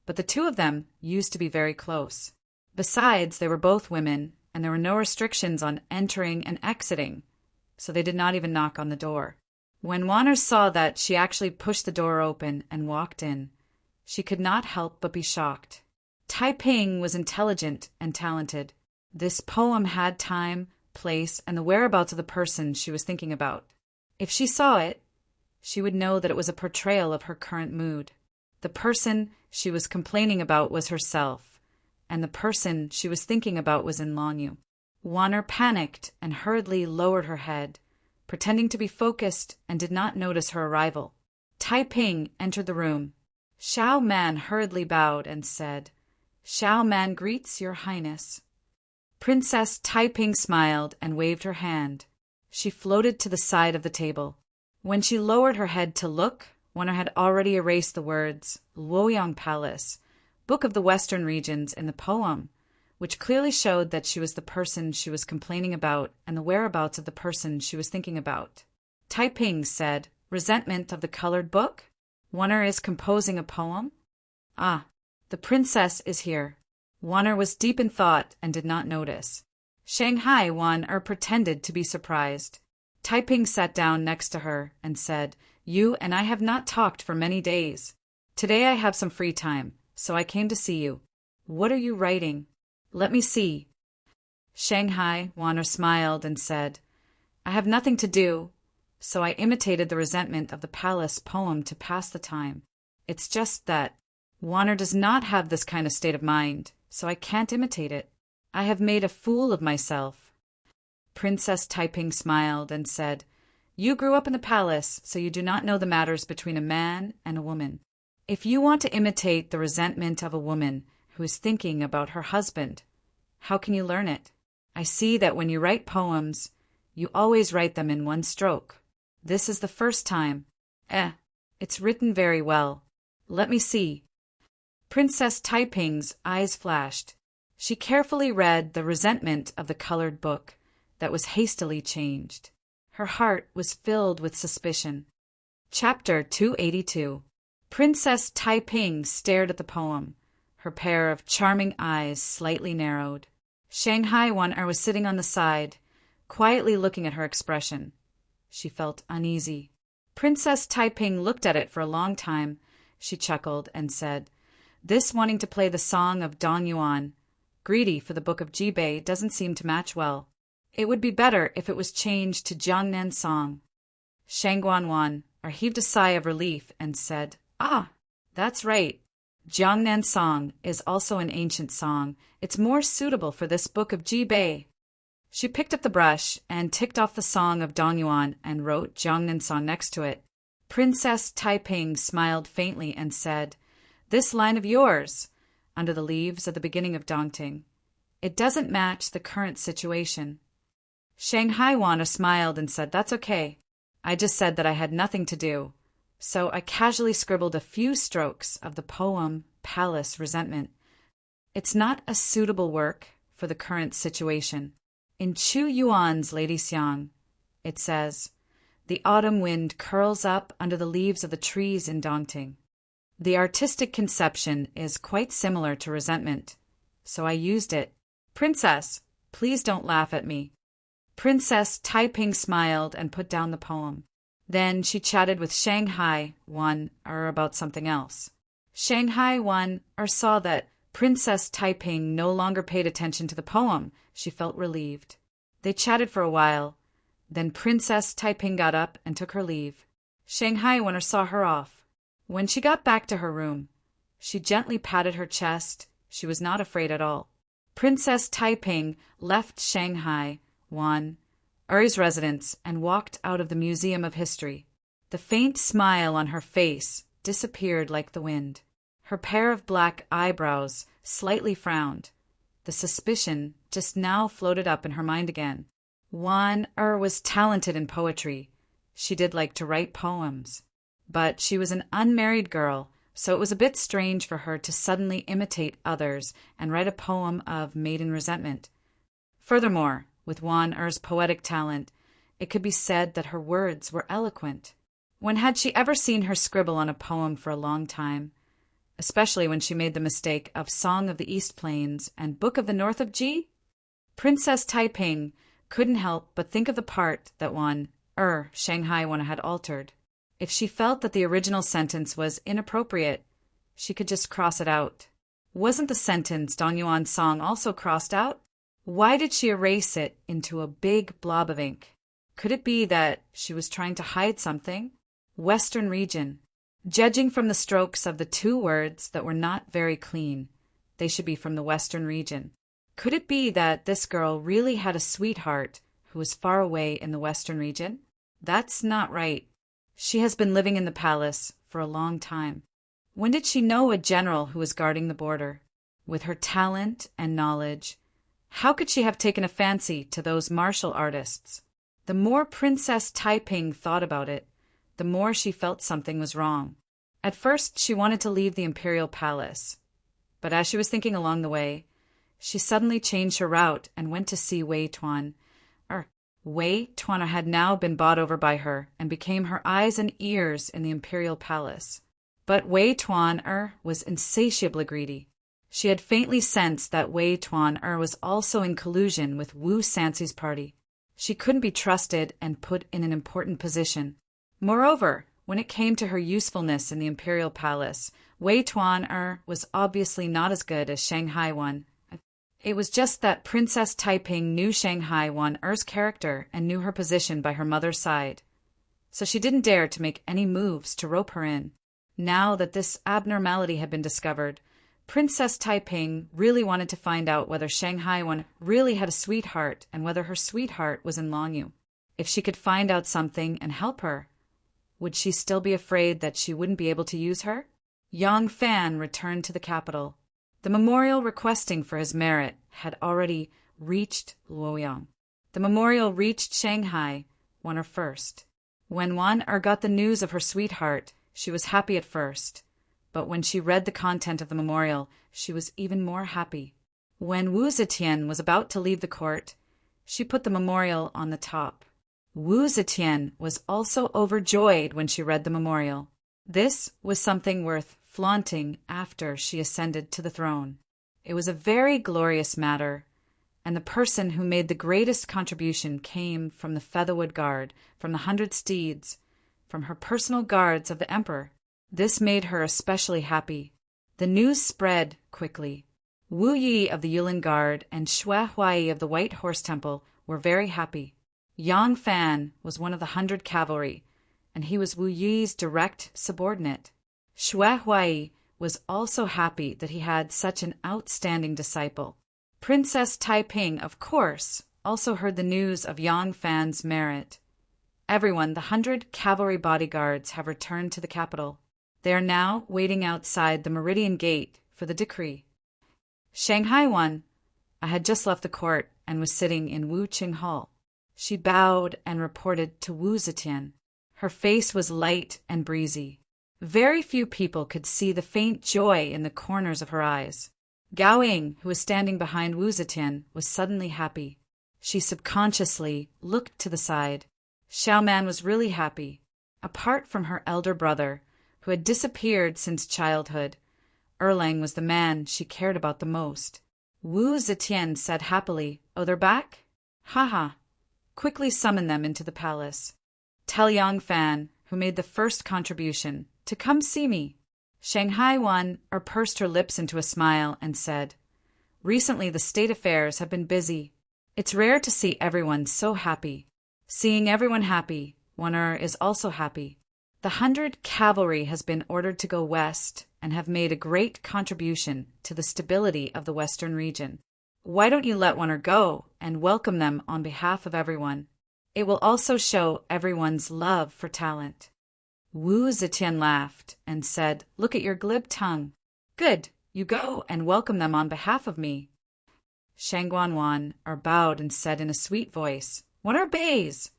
[SPEAKER 1] But the 2 of them used to be very close. Besides, they were both women, and there were no restrictions on entering and exiting, so they did not even knock on the door. When Juaner saw that, she actually pushed the door open and walked in. She could not help but be shocked. Taiping was intelligent and talented. This poem had time, place, and the whereabouts of the person she was thinking about. If she saw it, she would know that it was a portrayal of her current mood. The person she was complaining about was herself, and the person she was thinking about was in Lanyu. Juaner panicked and hurriedly lowered her head, pretending to be focused, and did not notice her arrival. Taiping entered the room. Xiao Man hurriedly bowed and said, "Xiao Man greets your highness." Princess Taiping smiled and waved her hand. She floated to the side of the table. When she lowered her head to look, Juaner had already erased the words Luoyang Palace, Book of the Western Regions in the poem, which clearly showed that she was the person she was complaining about and the whereabouts of the person she was thinking about. Taiping said, "Resentment of the colored book? Juaner is composing a poem?" "Ah, the princess is here." Juaner was deep in thought and did not notice. Shanghai Juaner pretended to be surprised. Taiping sat down next to her and said, "You and I have not talked for many days. Today I have some free time, so I came to see you. What are you writing? Let me see." Shanghai Juaner smiled and said, "I have nothing to do, so I imitated the resentment of the palace poem to pass the time. It's just that Juaner does not have this kind of state of mind, so I can't imitate it. I have made a fool of myself." Princess Taiping smiled and said, "You grew up in the palace, so you do not know the matters between a man and a woman. If you want to imitate the resentment of a woman who is thinking about her husband, how can you learn it? I see that when you write poems, you always write them in one stroke. This is the first time. It's written very well. Let me see." Princess Taiping's eyes flashed. She carefully read the resentment of the colored book that was hastily changed. Her heart was filled with suspicion. Chapter 282. Princess Taiping stared at the poem, her pair of charming eyes slightly narrowed. Shanghai Juaner was sitting on the side, quietly looking at her expression. She felt uneasy. Princess Taiping looked at it for a long time. She chuckled and said, "This wanting to play the song of Dong Yuan, greedy for the book of Jibei, doesn't seem to match well. It would be better if it was changed to Jiangnan song." Shangguan Wan heaved a sigh of relief and said, "Ah, that's right. Jiangnan song is also an ancient song. It's more suitable for this book of Jibei." She picked up the brush and ticked off the song of Dong Yuan and wrote Jiangnan song next to it. Princess Taiping smiled faintly and said, "This line of yours, under the leaves at the beginning of Dongting, it doesn't match the current situation." Shanghai Juaner smiled and said, "That's okay. I just said that I had nothing to do, so I casually scribbled a few strokes of the poem Palace Resentment. It's not a suitable work for the current situation. In Chu Yuan's Lady Xiang, it says, 'The autumn wind curls up under the leaves of the trees in Dongting.' The artistic conception is quite similar to resentment, so I used it. Princess, please don't laugh at me." Princess Taiping smiled and put down the poem. Then she chatted with Shanghai Juaner about something else. Shanghai Juaner saw that Princess Taiping no longer paid attention to the poem. She felt relieved. They chatted for a while. Then Princess Taiping got up and took her leave. Shanghai Juaner saw her off. When she got back to her room, she gently patted her chest. She was not afraid at all. Princess Taiping left Shanghai Juaner's residence and walked out of the Museum of History. The faint smile on her face disappeared like the wind. Her pair of black eyebrows slightly frowned. The suspicion just now floated up in her mind again. Juaner was talented in poetry. She did like to write poems. But she was an unmarried girl, so it was a bit strange for her to suddenly imitate others and write a poem of maiden resentment. Furthermore, with Juaner's poetic talent, it could be said that her words were eloquent. When had she ever seen her scribble on a poem for a long time? especially when she made the mistake of Song of the East Plains and Book of the North of G? Princess Taiping couldn't help but think of the part that Shanghai one had altered. If she felt that the original sentence was inappropriate, she could just cross it out. Wasn't the sentence Dong Yuan's song also crossed out? Why did she erase it into a big blob of ink? Could it be that she was trying to hide something? Western region. Judging from the strokes of the two words that were not very clean, they should be from the Western region. Could it be that this girl really had a sweetheart who was far away in the Western region? That's not right. She has been living in the palace for a long time. When did she know a general who was guarding the border? With her talent and knowledge, how could she have taken a fancy to those martial artists? The more Princess Taiping thought about it, the more she felt something was wrong. At first, she wanted to leave the imperial palace. But as she was thinking along the way, she suddenly changed her route and went to see Wei Tuan. Wei Tuan had now been bought over by her and became her eyes and ears in the imperial palace. But Wei Tuan was insatiably greedy. She had faintly sensed that Wei Tuan was also in collusion with Wu Sanxi's party. She couldn't be trusted and put in an important position. Moreover, when it came to her usefulness in the imperial palace, Wei Tuan was obviously not as good as Shanghai one. It was just that Princess Taiping knew Shanghai one's character and knew her position by her mother's side. So she didn't dare to make any moves to rope her in. Now that this abnormality had been discovered, Princess Taiping really wanted to find out whether Shanghai one really had a sweetheart and whether her sweetheart was in Longyu. If she could find out something and help her, would she still be afraid that she wouldn't be able to use her? Yang Fan returned to the capital. The memorial requesting for his merit had already reached Luoyang. The memorial reached Shanghai one first. When Wan got the news of her sweetheart, she was happy at first. But when she read the content of the memorial, she was even more happy. When Wu Zetian was about to leave the court, she put the memorial on the top. Wu Zetian was also overjoyed when she read the memorial. This was something worth flaunting after she ascended to the throne. It was a very glorious matter, and the person who made the greatest contribution came from the Featherwood Guard, from the 100 Steeds, from her personal guards of the emperor. This made her especially happy. The news spread quickly. Wu Yi of the Yulin Guard and Xue Huai of the White Horse Temple were very happy. Yang Fan was one of the 100 Cavalry, and he was Wu Yi's direct subordinate. Xue Huai was also happy that he had such an outstanding disciple. Princess Taiping, of course, also heard the news of Yang Fan's merit. Everyone, the 100 cavalry bodyguards, have returned to the capital. They are now waiting outside the Meridian Gate for the decree. Shanghai one, I had just left the court and was sitting in Wu Qing Hall. She bowed and reported to Wu Zetian. Her face was light and breezy. Very few people could see the faint joy in the corners of her eyes. Gao Ying, who was standing behind Wu Zetian, was suddenly happy. She subconsciously looked to the side. Xiaoman was really happy. Apart from her elder brother, who had disappeared since childhood, Erlang was the man she cared about the most. Wu Zetian said happily, "Oh, they're back? Haha. Quickly summon them into the palace. Tell Yang Fan, who made the first contribution, to come see me." Shanghai one pursed her lips into a smile and said, "Recently the state affairs have been busy. It's rare to see everyone so happy. Seeing everyone happy, one is also happy. The 100 Cavalry has been ordered to go west and have made a great contribution to the stability of the Western region. Why don't you let one go and welcome them on behalf of everyone? It will also show everyone's love for talent." Wu Zetian laughed and said, "Look at your glib tongue. Good, you go and welcome them on behalf of me." Shangguan Wan bowed and said in a sweet voice, "What are bays?"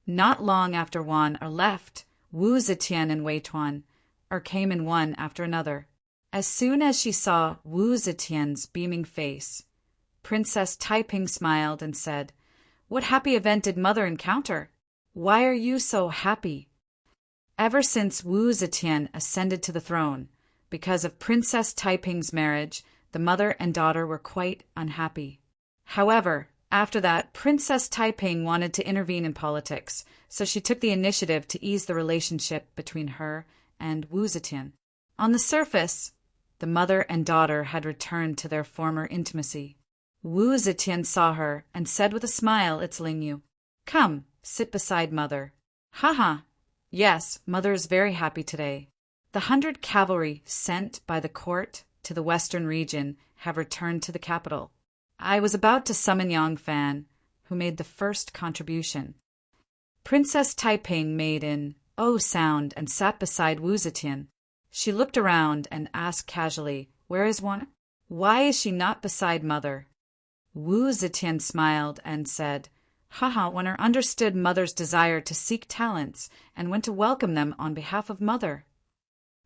[SPEAKER 1] Not long after Wan left, Wu Zetian and Wei Tuan came in one after another. As soon as she saw Wu Zetian's beaming face, Princess Taiping smiled and said, "What happy event did Mother encounter? Why are you so happy?" Ever since Wu Zetian ascended to the throne, Because of Princess Taiping's marriage, the mother and daughter were quite unhappy. However, after that, Princess Taiping wanted to intervene in politics, so she took the initiative to ease the relationship between her and Wu Zetian. On the surface, the mother and daughter had returned to their former intimacy. Wu Zetian saw her and said with a smile, "It's Lingyu. Come, sit beside mother." "Haha. Yes, mother is very happy today. The 100 cavalry sent by the court to the western region have returned to the capital. I was about to summon Yang Fan, who made the first contribution." Princess Taiping made an "oh" sound and sat beside Wu Zetian. She looked around and asked casually, "Where is one? Why is she not beside mother?" Wu Zetian smiled and said, "Haha, Wenner understood mother's desire to seek talents and went to welcome them on behalf of mother."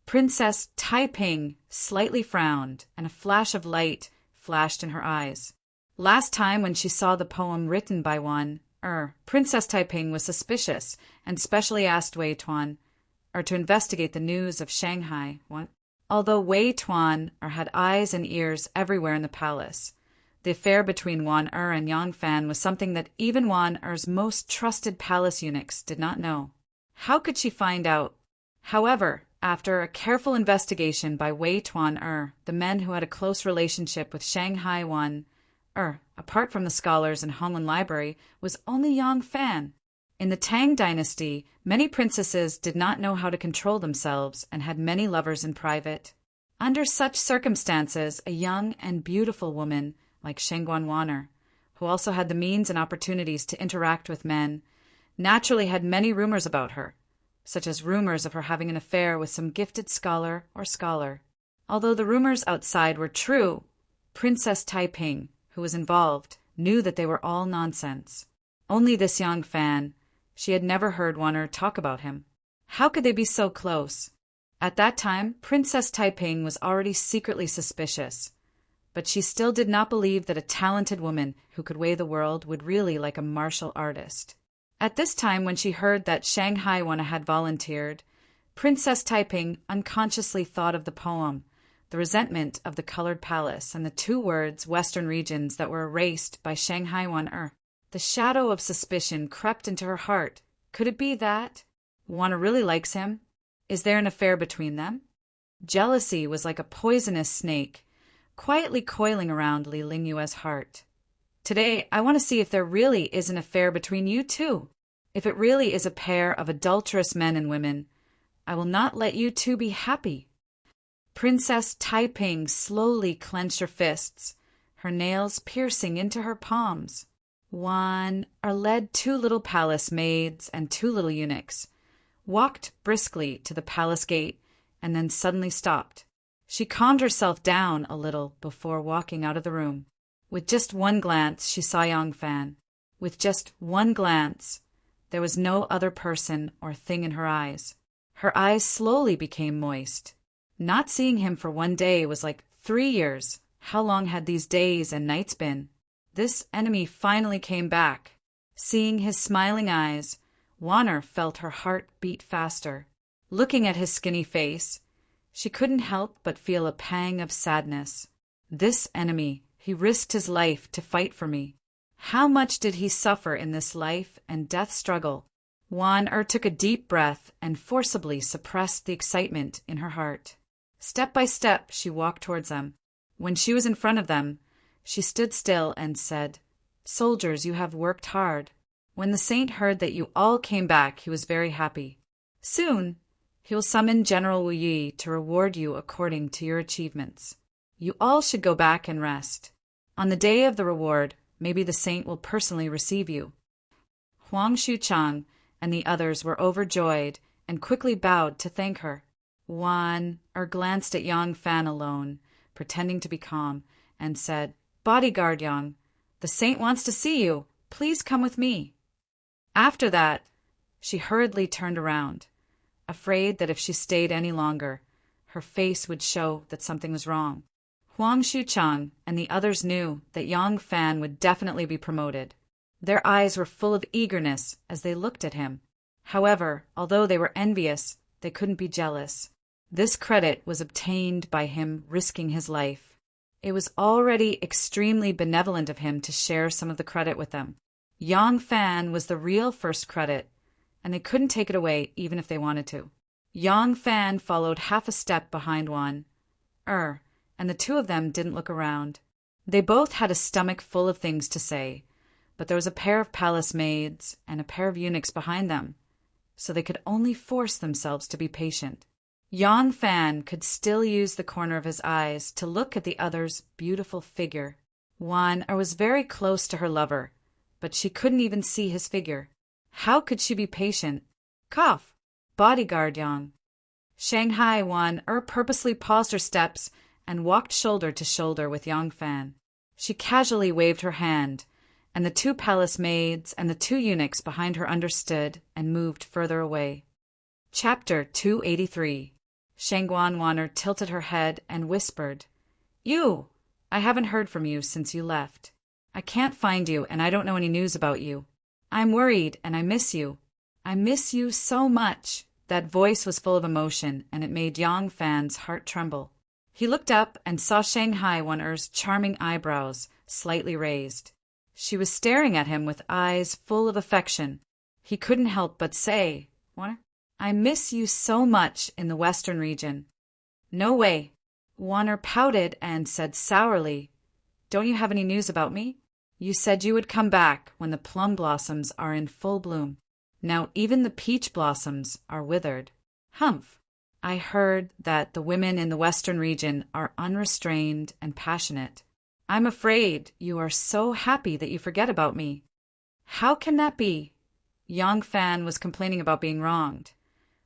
[SPEAKER 1] Princess Taiping slightly frowned, and a flash of light flashed in her eyes. Last time when she saw the poem written by Princess Taiping was suspicious and specially asked Wei Tuan to investigate the news of Shanghai. Although Wei Tuan had eyes and ears everywhere in the palace, the affair between Wan and Yang Fan was something that even Wan most trusted palace eunuchs did not know. How could she find out? However, after a careful investigation by Wei Tuan the men who had a close relationship with Shanghai Wan apart from the scholars in Honlin Library, was only Yang Fan. In the Tang dynasty, many princesses did not know how to control themselves and had many lovers in private. Under such circumstances, a young and beautiful woman like Shengguan Wan'er, who also had the means and opportunities to interact with men, naturally had many rumors about her, such as rumors of her having an affair with some gifted scholar or scholar. Although the rumors outside were true, Princess Taiping, who was involved, knew that they were all nonsense. Only this Yang Fan, she had never heard Wan'er talk about him. How could they be so close? At that time, Princess Taiping was already secretly suspicious, but she still did not believe that a talented woman who could weigh the world would really like a martial artist. At this time, when she heard that Shanghai Wan'er had volunteered, Princess Taiping unconsciously thought of the poem, the resentment of the colored palace, and the 2 words Western regions that were erased by Shanghai Wan'er. The shadow of suspicion crept into her heart. Could it be that Wan'er really likes him? Is there an affair between them? Jealousy was like a poisonous snake, quietly coiling around Li Lingyue's heart. Today, I want to see if there really is an affair between you two. If it really is a pair of adulterous men and women, I will not let you two be happy. Princess Taiping slowly clenched her fists, her nails piercing into her palms. Wan'er led 2 little palace maids and 2 little eunuchs, walked briskly to the palace gate, and then suddenly stopped. She calmed herself down a little before walking out of the room. With just one glance, she saw Yang Fan. With just one glance, there was no other person or thing in her eyes. Her eyes slowly became moist. Not seeing him for one day was like 3 years. How long had these days and nights been? This enemy finally came back. Seeing his smiling eyes, Wan'er felt her heart beat faster. Looking at his skinny face, she couldn't help but feel a pang of sadness. This enemy, he risked his life to fight for me. How much did he suffer in this life and death struggle? Wan'er took a deep breath and forcibly suppressed the excitement in her heart. Step by step, she walked towards them. When she was in front of them, she stood still and said, "Soldiers, you have worked hard." When the saint heard that you all came back, he was very happy. Soon, he will summon General Wu Yi to reward you according to your achievements. You all should go back and rest. On the day of the reward, maybe the saint will personally receive you. Huang Xuchang and the others were overjoyed and quickly bowed to thank her. Wan'er glanced at Yang Fan alone, pretending to be calm, and said, "Bodyguard Yang, the saint wants to see you. Please come with me." After that, she hurriedly turned around, afraid that if she stayed any longer, her face would show that something was wrong. Huang Xuchang and the others knew that Yang Fan would definitely be promoted. Their eyes were full of eagerness as they looked at him. However, although they were envious, they couldn't be jealous. This credit was obtained by him risking his life. It was already extremely benevolent of him to share some of the credit with them. Yang Fan was the real first credit, and they couldn't take it away even if they wanted to. Yang Fan followed half a step behind Wan and the two of them didn't look around. They both had a stomach full of things to say, but there was a pair of palace maids and a pair of eunuchs behind them, so they could only force themselves to be patient. Yang Fan could still use the corner of his eyes to look at the other's beautiful figure. Wan was very close to her lover, but she couldn't even see his figure. How could she be patient? Cough! Bodyguard Yang. Shanghai Wan purposely paused her steps and walked shoulder to shoulder with Yang Fan. She casually waved her hand, and the two palace maids and the two eunuchs behind her understood and moved further away. Chapter 283. Shangguan Wanner tilted her head and whispered, "You! I haven't heard from you since you left. I can't find you, and I don't know any news about you. I'm worried, and I miss you. I miss you so much." That voice was full of emotion, and it made Yang Fan's heart tremble. He looked up and saw Shanghai Wanner's charming eyebrows slightly raised. She was staring at him with eyes full of affection. He couldn't help but say, "Wanner, I miss you so much in the western region." "No way." Wanner pouted and said sourly, "Don't you have any news about me? You said you would come back when the plum blossoms are in full bloom. Now even the peach blossoms are withered." "Humph. I heard that the women in the western region are unrestrained and passionate. I'm afraid you are so happy that you forget about me." "How can that be?" Yang Fan was complaining about being wronged,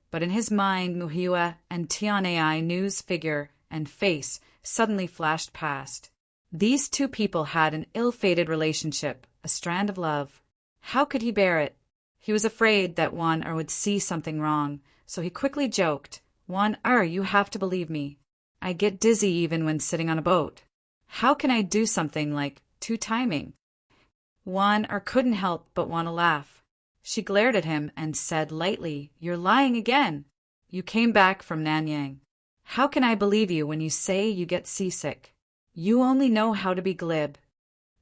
[SPEAKER 1] but in his mind Muhiwa and Tianai Nu's figure and face suddenly flashed past. These two people had an ill-fated relationship, a strand of love. How could he bear it? He was afraid that Wan would see something wrong, so he quickly joked, "Wan you have to believe me. I get dizzy even when sitting on a boat. How can I do something like two-timing?" Wan couldn't help but want to laugh. She glared at him and said lightly, "You're lying again. You came back from Nanyang. How can I believe you when you say you get seasick? You only know how to be glib."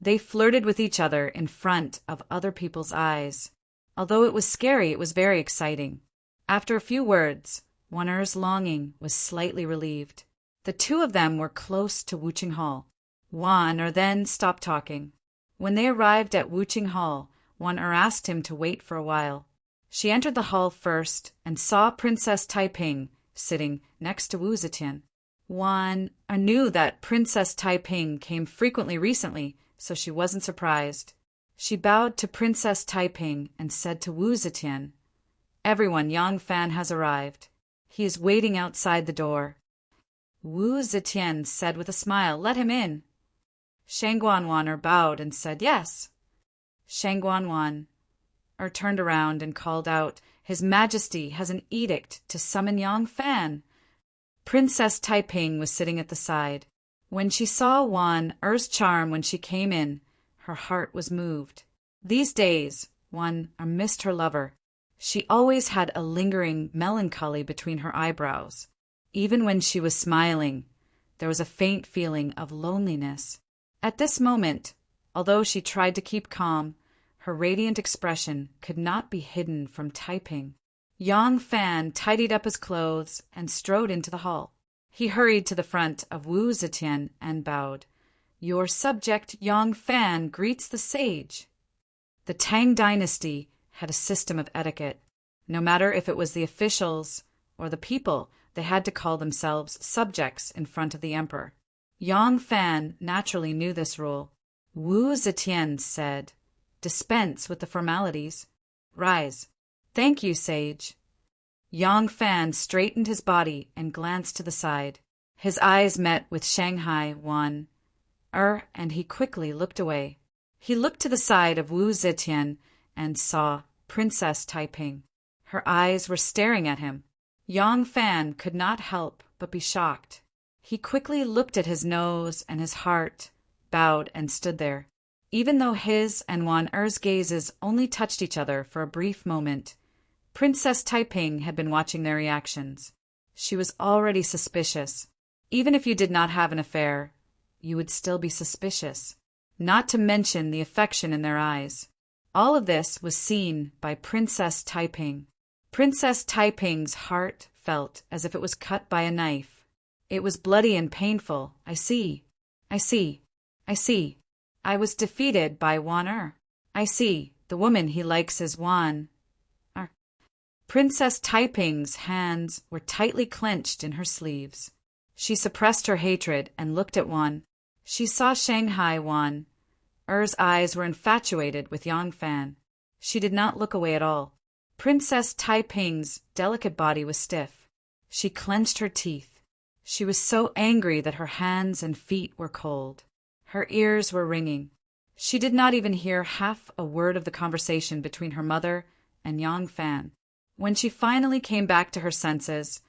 [SPEAKER 1] They flirted with each other in front of other people's eyes. Although it was scary, it was very exciting. After a few words, Wanner's longing was slightly relieved. The two of them were close to Wuching Hall. Wanner then stopped talking. When they arrived at Wuching Hall, Wanner asked him to wait for a while. She entered the hall first and saw Princess Taiping sitting next to Wu Zetian. Wan knew that Princess Taiping came frequently recently, so she wasn't surprised. She bowed to Princess Taiping and said to Wu Zetian, "Everyone, Yang Fan has arrived. He is waiting outside the door." Wu Zetian said with a smile, "Let him in." Shangguan Wanner bowed and said, "Yes." Shangguan Wan turned around and called out, "His Majesty has an edict to summon Yang Fan." Princess Taiping was sitting at the side. When she saw Wan's charm when she came in, her heart was moved. These days, Wan missed her lover. She always had a lingering melancholy between her eyebrows. Even when she was smiling, there was a faint feeling of loneliness. At this moment, although she tried to keep calm, her radiant expression could not be hidden from Taiping. Yang Fan tidied up his clothes and strode into the hall. He hurried to the front of Wu Zetian and bowed. "Your subject Yang Fan greets the sage." The Tang dynasty had a system of etiquette. No matter if it was the officials or the people, they had to call themselves subjects in front of the emperor. Yang Fan naturally knew this rule. Wu Zetian said, "Dispense with the formalities. Rise." "Thank you, sage." Yang Fan straightened his body and glanced to the side. His eyes met with Shanghai Wan, and he quickly looked away. He looked to the side of Wu Zetian and saw Princess Taiping. Her eyes were staring at him. Yang Fan could not help but be shocked. He quickly looked at his nose and his heart, bowed and stood there. Even though his and Wan's gazes only touched each other for a brief moment, Princess Taiping had been watching their reactions. She was already suspicious. Even if you did not have an affair, you would still be suspicious, not to mention the affection in their eyes. All of this was seen by Princess Taiping. Princess Taiping's heart felt as if it was cut by a knife. It was bloody and painful. I see. I was defeated by Wan Er. I see. The woman he likes is Wan Er. Princess Taiping's hands were tightly clenched in her sleeves. She suppressed her hatred and looked at Wan. She saw Shanghai Wan Er's eyes were infatuated with Yang Fan. She did not look away at all. Princess Taiping's delicate body was stiff. She clenched her teeth. She was so angry that her hands and feet were cold. Her ears were ringing. She did not even hear half a word of the conversation between her mother and Yang Fan. When she finally came back to her senses,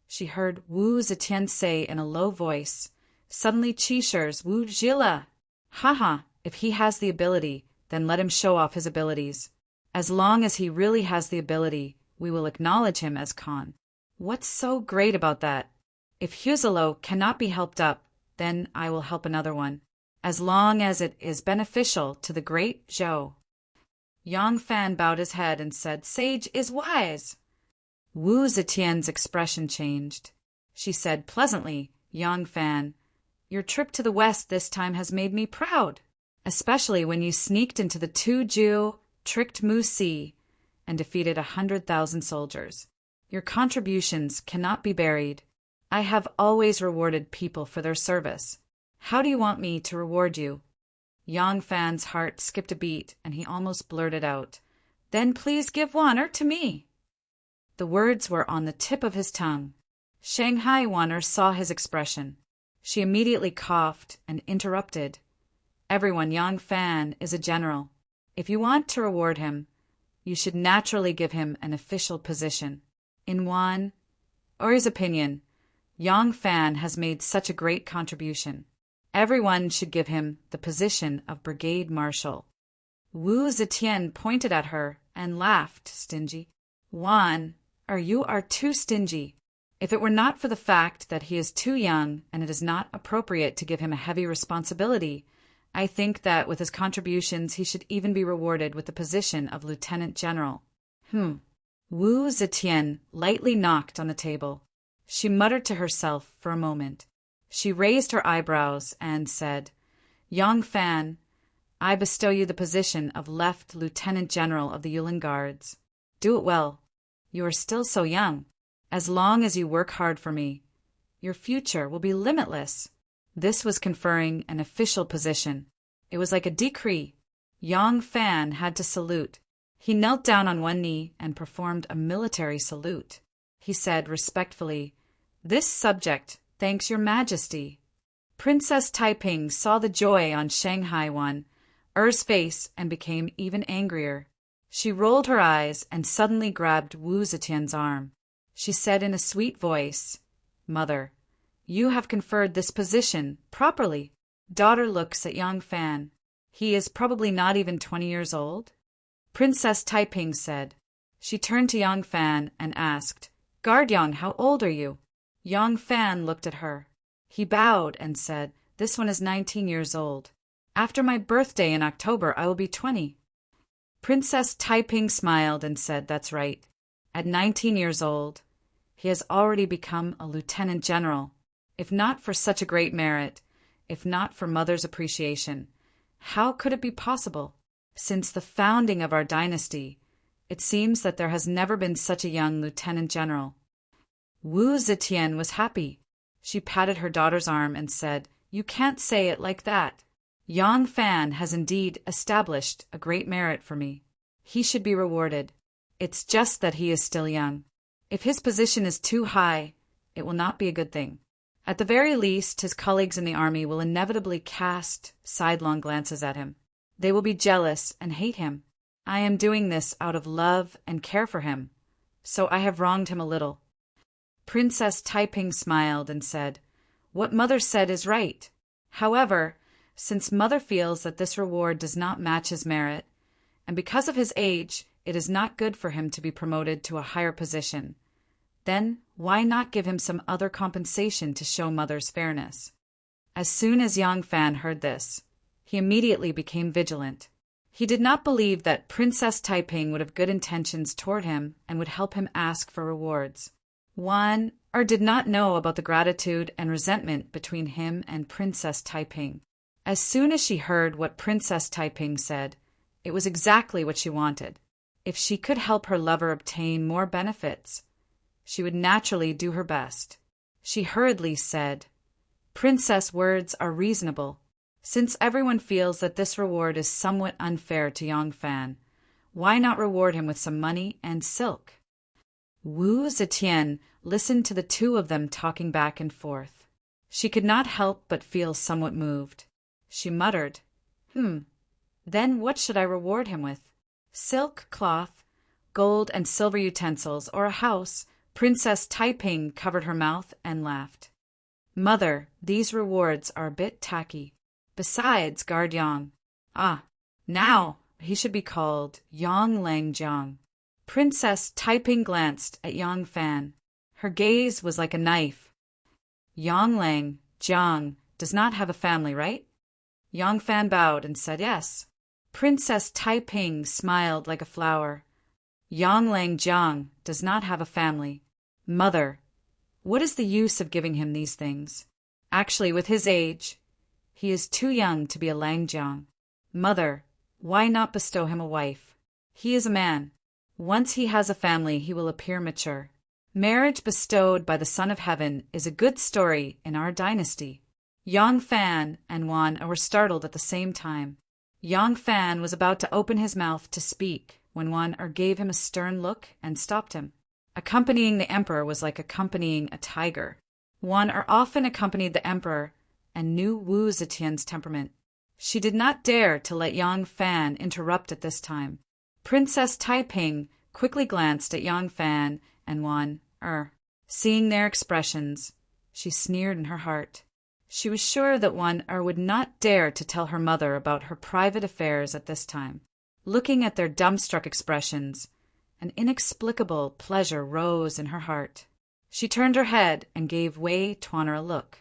[SPEAKER 1] she heard Wu Zetian say in a low voice, "Suddenly Qishir's Wu Zhila. Haha, if he has the ability, then let him show off his abilities. As long as he really has the ability, we will acknowledge him as Khan." What's so great about that? If Huzalo cannot be helped up, then I will help another one, as long as it is beneficial to the great Zhou. Yang Fan bowed his head and said, "Sage is wise." Wu Zetian's expression changed. She said pleasantly, "Yang Fan, your trip to the west this time has made me proud, especially when you sneaked into the Tuju, tricked Mu Si, and defeated 100,000 soldiers. Your contributions cannot be buried. I have always rewarded people for their service. How do you want me to reward you?" Yang Fan's heart skipped a beat, and he almost blurted out, "Then please give Wan Er to me." The words were on the tip of his tongue. Shanghai Wan Er saw his expression. She immediately coughed and interrupted. "Everyone, Yang Fan is a general. If you want to reward him, you should naturally give him an official position. In Wan Er's opinion, Yang Fan has made such a great contribution. Everyone should give him the position of brigade marshal." Wu Zetian pointed at her and laughed, stingy. "Wan Er, you are too stingy. If it were not for the fact that he is too young and it is not appropriate to give him a heavy responsibility, I think that with his contributions he should even be rewarded with the position of lieutenant general." Wu Zetian lightly knocked on the table. She muttered to herself for a moment. She raised her eyebrows and said, "Yang Fan, I bestow you the position of left lieutenant general of the Yulin Guards. Do it well. You are still so young. As long as you work hard for me, your future will be limitless." This was conferring an official position. It was like a decree. Yang Fan had to salute. He knelt down on one knee and performed a military salute. He said respectfully, "This subject thanks your majesty." Princess Taiping saw the joy on Shanghai Wan Er's face and became even angrier. She rolled her eyes and suddenly grabbed Wu Zetian's arm. She said in a sweet voice, "Mother, you have conferred this position properly." Daughter looks at Yang Fan. He is probably not even 20 years old. Princess Taiping said. She turned to Yang Fan and asked, "Guard Yang, how old are you?" Yang Fan looked at her. He bowed and said, "This one is 19 years old. After my birthday in October, I will be 20. Princess Taiping smiled and said, "That's right. At 19 years old, he has already become a lieutenant general. If not for such a great merit, if not for mother's appreciation, how could it be possible? Since the founding of our dynasty, it seems that there has never been such a young lieutenant general." Wu Zetian was happy. She patted her daughter's arm and said, "You can't say it like that. Yang Fan has indeed established a great merit for me. He should be rewarded. It's just that he is still young. If his position is too high, it will not be a good thing. At the very least, his colleagues in the army will inevitably cast sidelong glances at him. They will be jealous and hate him. I am doing this out of love and care for him, so I have wronged him a little." Princess Taiping smiled and said, "What mother said is right. However, since mother feels that this reward does not match his merit, and because of his age, it is not good for him to be promoted to a higher position, Then why not give him some other compensation to show Mother's fairness? As soon as Yang Fan heard this, he immediately became vigilant. He did not believe that Princess Taiping would have good intentions toward him and would help him ask for rewards. Did not know about the gratitude and resentment between him and Princess Taiping. As soon as she heard what Princess Taiping said, it was exactly what she wanted. If she could help her lover obtain more benefits, she would naturally do her best. She hurriedly said, "Princess, words are reasonable. Since everyone feels that this reward is somewhat unfair to Yang Fan, why not reward him with some money and silk?" Wu Zetian listened to the two of them talking back and forth. She could not help but feel somewhat moved. She muttered, Then what should I reward him with? Silk, cloth, gold and silver utensils, or a house?" Princess Taiping covered her mouth and laughed. "Mother, these rewards are a bit tacky. Besides, guard Yang. Now he should be called Yang Lang Jiang." Princess Taiping glanced at Yang Fan. Her gaze was like a knife. "Yang Lang Jiang does not have a family, right?" Yang Fan bowed and said yes. Princess Taiping smiled like a flower. "Yang Lang Jiang does not have a family. Mother, what is the use of giving him these things? Actually, with his age, he is too young to be a Lang Jiang. Mother, why not bestow him a wife? He is a man. Once he has a family, he will appear mature. Marriage bestowed by the Son of Heaven is a good story in our dynasty." Yang Fan and Wan were startled at the same time. Yang Fan was about to open his mouth to speak when Wan gave him a stern look and stopped him. Accompanying the emperor was like accompanying a tiger. Wan often accompanied the emperor and knew Wu Zetian's temperament. She did not dare to let Yang Fan interrupt at this time. Princess Taiping quickly glanced at Yang Fan and Wan. Seeing their expressions, she sneered in her heart. She was sure that Wan would not dare to tell her mother about her private affairs at this time. Looking at their dumbstruck expressions, an inexplicable pleasure rose in her heart. She turned her head and gave Wei Tuaner a look.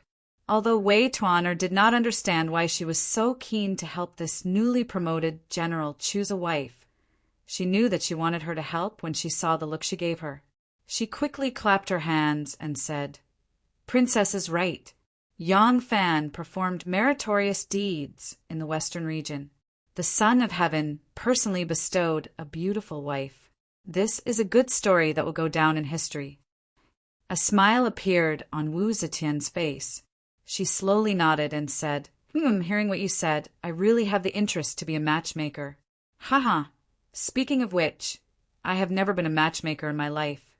[SPEAKER 1] Although Wei Tuaner did not understand why she was so keen to help this newly promoted general choose a wife, she knew that she wanted her to help when she saw the look she gave her. She quickly clapped her hands and said, "Princess is right. Yang Fan performed meritorious deeds in the Western region. The Son of Heaven personally bestowed a beautiful wife. This is a good story that will go down in history." A smile appeared on Wu Zetian's face. She slowly nodded and said, "Hearing what you said, I really have the interest to be a matchmaker." Speaking of which, I have never been a matchmaker in my life."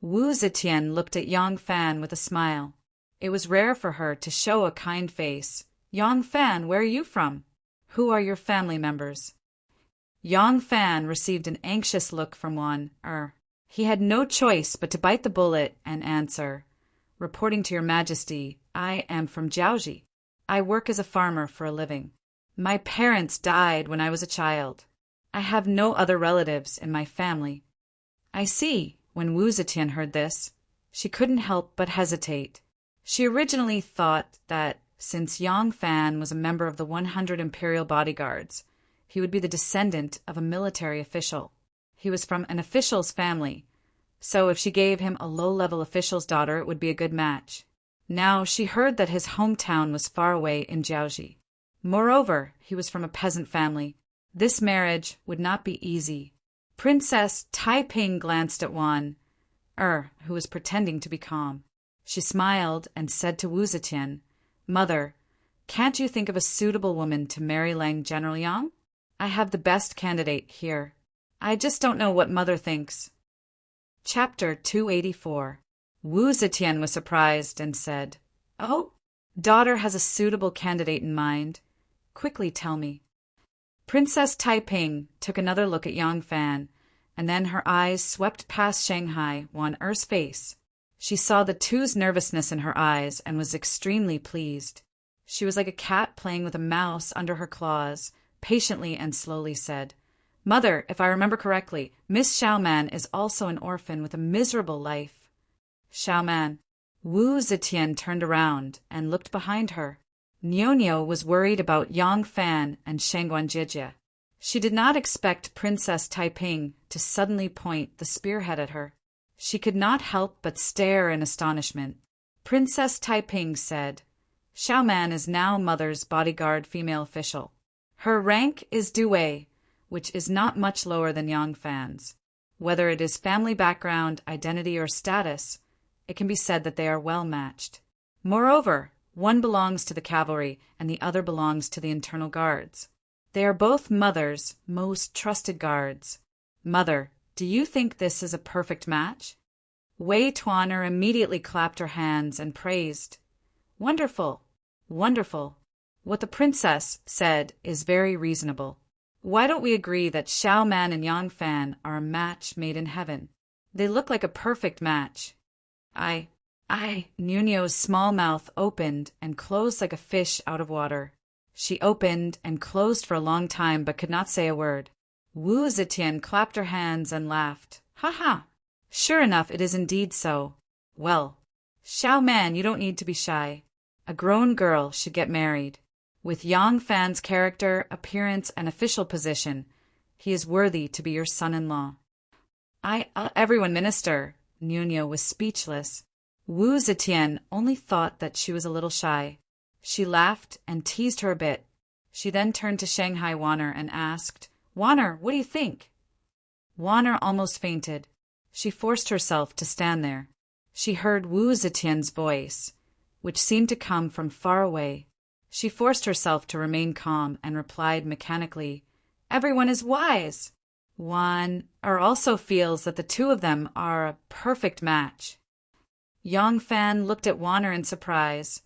[SPEAKER 1] Wu Zetian looked at Yang Fan with a smile. It was rare for her to show a kind face. "Yang Fan, where are you from? Who are your family members?" Yang Fan received an anxious look from Wan. He had no choice but to bite the bullet and answer, "Reporting to your majesty, I am from Jiaoji. I work as a farmer for a living. My parents died when I was a child. I have no other relatives in my family." "I see." When Wu Zetian heard this, she couldn't help but hesitate. She originally thought that since Yang Fan was a member of the 100 imperial bodyguards, he would be the descendant of a military official. He was from an official's family, so if she gave him a low-level official's daughter, it would be a good match. Now she heard that his hometown was far away in Jiaoji. Moreover, he was from a peasant family. This marriage would not be easy. Princess Taiping glanced at Wan, who was pretending to be calm. She smiled and said to Wu Zetian, "Mother, can't you think of a suitable woman to marry Lang General Yang? I have the best candidate here. I just don't know what Mother thinks." Chapter 284. Wu Zetian was surprised and said, "Oh, daughter has a suitable candidate in mind. Quickly tell me." Princess Taiping took another look at Yang Fan, and then her eyes swept past Shanghai, Wan Er's face. She saw the two's nervousness in her eyes and was extremely pleased. She was like a cat playing with a mouse under her claws, patiently and slowly said, "Mother, if I remember correctly, Miss Xiaoman is also an orphan with a miserable life. Xiaoman. Wu Zetian turned around and looked behind her. Niu was worried about Yang Fan and Shangguanjie. She did not expect Princess Taiping to suddenly point the spearhead at her. She could not help but stare in astonishment. Princess Taiping said, Xiaoman is now Mother's bodyguard female official. Her rank is Due, which is not much lower than Yang Fan's. Whether it is family background, identity, or status, it can be said that they are well matched. Moreover, one belongs to the cavalry and the other belongs to the internal guards. They are both Mother's most trusted guards. Mother, do you think this is a perfect match? Wei Tuaner immediately clapped her hands and praised. Wonderful, wonderful. What the princess said is very reasonable. Why don't we agree that Xiaoman and Yang Fan are a match made in heaven? They look like a perfect match. Niu's small mouth opened and closed like a fish out of water. She opened and closed for a long time but could not say a word. Wu Zetian clapped her hands and laughed. Ha ha! Sure enough, it is indeed so. Well, Xiaoman, you don't need to be shy. A grown girl should get married. With Yang Fan's character, appearance, and official position, he is worthy to be your son-in-law. Everyone, minister. Niu was speechless. Wu Zetian only thought that she was a little shy. She laughed and teased her a bit. She then turned to Shanghai Wanner and asked, Wanner, what do you think? Wanner almost fainted. She forced herself to stand there. She heard Wu Zetian's voice, which seemed to come from far away. She forced herself to remain calm and replied mechanically, Everyone is wise. Wanner also feels that the two of them are a perfect match. Yang Fan looked at Wanner in surprise,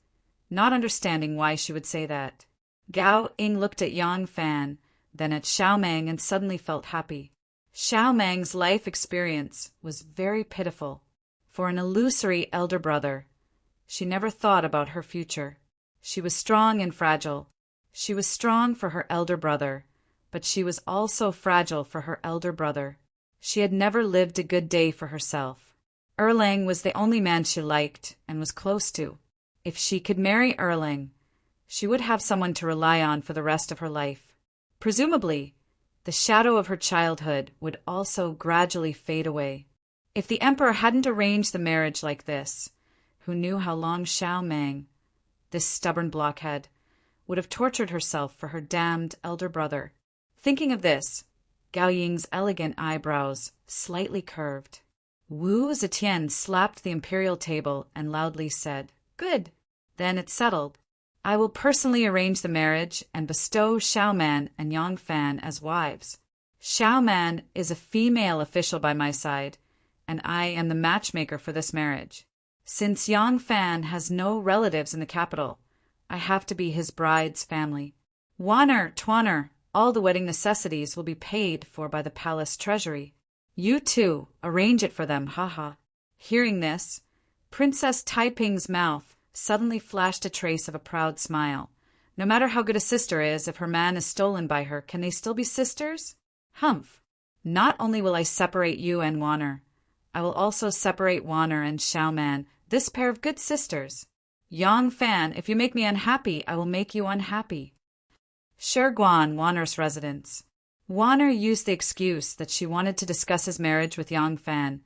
[SPEAKER 1] not understanding why she would say that. Gao Ying looked at Yang Fan, then at Xiaomang and suddenly felt happy. Xiaomang's life experience was very pitiful. For an illusory elder brother, she never thought about her future. She was strong and fragile. She was strong for her elder brother, but she was also fragile for her elder brother. She had never lived a good day for herself. Erlang was the only man she liked and was close to. If she could marry Erlang, she would have someone to rely on for the rest of her life. Presumably, the shadow of her childhood would also gradually fade away. If the emperor hadn't arranged the marriage like this, who knew how long Xiaomang, this stubborn blockhead, would have tortured herself for her damned elder brother. Thinking of this, Gao Ying's elegant eyebrows slightly curved. Wu Zetian slapped the imperial table and loudly said, Good. Then it's settled. I will personally arrange the marriage and bestow Xiaoman and Yang Fan as wives. Xiaoman is a female official by my side, and I am the matchmaker for this marriage. Since Yang Fan has no relatives in the capital, I have to be his bride's family. Wanner, Tuaner, all the wedding necessities will be paid for by the palace treasury. You too, arrange it for them, haha. Hearing this, Princess Taiping's mouth suddenly flashed a trace of a proud smile. No matter how good a sister is, if her man is stolen by her, can they still be sisters? Humph! Not only will I separate you and Wanner, I will also separate Wanner and Xiaoman, this pair of good sisters. Yang Fan, if you make me unhappy, I will make you unhappy. Shiguan, Wanner's residence. Wanner used the excuse that she wanted to discuss his marriage with Yang Fan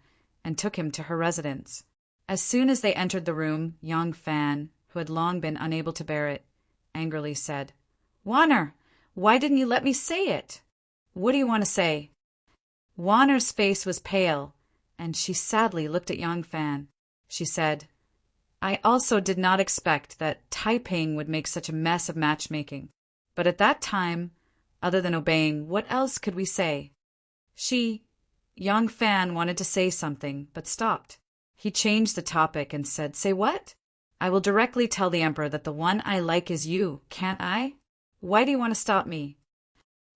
[SPEAKER 1] and took him to her residence. As soon as they entered the room, Yang Fan, who had long been unable to bear it, angrily said, Wanner, why didn't you let me say it? What do you want to say? Wanner's face was pale, and she sadly looked at Yang Fan. She said, I also did not expect that Taiping would make such a mess of matchmaking. But at that time, other than obeying, what else could we say? Yang Fan wanted to say something, but stopped. He changed the topic and said, Say what? I will directly tell the emperor that the one I like is you, can't I? Why do you want to stop me?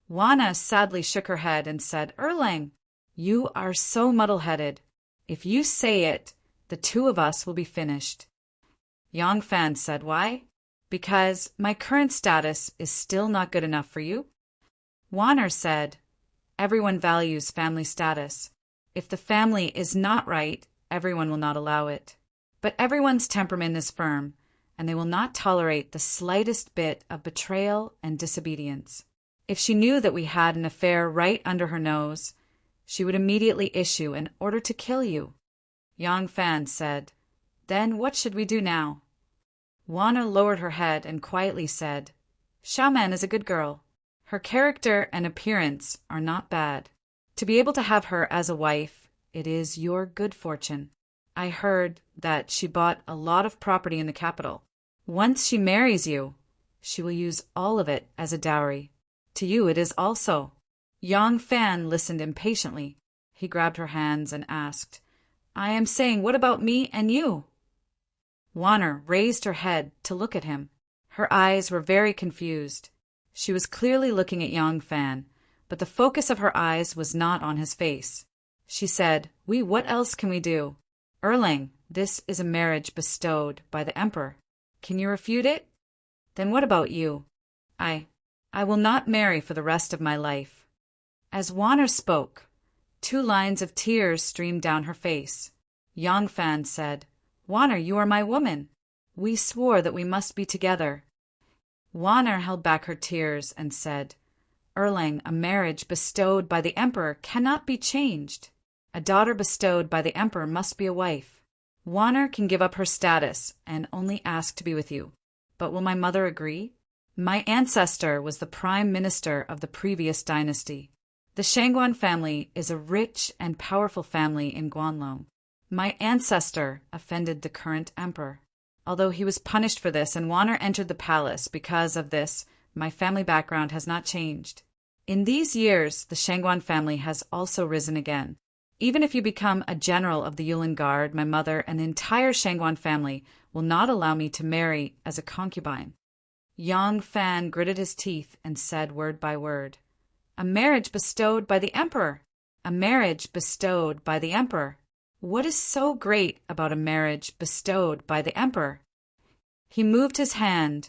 [SPEAKER 1] Wanna sadly shook her head and said, Erlang, you are so muddle-headed. If you say it, the two of us will be finished. Yang Fan said, Why? Because my current status is still not good enough for you. Wanner said, Everyone values family status. If the family is not right, everyone will not allow it. But everyone's temperament is firm, and they will not tolerate the slightest bit of betrayal and disobedience. If she knew that we had an affair right under her nose, she would immediately issue an order to kill you." Yang Fan said, "Then what should we do now?" Wana lowered her head and quietly said, "Xiaoman is a good girl. Her character and appearance are not bad. To be able to have her as a wife, it is your good fortune. I heard that she bought a lot of property in the capital. Once she marries you, she will use all of it as a dowry. To you it is also." Yang Fan listened impatiently. He grabbed her hands and asked, "I am saying, what about me and you?" Wanner raised her head to look at him. Her eyes were very confused. She was clearly looking at Yang Fan, but the focus of her eyes was not on his face. She said, What else can we do? Erlang, this is a marriage bestowed by the Emperor. Can you refute it? Then what about you? I will not marry for the rest of my life." As Wanner spoke, 2 lines of tears streamed down her face. Yang Fan said, "Wanner, you are my woman. We swore that we must be together." Wanner held back her tears and said, "Erlang, a marriage bestowed by the Emperor cannot be changed. A daughter bestowed by the Emperor must be a wife. Wanner can give up her status and only ask to be with you. But will my mother agree? My ancestor was the prime minister of the previous dynasty. The Shangguan family is a rich and powerful family in Guanlong. My ancestor offended the current emperor. Although he was punished for this and Wanner entered the palace because of this, my family background has not changed. In these years, the Shangguan family has also risen again. Even if you become a general of the Yulin Guard, my mother and the entire Shangguan family will not allow me to marry as a concubine." Yang Fan gritted his teeth and said word by word, "A marriage bestowed by the Emperor! A marriage bestowed by the Emperor! What is so great about a marriage bestowed by the Emperor?" He moved his hand,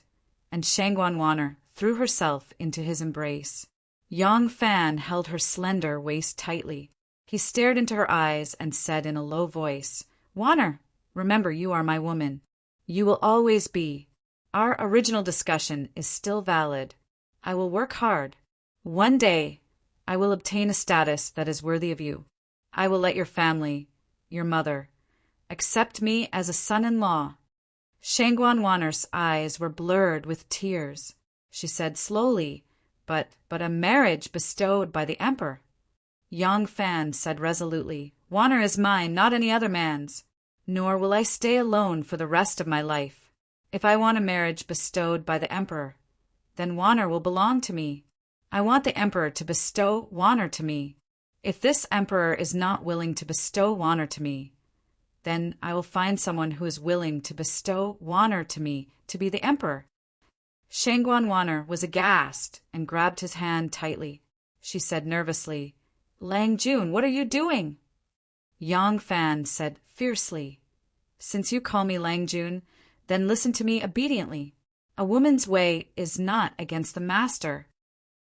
[SPEAKER 1] and Shangguan Wanner threw herself into his embrace. Yang Fan held her slender waist tightly. He stared into her eyes and said in a low voice, "Wanner, remember you are my woman. You will always be. Our original discussion is still valid. I will work hard. One day, I will obtain a status that is worthy of you. I will let your family, your mother, accept me as a son-in-law." Shangguan Wanner's eyes were blurred with tears. She said slowly, But a marriage bestowed by the Emperor." Yang Fan said resolutely, "Wanner is mine, not any other man's. Nor will I stay alone for the rest of my life. If I want a marriage bestowed by the Emperor, then Wanner will belong to me. I want the Emperor to bestow Wanner to me. If this Emperor is not willing to bestow Wanner to me, then I will find someone who is willing to bestow Wanner to me to be the Emperor." Shangguan Wanner was aghast and grabbed his hand tightly. She said nervously, "Lang Jun, what are you doing?" Yang Fan said fiercely, "Since you call me Lang Jun, then listen to me obediently. A woman's way is not against the master."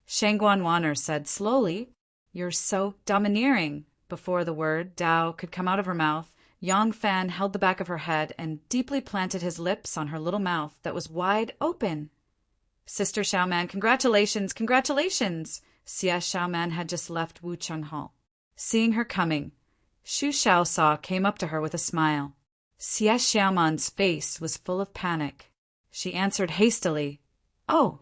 [SPEAKER 1] Shangguan Wanner said slowly, "You're so domineering." Before the word Dao could come out of her mouth, Yang Fan held the back of her head and deeply planted his lips on her little mouth that was wide open. "Sister Xiaoman, congratulations, congratulations!" Xie Xiaoman had just left Wucheng Hall. Seeing her coming, Xu Xiaosao came up to her with a smile. Xie Xiaoman's face was full of panic. She answered hastily, Oh,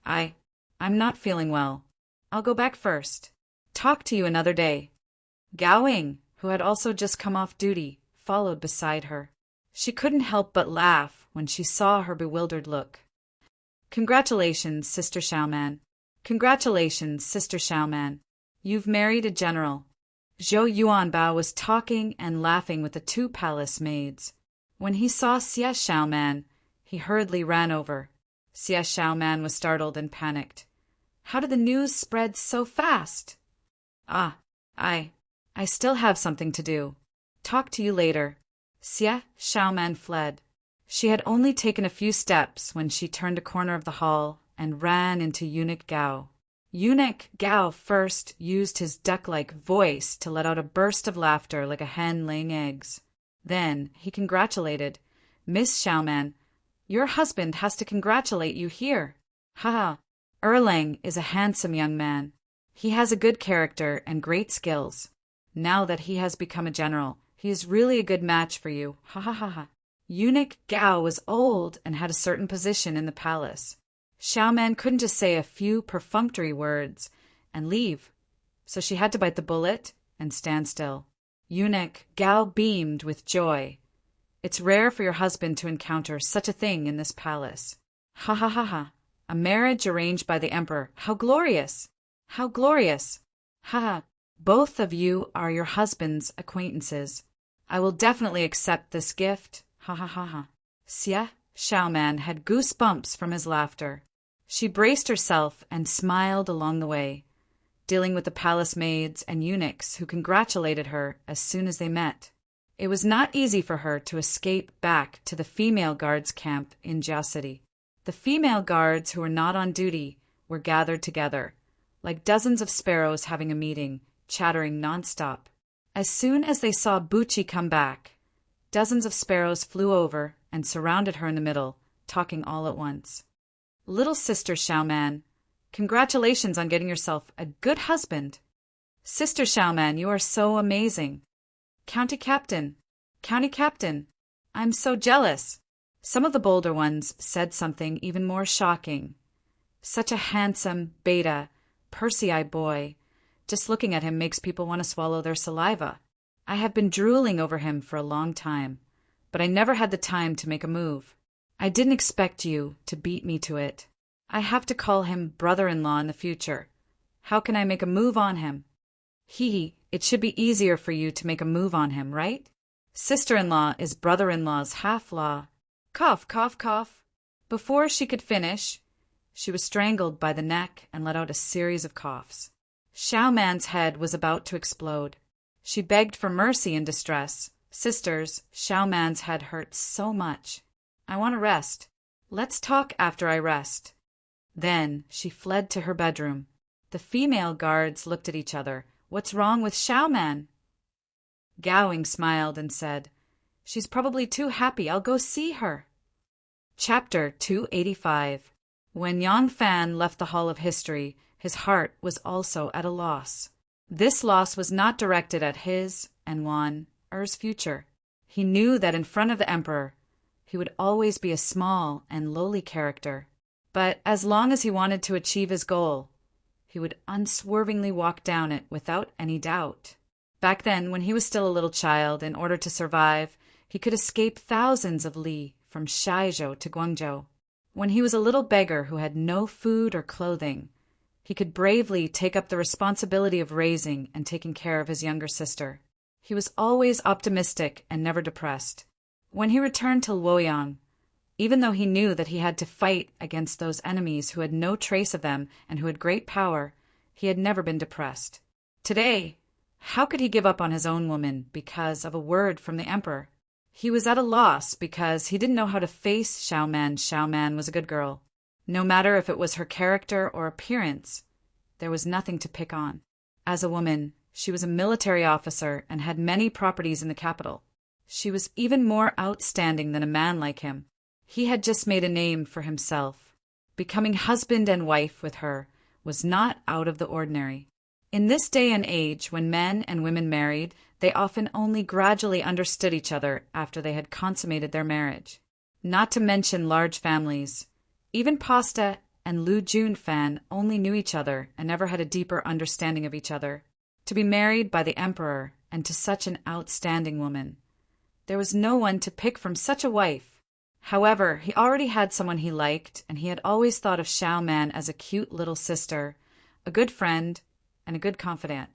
[SPEAKER 1] I'm not feeling well. I'll go back first. Talk to you another day." Gaoing, who had also just come off duty, followed beside her. She couldn't help but laugh when she saw her bewildered look. "Congratulations, Sister Xiaoman. Congratulations, Sister Xiaoman. You've married a general." Zhou Yuanbao was talking and laughing with the 2 palace maids. When he saw Xie Xiaoman, he hurriedly ran over. Xie Xiaoman was startled and panicked. "How did the news spread so fast?" I still have something to do. Talk to you later." Xie Xiaoman fled. She had only taken a few steps when she turned a corner of the hall and ran into eunuch Gao. Eunuch Gao first used his duck-like voice to let out a burst of laughter like a hen laying eggs. Then he congratulated, "Miss Xiaoman, your husband has to congratulate you here. Ha ha. Erlang is a handsome young man. He has a good character and great skills. Now that he has become a general, he is really a good match for you. Ha ha ha ha." Eunuch Gao was old and had a certain position in the palace. Xiaoman couldn't just say a few perfunctory words and leave, so she had to bite the bullet and stand still. Eunuch Gao beamed with joy. "It's rare for your husband to encounter such a thing in this palace. Ha ha ha ha. A marriage arranged by the emperor. How glorious! How glorious! Ha ha. Both of you are your husband's acquaintances. I will definitely accept this gift. Ha ha ha ha." Xia Xiaoman had goosebumps from his laughter. She braced herself and smiled along the way, dealing with the palace maids and eunuchs who congratulated her as soon as they met. It was not easy for her to escape back to the female guards' camp in Jiao City. The female guards who were not on duty were gathered together, like dozens of sparrows having a meeting, chattering nonstop. As soon as they saw Buchi come back, dozens of sparrows flew over and surrounded her in the middle, talking all at once. "Little sister Xiaoman, congratulations on getting yourself a good husband. Sister Xiaoman, you are so amazing. County Captain, I'm so jealous." Some of the bolder ones said something even more shocking. "Such a handsome, beta, pursy-eyed boy. Just looking at him makes people want to swallow their saliva. I have been drooling over him for a long time, but I never had the time to make a move. I didn't expect you to beat me to it. I have to call him brother-in-law in the future. How can I make a move on him?" It should be easier for you to make a move on him, right? Sister-in-law is brother-in-law's half-law. Cough, cough, cough. Before she could finish, she was strangled by the neck and let out a series of coughs. Xiaoman's head was about to explode. She begged for mercy in distress. "Sisters, Xiaoman's head hurts so much. I want to rest. Let's talk after I rest." Then she fled to her bedroom. The female guards looked at each other. "What's wrong with Xiaoman?" Gowing smiled and said, "She's probably too happy. I'll go see her." Chapter 285. When Yang Fan left the Hall of History, his heart was also at a loss. This loss was not directed at his and Wan Er's future. He knew that in front of the emperor, he would always be a small and lowly character. But as long as he wanted to achieve his goal, he would unswervingly walk down it without any doubt. Back then, when he was still a little child, in order to survive, he could escape thousands of li from Shaizhou to Guangzhou. When he was a little beggar who had no food or clothing, he could bravely take up the responsibility of raising and taking care of his younger sister. He was always optimistic and never depressed. When he returned to Luoyang, even though he knew that he had to fight against those enemies who had no trace of them and who had great power, he had never been depressed. Today, how could he give up on his own woman because of a word from the emperor? He was at a loss because he didn't know how to face Xiaoman. Xiaoman was a good girl. No matter if it was her character or appearance, there was nothing to pick on. As a woman, she was a military officer and had many properties in the capital. She was even more outstanding than a man like him. He had just made a name for himself. Becoming husband and wife with her was not out of the ordinary. In this day and age, when men and women married, they often only gradually understood each other after they had consummated their marriage. Not to mention large families. Even Pasta and Lu Junfan only knew each other and never had a deeper understanding of each other. To be married by the emperor and to such an outstanding woman. There was no one to pick from such a wife. However, he already had someone he liked, and he had always thought of Xiaoman as a cute little sister, a good friend, and a good confidant.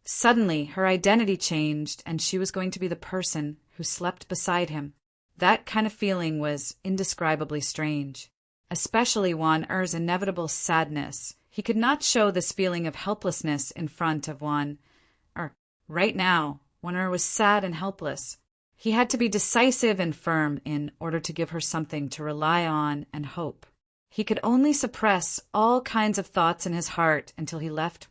[SPEAKER 1] Suddenly, her identity changed, and she was going to be the person who slept beside him. That kind of feeling was indescribably strange, especially Wan Er's inevitable sadness. He could not show this feeling of helplessness in front of Wan Er. Right now, Wan Er was sad and helpless. He had to be decisive and firm in order to give her something to rely on and hope. He could only suppress all kinds of thoughts in his heart until he left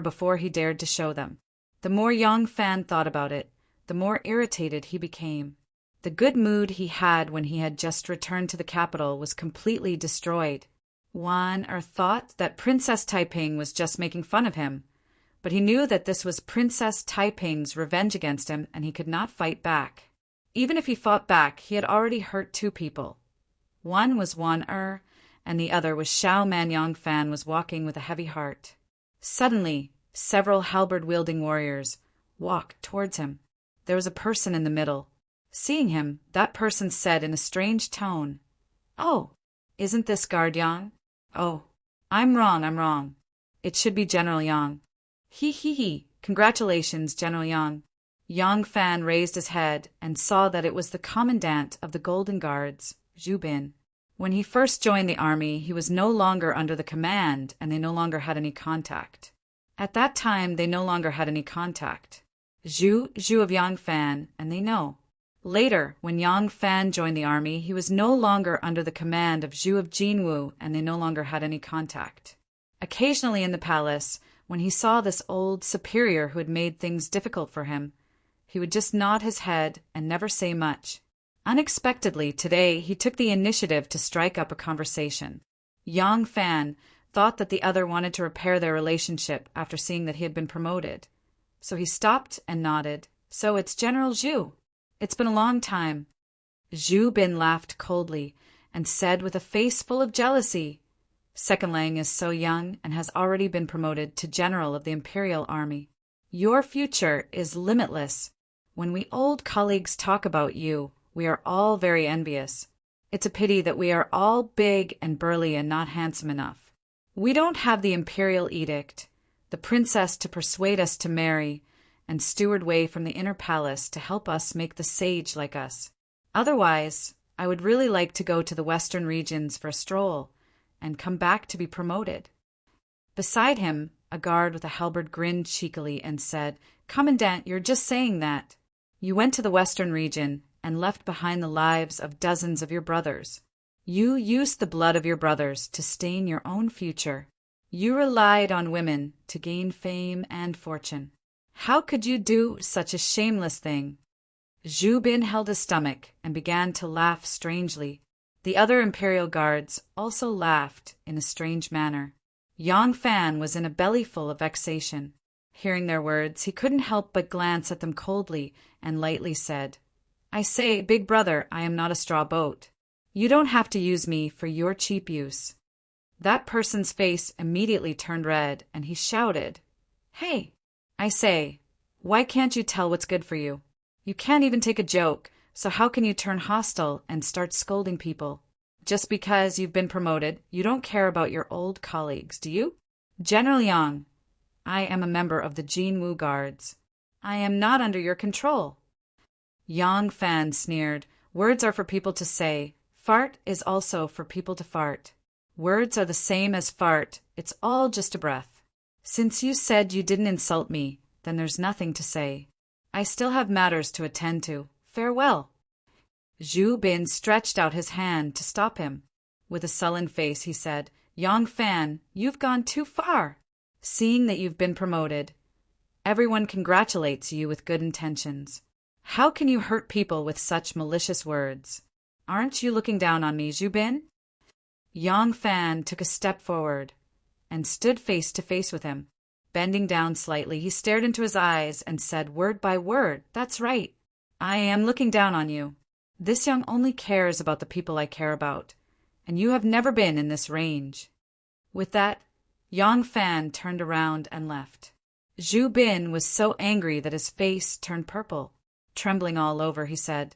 [SPEAKER 1] before he dared to show them. The more Yang Fan thought about it, the more irritated he became. The good mood he had when he had just returned to the capital was completely destroyed. Thought that Princess Taiping was just making fun of him, but he knew that this was Princess Taiping's revenge against him, and he could not fight back. Even if he fought back, he had already hurt two people. One was and the other was Xiao Man. Yang Fan was walking with a heavy heart. Suddenly, several halberd-wielding warriors walked towards him. There was a person in the middle. Seeing him, that person said in a strange tone, "Oh, isn't this Guard Yang? Oh, I'm wrong. It should be General Yang." He. Congratulations, General Yang. Yang Fan raised his head and saw that it was the commandant of the Golden Guards, Zhu Bin. When he first joined the army, he was no longer under the command, and they no longer had any contact. At that time, they no longer had any contact. Zhu of Yang Fan, and they know. Later, when Yang Fan joined the army, he was no longer under the command of Zhu of Jinwu, and they no longer had any contact. Occasionally in the palace, when he saw this old superior who had made things difficult for him, he would just nod his head and never say much. Unexpectedly, today, he took the initiative to strike up a conversation. Yang Fan thought that the other wanted to repair their relationship after seeing that he had been promoted. So he stopped and nodded. "So it's General Zhu. It's been a long time." Zhu Bin laughed coldly and said with a face full of jealousy, "Second Lang is so young and has already been promoted to General of the Imperial Army. Your future is limitless. When we old colleagues talk about you, we are all very envious. It's a pity that we are all big and burly and not handsome enough. We don't have the imperial edict, the princess to persuade us to marry, and steward way from the inner palace to help us make the sage like us. Otherwise, I would really like to go to the western regions for a stroll and come back to be promoted." Beside him, a guard with a halberd grinned cheekily and said, "Commandant, you're just saying that. You went to the western region and left behind the lives of dozens of your brothers. You used the blood of your brothers to stain your own future. You relied on women to gain fame and fortune. How could you do such a shameless thing?" Zhu Bin held his stomach and began to laugh strangely. The other imperial guards also laughed in a strange manner. Yang Fan was in a bellyful of vexation. Hearing their words, he couldn't help but glance at them coldly and lightly said, "I say, big brother, I am not a straw boat. You don't have to use me for your cheap use." That person's face immediately turned red, and he shouted, "Hey, I say, why can't you tell what's good for you? You can't even take a joke, so how can you turn hostile and start scolding people? Just because you've been promoted, you don't care about your old colleagues, do you? General Yang, I am a member of the Jinwu Guards. I am not under your control." Yang Fan sneered, "Words are for people to say. Fart is also for people to fart. Words are the same as fart. It's all just a breath. Since you said you didn't insult me, then there's nothing to say. I still have matters to attend to. Farewell." Zhu Bin stretched out his hand to stop him. With a sullen face, he said, "Yang Fan, you've gone too far. Seeing that you've been promoted, everyone congratulates you with good intentions. How can you hurt people with such malicious words? Aren't you looking down on me, Zhu Bin?" Yang Fan took a step forward and stood face to face with him. Bending down slightly, he stared into his eyes and said word by word, "That's right. I am looking down on you. This Yang only cares about the people I care about, and you have never been in this range." With that, Yang Fan turned around and left. Zhu Bin was so angry that his face turned purple. Trembling all over, he said,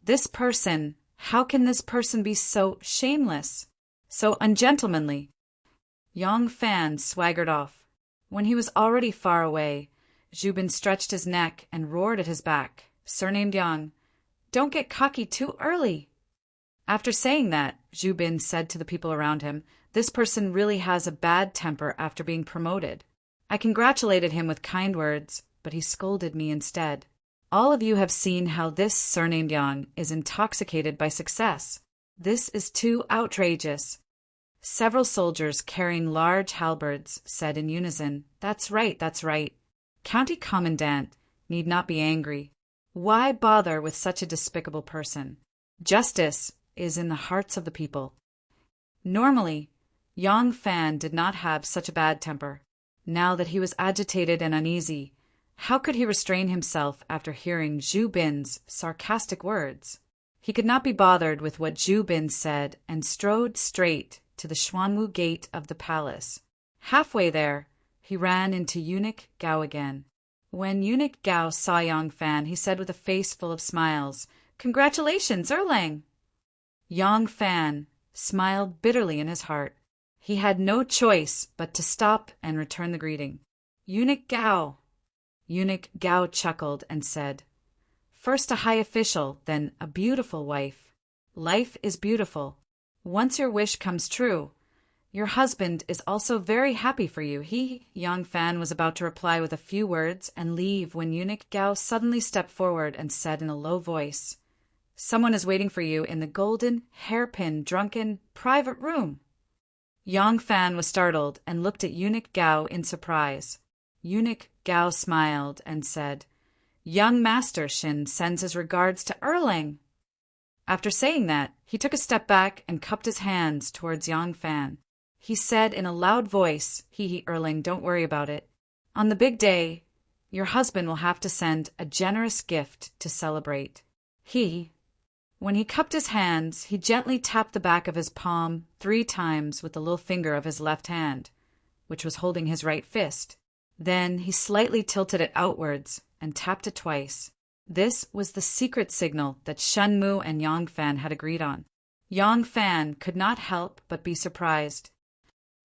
[SPEAKER 1] How can this person be so shameless, so ungentlemanly?" Yang Fan swaggered off. When he was already far away, Zhu Bin stretched his neck and roared at his back, "Surnamed Yang, don't get cocky too early." After saying that, Zhu Bin said to the people around him, "This person really has a bad temper after being promoted. I congratulated him with kind words, but he scolded me instead. All of you have seen how this surnamed Yang is intoxicated by success. This is too outrageous. Several soldiers carrying large halberds said in unison, That's right, that's right. County Commandant need not be angry. Why bother with such a despicable person? Justice is in the hearts of the people. Normally, Yang Fan did not have such a bad temper. Now that he was agitated and uneasy, how could he restrain himself after hearing Zhu Bin's sarcastic words? He could not be bothered with what Zhu Bin said and strode straight to the Xuanwu gate of the palace. Halfway there, he ran into Eunuch Gao again. When Eunuch Gao saw Yang Fan, he said with a face full of smiles, Congratulations, Erlang! Yang Fan smiled bitterly in his heart. He had no choice but to stop and return the greeting. Eunuch Gao! Eunuch Gao chuckled and said, First a high official, then a beautiful wife. Life is beautiful. Once your wish comes true, your husband is also very happy for you. Yang Fan was about to reply with a few words and leave when Eunuch Gao suddenly stepped forward and said in a low voice, Someone is waiting for you in the golden, hairpin, drunken, private room. Yang Fan was startled and looked at Eunuch Gao in surprise. Eunuch Gao smiled and said, Young Master Shin sends his regards to Erlang. After saying that, he took a step back and cupped his hands towards Yang Fan. He said in a loud voice, Erlang, don't worry about it. On the big day, your husband will have to send a generous gift to celebrate. When he cupped his hands, he gently tapped the back of his palm 3 times with the little finger of his left hand, which was holding his right fist. Then he slightly tilted it outwards and tapped it twice. This was the secret signal that Shen Mu and Yang Fan had agreed on. Yang Fan could not help but be surprised.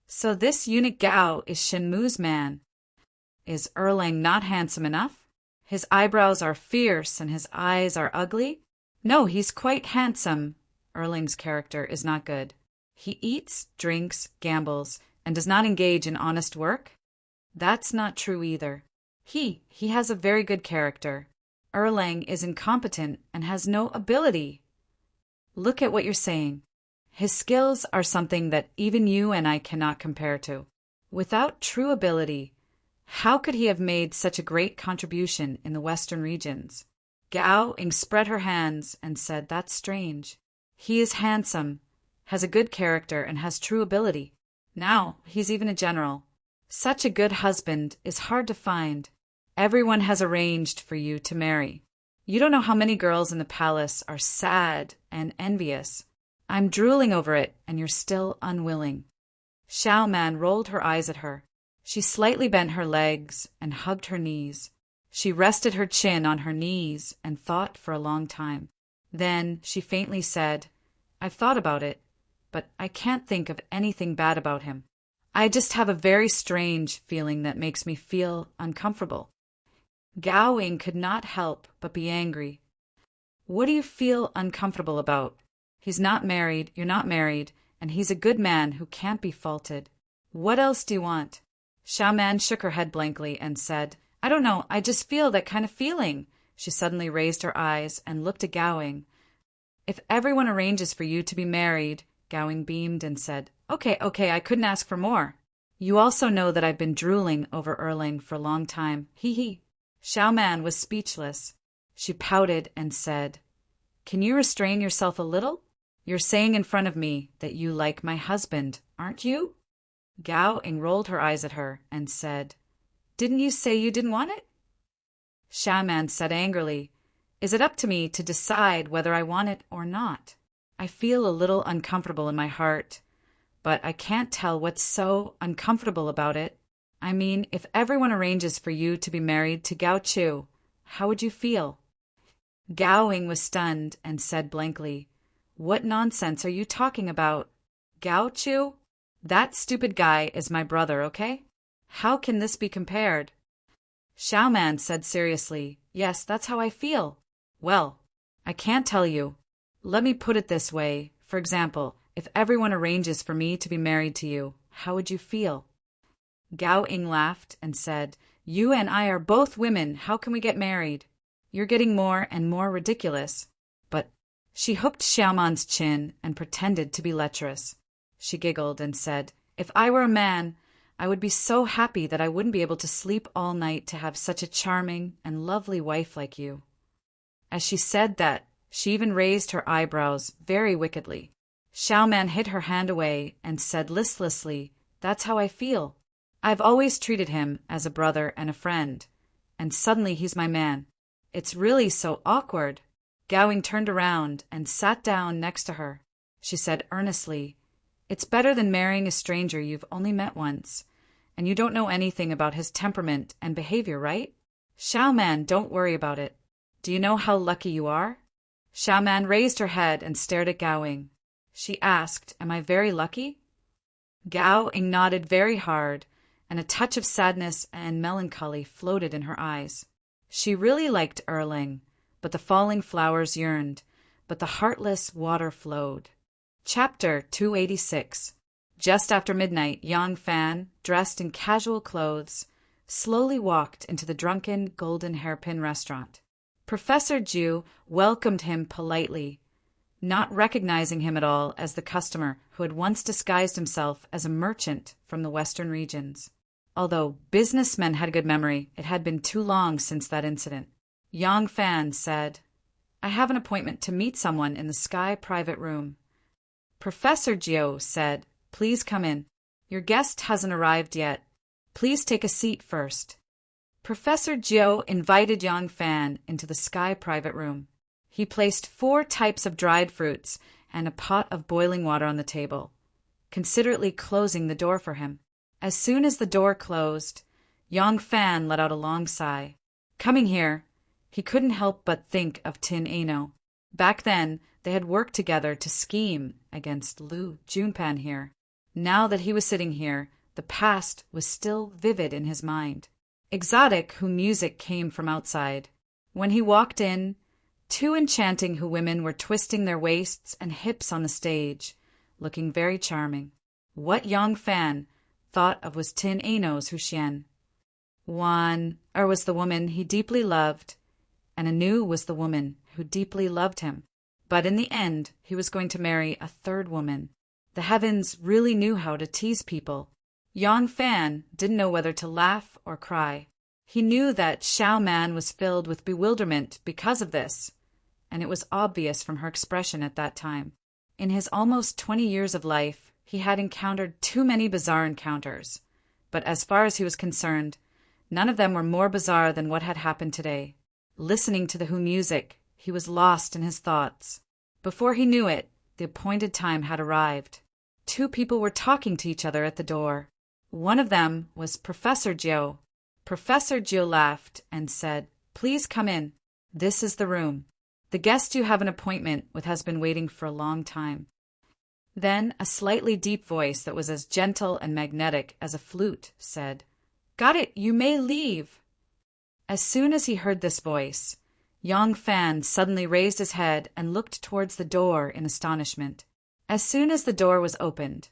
[SPEAKER 1] So this Eunuch Gao is Shen Mu's man. Is Erlang not handsome enough? His eyebrows are fierce and his eyes are ugly? No, he's quite handsome. Erlang's character is not good. He eats, drinks, gambles, and does not engage in honest work? That's not true either. He has a very good character. Erlang is incompetent and has no ability. Look at what you're saying. His skills are something that even you and I cannot compare to. Without true ability, how could he have made such a great contribution in the western regions? Gao Ying spread her hands and said, That's strange. He is handsome, has a good character, and has true ability. Now he's even a general. Such a good husband is hard to find. Everyone has arranged for you to marry. You don't know how many girls in the palace are sad and envious. I'm drooling over it, and you're still unwilling. Xiao Man rolled her eyes at her. She slightly bent her legs and hugged her knees. She rested her chin on her knees and thought for a long time. Then she faintly said, I've thought about it, but I can't think of anything bad about him. I just have a very strange feeling that makes me feel uncomfortable. Gao Ying could not help but be angry. What do you feel uncomfortable about? He's not married, you're not married, and he's a good man who can't be faulted. What else do you want? Xiao Man shook her head blankly and said, I don't know, I just feel that kind of feeling. She suddenly raised her eyes and looked at Gao Ying. If everyone arranges for you to be married, Gao Ying beamed and said, Okay, I couldn't ask for more. You also know that I've been drooling over Erlang for a long time. Xiao Man was speechless. She pouted and said, Can you restrain yourself a little? You're saying in front of me that you like my husband, aren't you? Gao Ying rolled her eyes at her and said, Didn't you say you didn't want it? Xiao Man said angrily, Is it up to me to decide whether I want it or not? I feel a little uncomfortable in my heart, but I can't tell what's so uncomfortable about it. I mean, if everyone arranges for you to be married to Gao Chu, how would you feel? Gao Ying was stunned and said blankly, What nonsense are you talking about? Gao Chu? That stupid guy is my brother, okay? How can this be compared? Xiao Man said seriously, Yes, that's how I feel. Well, I can't tell you. Let me put it this way. For example, if everyone arranges for me to be married to you, how would you feel? Gao Ying laughed and said, You and I are both women. How can we get married? You're getting more and more ridiculous. But She hooked Xiaoman's chin and pretended to be lecherous. She giggled and said, "If I were a man, I would be so happy that I wouldn't be able to sleep all night to have such a charming and lovely wife like you." As she said that, she even raised her eyebrows very wickedly. Xiaoman hid her hand away and said listlessly, "That's how I feel. I've always treated him as a brother and a friend, and suddenly he's my man. It's really so awkward." Gowing turned around and sat down next to her. She said earnestly, "It's better than marrying a stranger you've only met once, and you don't know anything about his temperament and behavior, right? Xiaoman, don't worry about it. Do you know how lucky you are?" Xiaoman raised her head and stared at Gowing. She asked, "Am I very lucky?" Gowing nodded very hard, and a touch of sadness and melancholy floated in her eyes. She really liked Erling, but the falling flowers yearned, but the heartless water flowed. Chapter 286. Just after midnight, Yang Fan, dressed in casual clothes, slowly walked into the drunken Golden Hairpin restaurant. Professor Jiu welcomed him politely, not recognizing him at all as the customer who had once disguised himself as a merchant from the western regions. Although businessmen had a good memory, it had been too long since that incident. Yang Fan said, "I have an appointment to meet someone in the Sky private room." Professor Jiu said, "Please come in. Your guest hasn't arrived yet. Please take a seat first." Professor Jiu invited Yang Fan into the Sky private room. He placed 4 types of dried fruits and a pot of boiling water on the table, considerately closing the door for him. As soon as the door closed, Yang Fan let out a long sigh. Coming here, he couldn't help but think of Tin Ano. Back then, they had worked together to scheme against Lu Junpan here. Now that he was sitting here, the past was still vivid in his mind. Exotic Hu music came from outside. When he walked in, 2 enchanting Hu women were twisting their waists and hips on the stage, looking very charming. What Yang Fan thought of was Tin Ano's Hu Xian. One was the woman he deeply loved, and Anu was the woman who deeply loved him. But in the end, he was going to marry a 3rd woman. The heavens really knew how to tease people. Yang Fan didn't know whether to laugh or cry. He knew that Xiaoman was filled with bewilderment because of this, and it was obvious from her expression at that time. In his almost 20 years of life, he had encountered too many bizarre encounters, but as far as he was concerned, none of them were more bizarre than what had happened today. Listening to the Hu music, he was lost in his thoughts. Before he knew it, the appointed time had arrived. 2 people were talking to each other at the door. One of them was Professor Jiu. Professor Jiu laughed and said, "Please come in. This is the room. The guest you have an appointment with has been waiting for a long time." Then a slightly deep voice that was as gentle and magnetic as a flute said, "Got it, you may leave." As soon as he heard this voice, Yang Fan suddenly raised his head and looked towards the door in astonishment. As soon as the door was opened,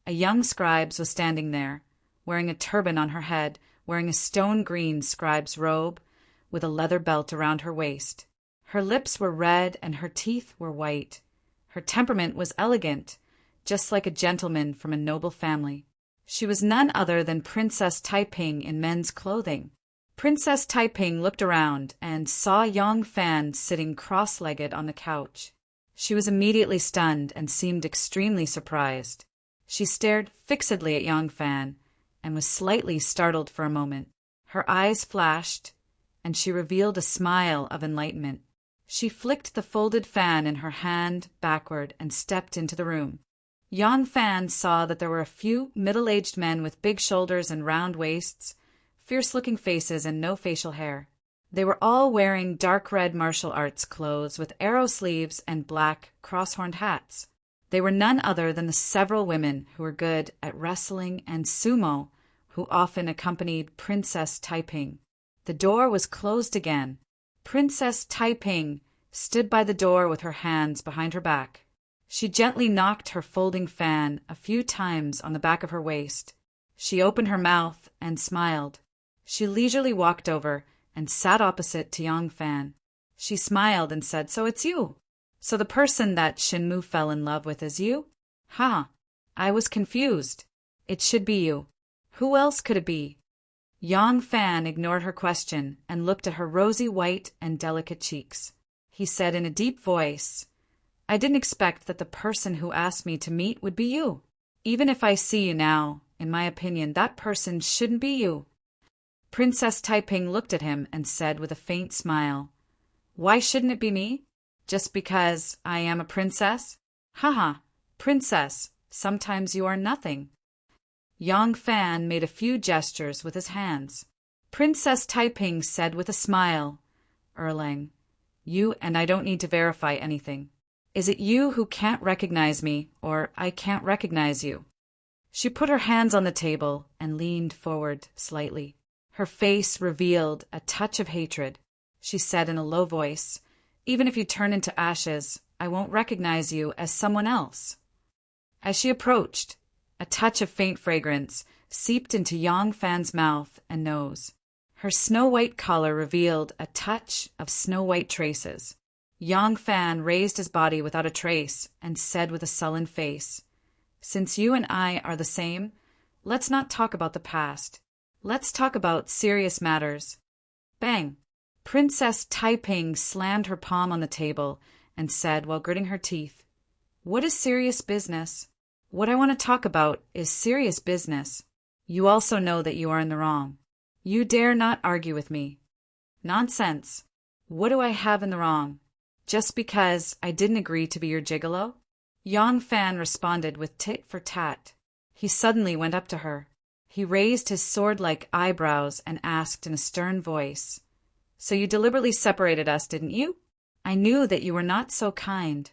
[SPEAKER 1] a young scribe was standing there, wearing a turban on her head, wearing a stone-green scribe's robe, with a leather belt around her waist. Her lips were red and her teeth were white. Her temperament was elegant, just like a gentleman from a noble family. She was none other than Princess Taiping in men's clothing. Princess Taiping looked around and saw Yang Fan sitting cross-legged on the couch. She was immediately stunned and seemed extremely surprised. She stared fixedly at Yang Fan and was slightly startled for a moment. Her eyes flashed, and she revealed a smile of enlightenment. She flicked the folded fan in her hand backward and stepped into the room. Yang Fan saw that there were a few middle-aged men with big shoulders and round waists, fierce-looking faces and no facial hair. They were all wearing dark red martial arts clothes with arrow sleeves and black cross-horned hats. They were none other than the several women who were good at wrestling and sumo, who often accompanied Princess Taiping. The door was closed again. Princess Taiping stood by the door with her hands behind her back. She gently knocked her folding fan a few times on the back of her waist. She opened her mouth and smiled. She leisurely walked over and sat opposite to Yang Fan. She smiled and said, "So it's you. So the person that Shinmu fell in love with is you? Ha! I was confused. It should be you. Who else could it be? Yang Fan ignored her question and looked at her rosy white and delicate cheeks. He said in a deep voice, I didn't expect that the person who asked me to meet would be you. Even if I see you now, in my opinion, that person shouldn't be you. Princess Taiping looked at him and said with a faint smile, Why shouldn't it be me? Just because I am a princess? Haha, princess, sometimes you are nothing. Yang Fan made a few gestures with his hands. Princess Taiping said with a smile, Erlang, you and I don't need to verify anything. Is it you who can't recognize me, or I can't recognize you? She put her hands on the table and leaned forward slightly. Her face revealed a touch of hatred. She said in a low voice, Even if you turn into ashes, I won't recognize you as someone else. As she approached, a touch of faint fragrance seeped into Yang Fan's mouth and nose. Her snow-white collar revealed a touch of snow-white traces. Yang Fan raised his body without a trace and said with a sullen face, Since you and I are the same, let's not talk about the past. Let's talk about serious matters. Bang! Princess Taiping slammed her palm on the table and said while gritting her teeth, What is serious business? What I want to talk about is serious business. You also know that you are in the wrong. You dare not argue with me. Nonsense. What do I have in the wrong? Just because I didn't agree to be your gigolo? Yang Fan responded with tit for tat. He suddenly went up to her. He raised his sword-like eyebrows and asked in a stern voice, So you deliberately separated us, didn't you? I knew that you were not so kind.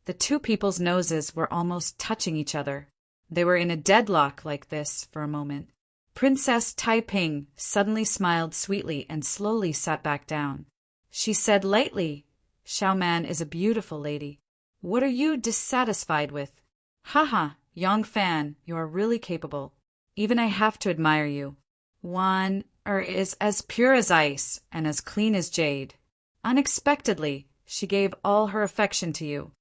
[SPEAKER 1] The two people's noses were almost touching each other. They were in a deadlock like this for a moment. Princess Taiping suddenly smiled sweetly and slowly sat back down. She said lightly, Xiaoman is a beautiful lady. What are you dissatisfied with? Haha, Yang Fan, you are really capable. Even I have to admire you. One is as pure as ice and as clean as jade. Unexpectedly, she gave all her affection to you.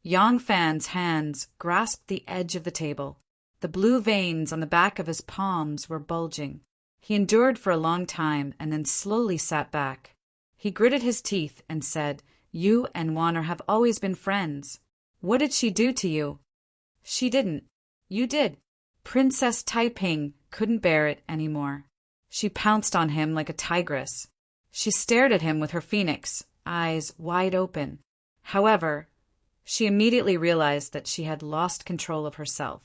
[SPEAKER 1] Yang Fan's hands grasped the edge of the table. The blue veins on the back of his palms were bulging. He endured for a long time and then slowly sat back. He gritted his teeth and said, You and Wanner have always been friends. What did she do to you? She didn't. You did. Princess Taiping couldn't bear it anymore. She pounced on him like a tigress. She stared at him with her phoenix, eyes wide open. However, she immediately realized that she had lost control of herself.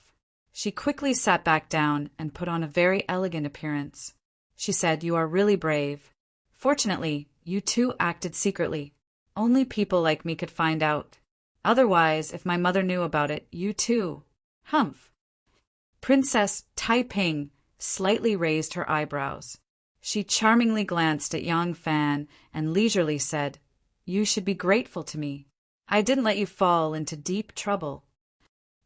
[SPEAKER 1] She quickly sat back down and put on a very elegant appearance. She said, You are really brave. Fortunately, you two acted secretly. Only people like me could find out. Otherwise, if my mother knew about it, you too. Humph. Princess Taiping slightly raised her eyebrows. She charmingly glanced at Yang Fan and leisurely said, You should be grateful to me. I didn't let you fall into deep trouble.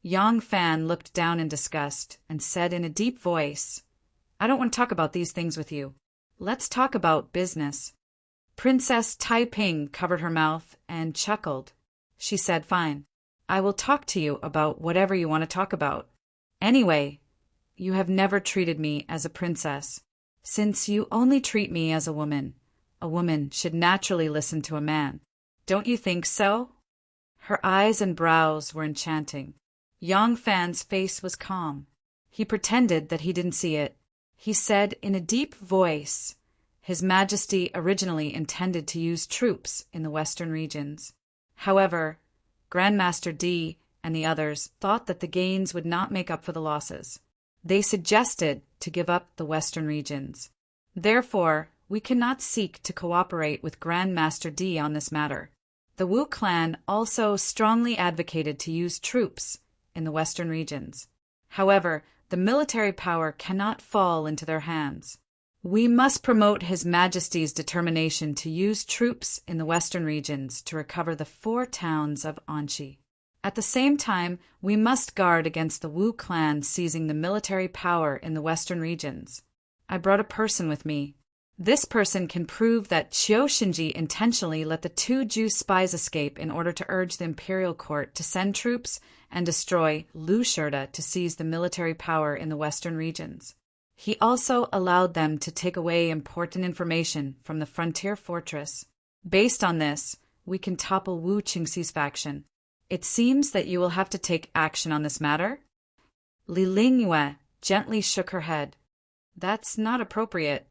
[SPEAKER 1] Yang Fan looked down in disgust and said in a deep voice, I don't want to talk about these things with you. Let's talk about business. Princess Taiping covered her mouth and chuckled. She said, Fine. I will talk to you about whatever you want to talk about. Anyway, you have never treated me as a princess. Since you only treat me as a woman should naturally listen to a man. Don't you think so? Her eyes and brows were enchanting. Yang Fan's face was calm. He pretended that he didn't see it. He said in a deep voice, His Majesty originally intended to use troops in the western regions. However, Grandmaster D and the others thought that the gains would not make up for the losses. They suggested to give up the western regions. Therefore, we cannot seek to cooperate with Grandmaster D on this matter. The Wu clan also strongly advocated to use troops in the western regions. However, the military power cannot fall into their hands. We must promote His Majesty's determination to use troops in the western regions to recover the 4 towns of Anxi. At the same time, we must guard against the Wu clan seizing the military power in the western regions. I brought a person with me. This person can prove that Qiu Shinji intentionally let the two Jew spies escape in order to urge the imperial court to send troops and destroy Lu Shirda to seize the military power in the western regions. He also allowed them to take away important information from the frontier fortress. Based on this, we can topple Wu Qingxi's faction. It seems that you will have to take action on this matter? Li Lingyue gently shook her head. That's not appropriate.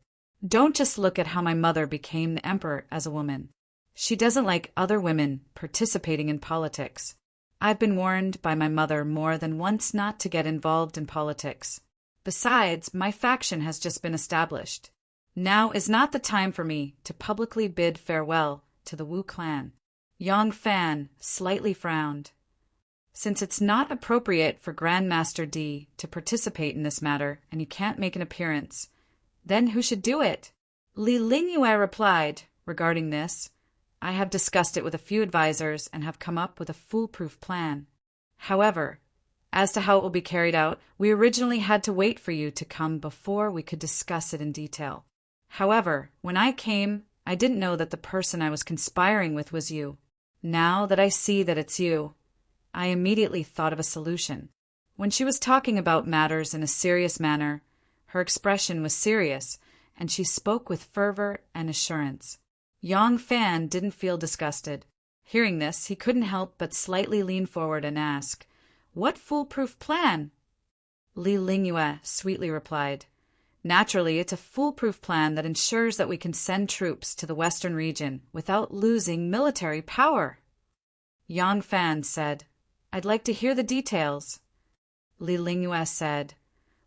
[SPEAKER 1] Don't just look at how my mother became the emperor as a woman. She doesn't like other women participating in politics. I've been warned by my mother more than once not to get involved in politics. Besides, my faction has just been established. Now is not the time for me to publicly bid farewell to the Wu clan. Yang Fan slightly frowned. Since it's not appropriate for Grandmaster D to participate in this matter and you can't make an appearance, then who should do it? Li Lingyue replied, regarding this, I have discussed it with a few advisors and have come up with a foolproof plan. However, as to how it will be carried out, we originally had to wait for you to come before we could discuss it in detail. However, when I came, I didn't know that the person I was conspiring with was you. Now that I see that it's you, I immediately thought of a solution. When she was talking about matters in a serious manner, her expression was serious, and she spoke with fervor and assurance. Yang Fan didn't feel disgusted. Hearing this, he couldn't help but slightly lean forward and ask, What foolproof plan? Li Lingyue sweetly replied, Naturally, it's a foolproof plan that ensures that we can send troops to the western region without losing military power. Yang Fan said, I'd like to hear the details. Li Lingyue said,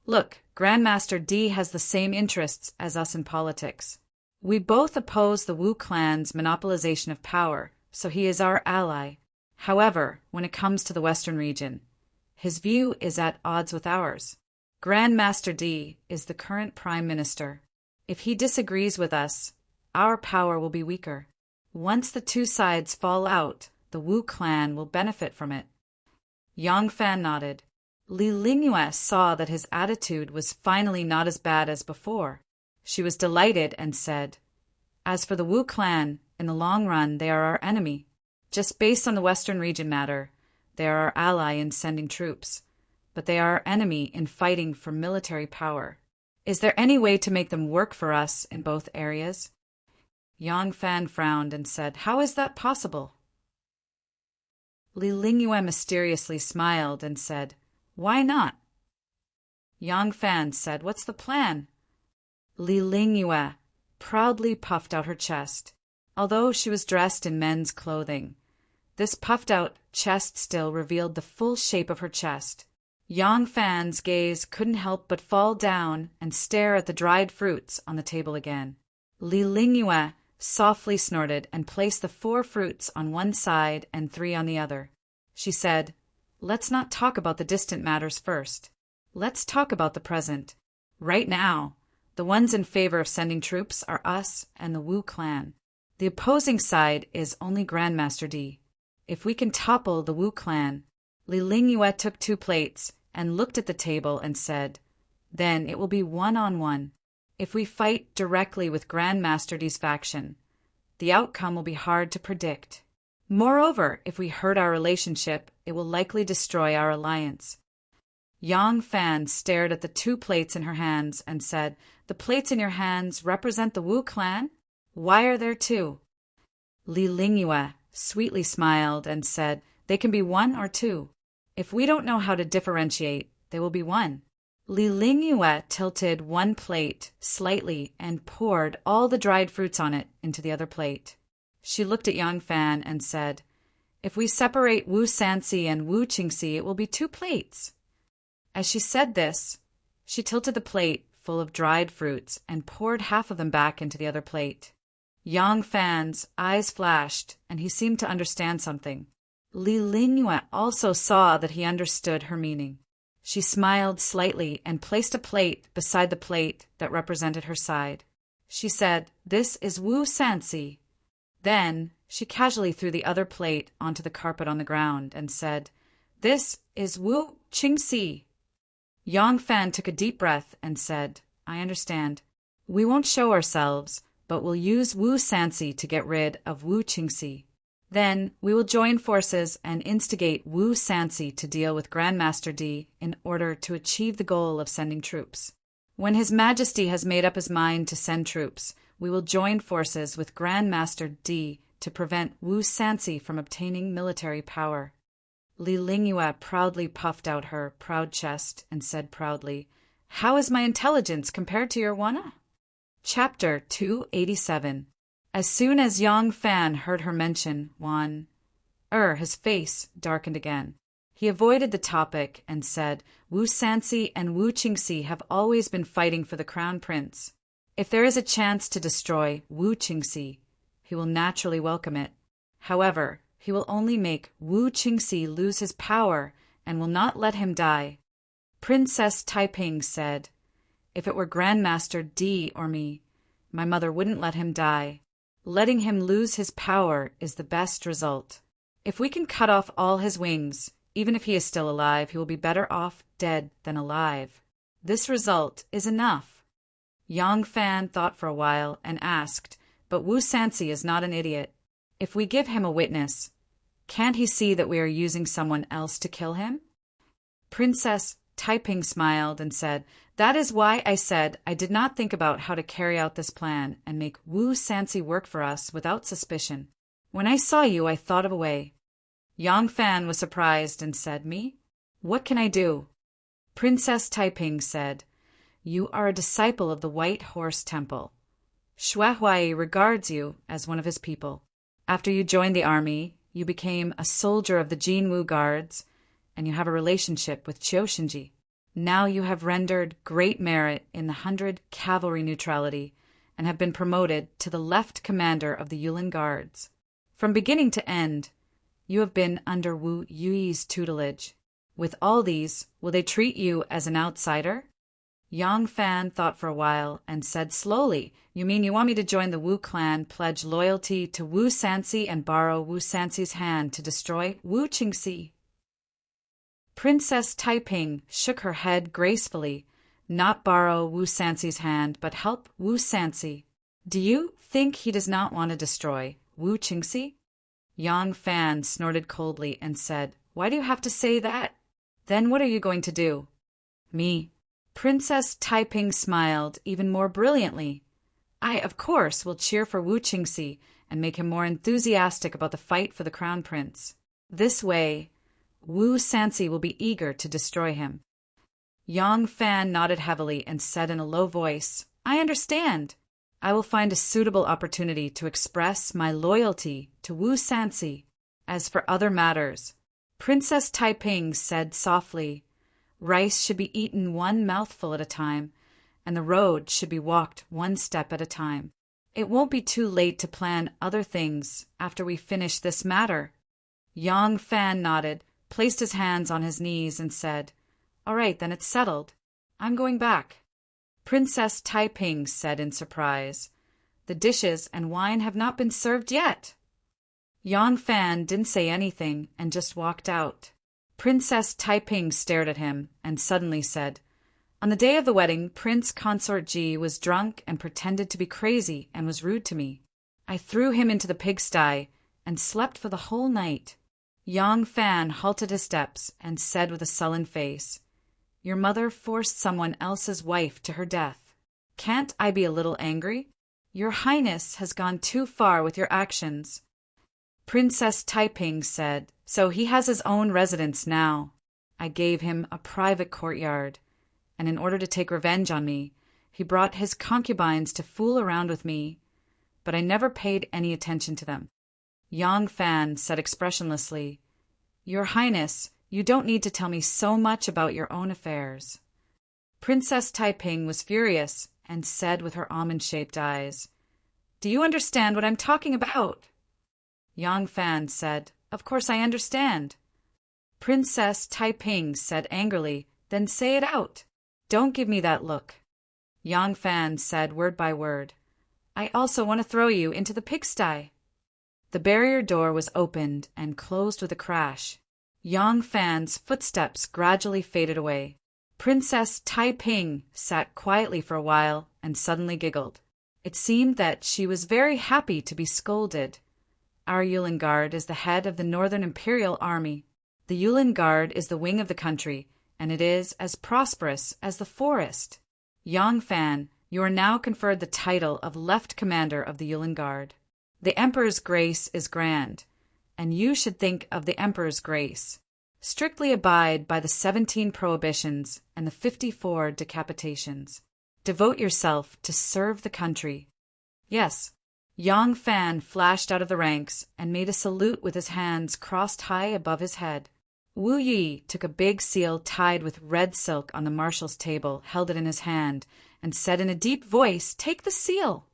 [SPEAKER 1] Look, Grandmaster D has the same interests as us in politics. We both oppose the Wu clan's monopolization of power, so he is our ally. However, when it comes to the western region, his view is at odds with ours. Grandmaster D is the current prime minister. If he disagrees with us, our power will be weaker. Once the two sides fall out, the Wu clan will benefit from it. Yang Fan nodded. Li Lingyue saw that his attitude was finally not as bad as before. She was delighted and said, As for the Wu clan, in the long run they are our enemy. Just based on the western region matter, they are our ally in sending troops, but they are our enemy in fighting for military power. Is there any way to make them work for us in both areas? Yang Fan frowned and said, How is that possible? Li Lingyue mysteriously smiled and said, Why not? Yang Fan said, What's the plan? Li Lingyue proudly puffed out her chest. Although she was dressed in men's clothing, this puffed-out chest still revealed the full shape of her chest. Yang Fan's gaze couldn't help but fall down and stare at the dried fruits on the table again. Li Lingyue softly snorted and placed the 4 fruits on one side and 3 on the other. She said, Let's not talk about the distant matters first. Let's talk about the present. Right now, the ones in favor of sending troops are us and the Wu clan. The opposing side is only Grandmaster D. If we can topple the Wu clan, Li Lingyue took 2 plates and looked at the table and said, Then it will be 1-on-1. If we fight directly with Grandmaster D's faction, the outcome will be hard to predict. Moreover, if we hurt our relationship, it will likely destroy our alliance. Yang Fan stared at the 2 plates in her hands and said, The plates in your hands represent the Wu clan? Why are there 2? Li Lingyue sweetly smiled and said, They can be 1 or 2. If we don't know how to differentiate, they will be 1. Li Lingyue tilted 1 plate slightly and poured all the dried fruits on it into the other plate. She looked at Yang Fan and said, If we separate Wu Sanxi and Wu Qingxi, it will be 2 plates. As she said this, she tilted the plate full of dried fruits and poured half of them back into the other plate. Yang Fan's eyes flashed, and he seemed to understand something. Li Lingyue also saw that he understood her meaning. She smiled slightly and placed a plate beside the plate that represented her side. She said, This is Wu Sanxi. Then she casually threw the other plate onto the carpet on the ground and said, This is Wu Qingxi. Yang Fan took a deep breath and said, I understand. We won't show ourselves, but we'll use Wu Sansi to get rid of Wu Qingxi. Then, we will join forces and instigate Wu Sansi to deal with Grandmaster Di in order to achieve the goal of sending troops. When His Majesty has made up his mind to send troops, we will join forces with Grandmaster Di to prevent Wu Sansi from obtaining military power. Li Lingyue proudly puffed out her proud chest and said proudly, "How is my intelligence compared to your Wana?" Chapter 287. As soon as Yang Fan heard her mention Wan, his face darkened again. He avoided the topic and said, "Wu Sansi and Wu Qingxi have always been fighting for the crown prince. If there is a chance to destroy Wu Qingxi, he will naturally welcome it. However, he will only make Wu Qingxi lose his power and will not let him die." Princess Taiping said, "If it were Grandmaster Di or me, my mother wouldn't let him die. Letting him lose his power is the best result. If we can cut off all his wings, even if he is still alive, he will be better off dead than alive. This result is enough." Yang Fan thought for a while and asked, "But Wu Sansi is not an idiot. If we give him a witness, can't he see that we are using someone else to kill him?" Princess Taiping smiled and said, "That is why I said I did not think about how to carry out this plan and make Wu Sansi work for us without suspicion. When I saw you, I thought of a way." Yang Fan was surprised and said, "Me? What can I do?" Princess Taiping said, "You are a disciple of the White Horse Temple. Xue Huai regards you as one of his people. After you joined the army, you became a soldier of the Jinwu Guards, and you have a relationship with Qiu Shinji. Now you have rendered great merit in the 100 Cavalry Neutrality and have been promoted to the Left Commander of the Yulin Guards. From beginning to end, you have been under Wu Yui's tutelage. With all these, will they treat you as an outsider?" Yang Fan thought for a while and said slowly, "You mean you want me to join the Wu clan, pledge loyalty to Wu Sansi, and borrow Wu Sansi's hand to destroy Wu Qingxi?" Princess Taiping shook her head gracefully. "Not borrow Wu Sansi's hand, but help Wu Sansi. Do you think he does not want to destroy Wu Qingxi?" Yang Fan snorted coldly and said, "Why do you have to say that? Then what are you going to do?" "Me?" Princess Taiping smiled even more brilliantly. "I, of course, will cheer for Wu Qingxi and make him more enthusiastic about the fight for the crown prince. This way, Wu Sansi will be eager to destroy him." Yang Fan nodded heavily and said in a low voice, "I understand. I will find a suitable opportunity to express my loyalty to Wu Sansi. As for other matters," Princess Taiping said softly, "rice should be eaten one mouthful at a time, and the road should be walked one step at a time. It won't be too late to plan other things after we finish this matter." Yang Fan nodded, placed his hands on his knees, and said, "All right, then it's settled. I'm going back." Princess Taiping said in surprise, "The dishes and wine have not been served yet." Yang Fan didn't say anything and just walked out. Princess Taiping stared at him and suddenly said, "On the day of the wedding, Prince Consort Ji was drunk and pretended to be crazy and was rude to me. I threw him into the pigsty and slept for the whole night." Yang Fan halted his steps and said with a sullen face, "Your mother forced someone else's wife to her death. Can't I be a little angry? Your Highness has gone too far with your actions." Princess Taiping said, "So he has his own residence now. I gave him a private courtyard, and in order to take revenge on me, he brought his concubines to fool around with me, but I never paid any attention to them." Yang Fan said expressionlessly, "Your Highness, you don't need to tell me so much about your own affairs." Princess Taiping was furious and said with her almond-shaped eyes, "Do you understand what I'm talking about?" Yang Fan said, "Of course I understand." Princess Taiping said angrily, "Then say it out. Don't give me that look." Yang Fan said word by word, "I also want to throw you into the pigsty." The barrier door was opened and closed with a crash. Yang Fan's footsteps gradually faded away. Princess Taiping sat quietly for a while and suddenly giggled. It seemed that she was very happy to be scolded. Our Yulin Guard is the head of the Northern Imperial Army. The Yulin Guard is the wing of the country, and it is as prosperous as the forest. Yang Fan, you are now conferred the title of Left Commander of the Yulin Guard. The Emperor's grace is grand, and you should think of the Emperor's grace. Strictly abide by the 17 prohibitions and the 54 decapitations. Devote yourself to serve the country. Yes. Yang Fan flashed out of the ranks and made a salute with his hands crossed high above his head. Wu Yi took a big seal tied with red silk on the marshal's table, held it in his hand, and said in a deep voice, "Take the seal."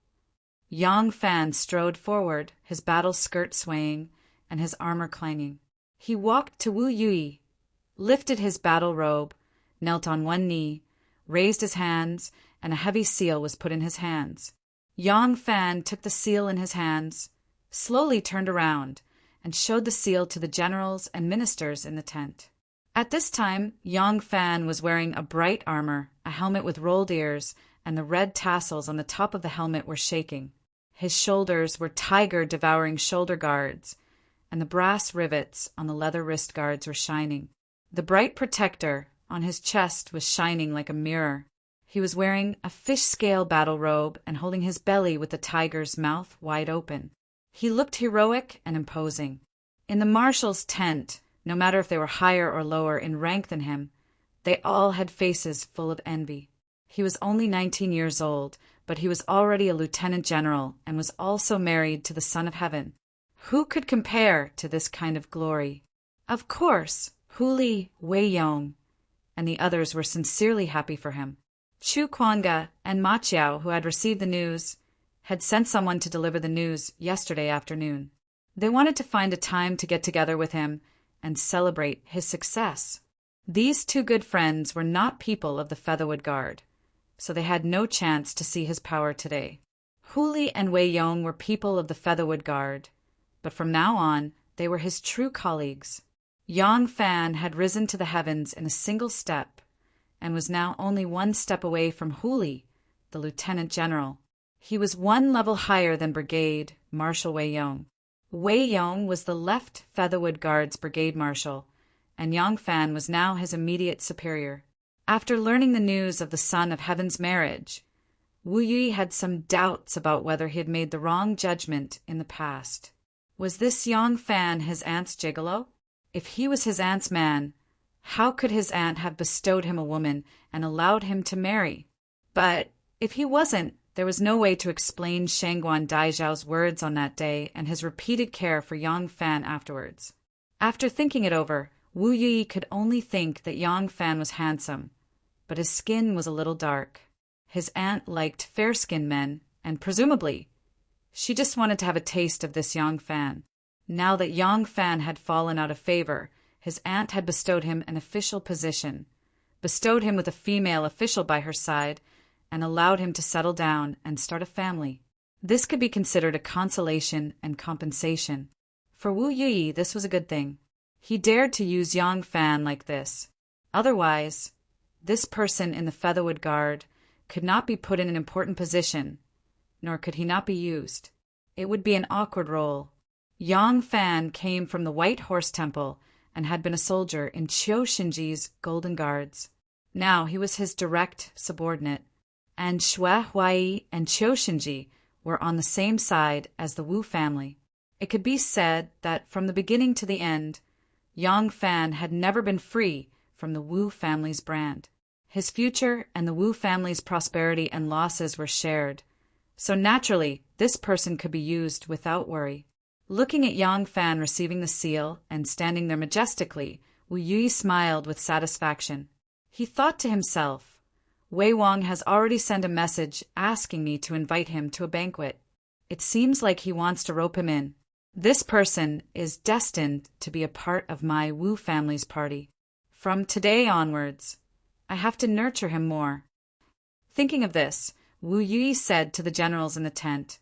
[SPEAKER 1] Yang Fan strode forward, his battle skirt swaying and his armor clanging. He walked to Wu Yi, lifted his battle robe, knelt on one knee, raised his hands, and a heavy seal was put in his hands. Yang Fan took the seal in his hands, slowly turned around, and showed the seal to the generals and ministers in the tent. At this time, Yang Fan was wearing a bright armor, a helmet with rolled ears, and the red tassels on the top of the helmet were shaking. His shoulders were tiger-devouring shoulder guards, and the brass rivets on the leather wrist guards were shining. The bright protector on his chest was shining like a mirror. He was wearing a fish-scale battle robe and holding his belly with the tiger's mouth wide open. He looked heroic and imposing. In the marshal's tent, no matter if they were higher or lower in rank than him, they all had faces full of envy. He was only 19 years old, but he was already a lieutenant general and was also married to the Son of Heaven. Who could compare to this kind of glory? Of course, Huli, Wei Yong, and the others were sincerely happy for him. Chu Kuanga and Ma Chiao, who had received the news, had sent someone to deliver the news yesterday afternoon. They wanted to find a time to get together with him and celebrate his success. These two good friends were not people of the Featherwood Guard, so they had no chance to see his power today. Huli and Wei Yong were people of the Featherwood Guard, but from now on they were his true colleagues. Yang Fan had risen to the heavens in a single step, and was now only one step away from Huli, the lieutenant general. He was one level higher than Brigade Marshal Wei Yong. Wei Yong was the left Featherwood Guard's brigade marshal, and Yang Fan was now his immediate superior. After learning the news of the Son of Heaven's marriage, Wu Yi had some doubts about whether he had made the wrong judgment in the past. Was this Yang Fan his aunt's gigolo? If he was his aunt's man, how could his aunt have bestowed him a woman and allowed him to marry? But if he wasn't, there was no way to explain Shangguan Daijiao's words on that day and his repeated care for Yang Fan afterwards. After thinking it over, Wu Yi could only think that Yang Fan was handsome, but his skin was a little dark. His aunt liked fair-skinned men, and presumably, she just wanted to have a taste of this Yang Fan. Now that Yang Fan had fallen out of favor, his aunt had bestowed him an official position, bestowed him with a female official by her side, and allowed him to settle down and start a family. This could be considered a consolation and compensation. For Wu Yi, this was a good thing. He dared to use Yang Fan like this. Otherwise, this person in the Featherwood Guard could not be put in an important position, nor could he not be used. It would be an awkward role. Yang Fan came from the White Horse Temple and had been a soldier in Qiu Shinji's Golden Guards. Now he was his direct subordinate, and Xue Huai and Qiu Shinji were on the same side as the Wu family. It could be said that from the beginning to the end, Yang Fan had never been free from the Wu family's brand. His future and the Wu family's prosperity and losses were shared, so naturally this person could be used without worry. Looking at Yang Fan receiving the seal and standing there majestically, Wu Yi smiled with satisfaction. He thought to himself, Wei Wang has already sent a message asking me to invite him to a banquet. It seems like he wants to rope him in. This person is destined to be a part of my Wu family's party. From today onwards, I have to nurture him more. Thinking of this, Wu Yi said to the generals in the tent,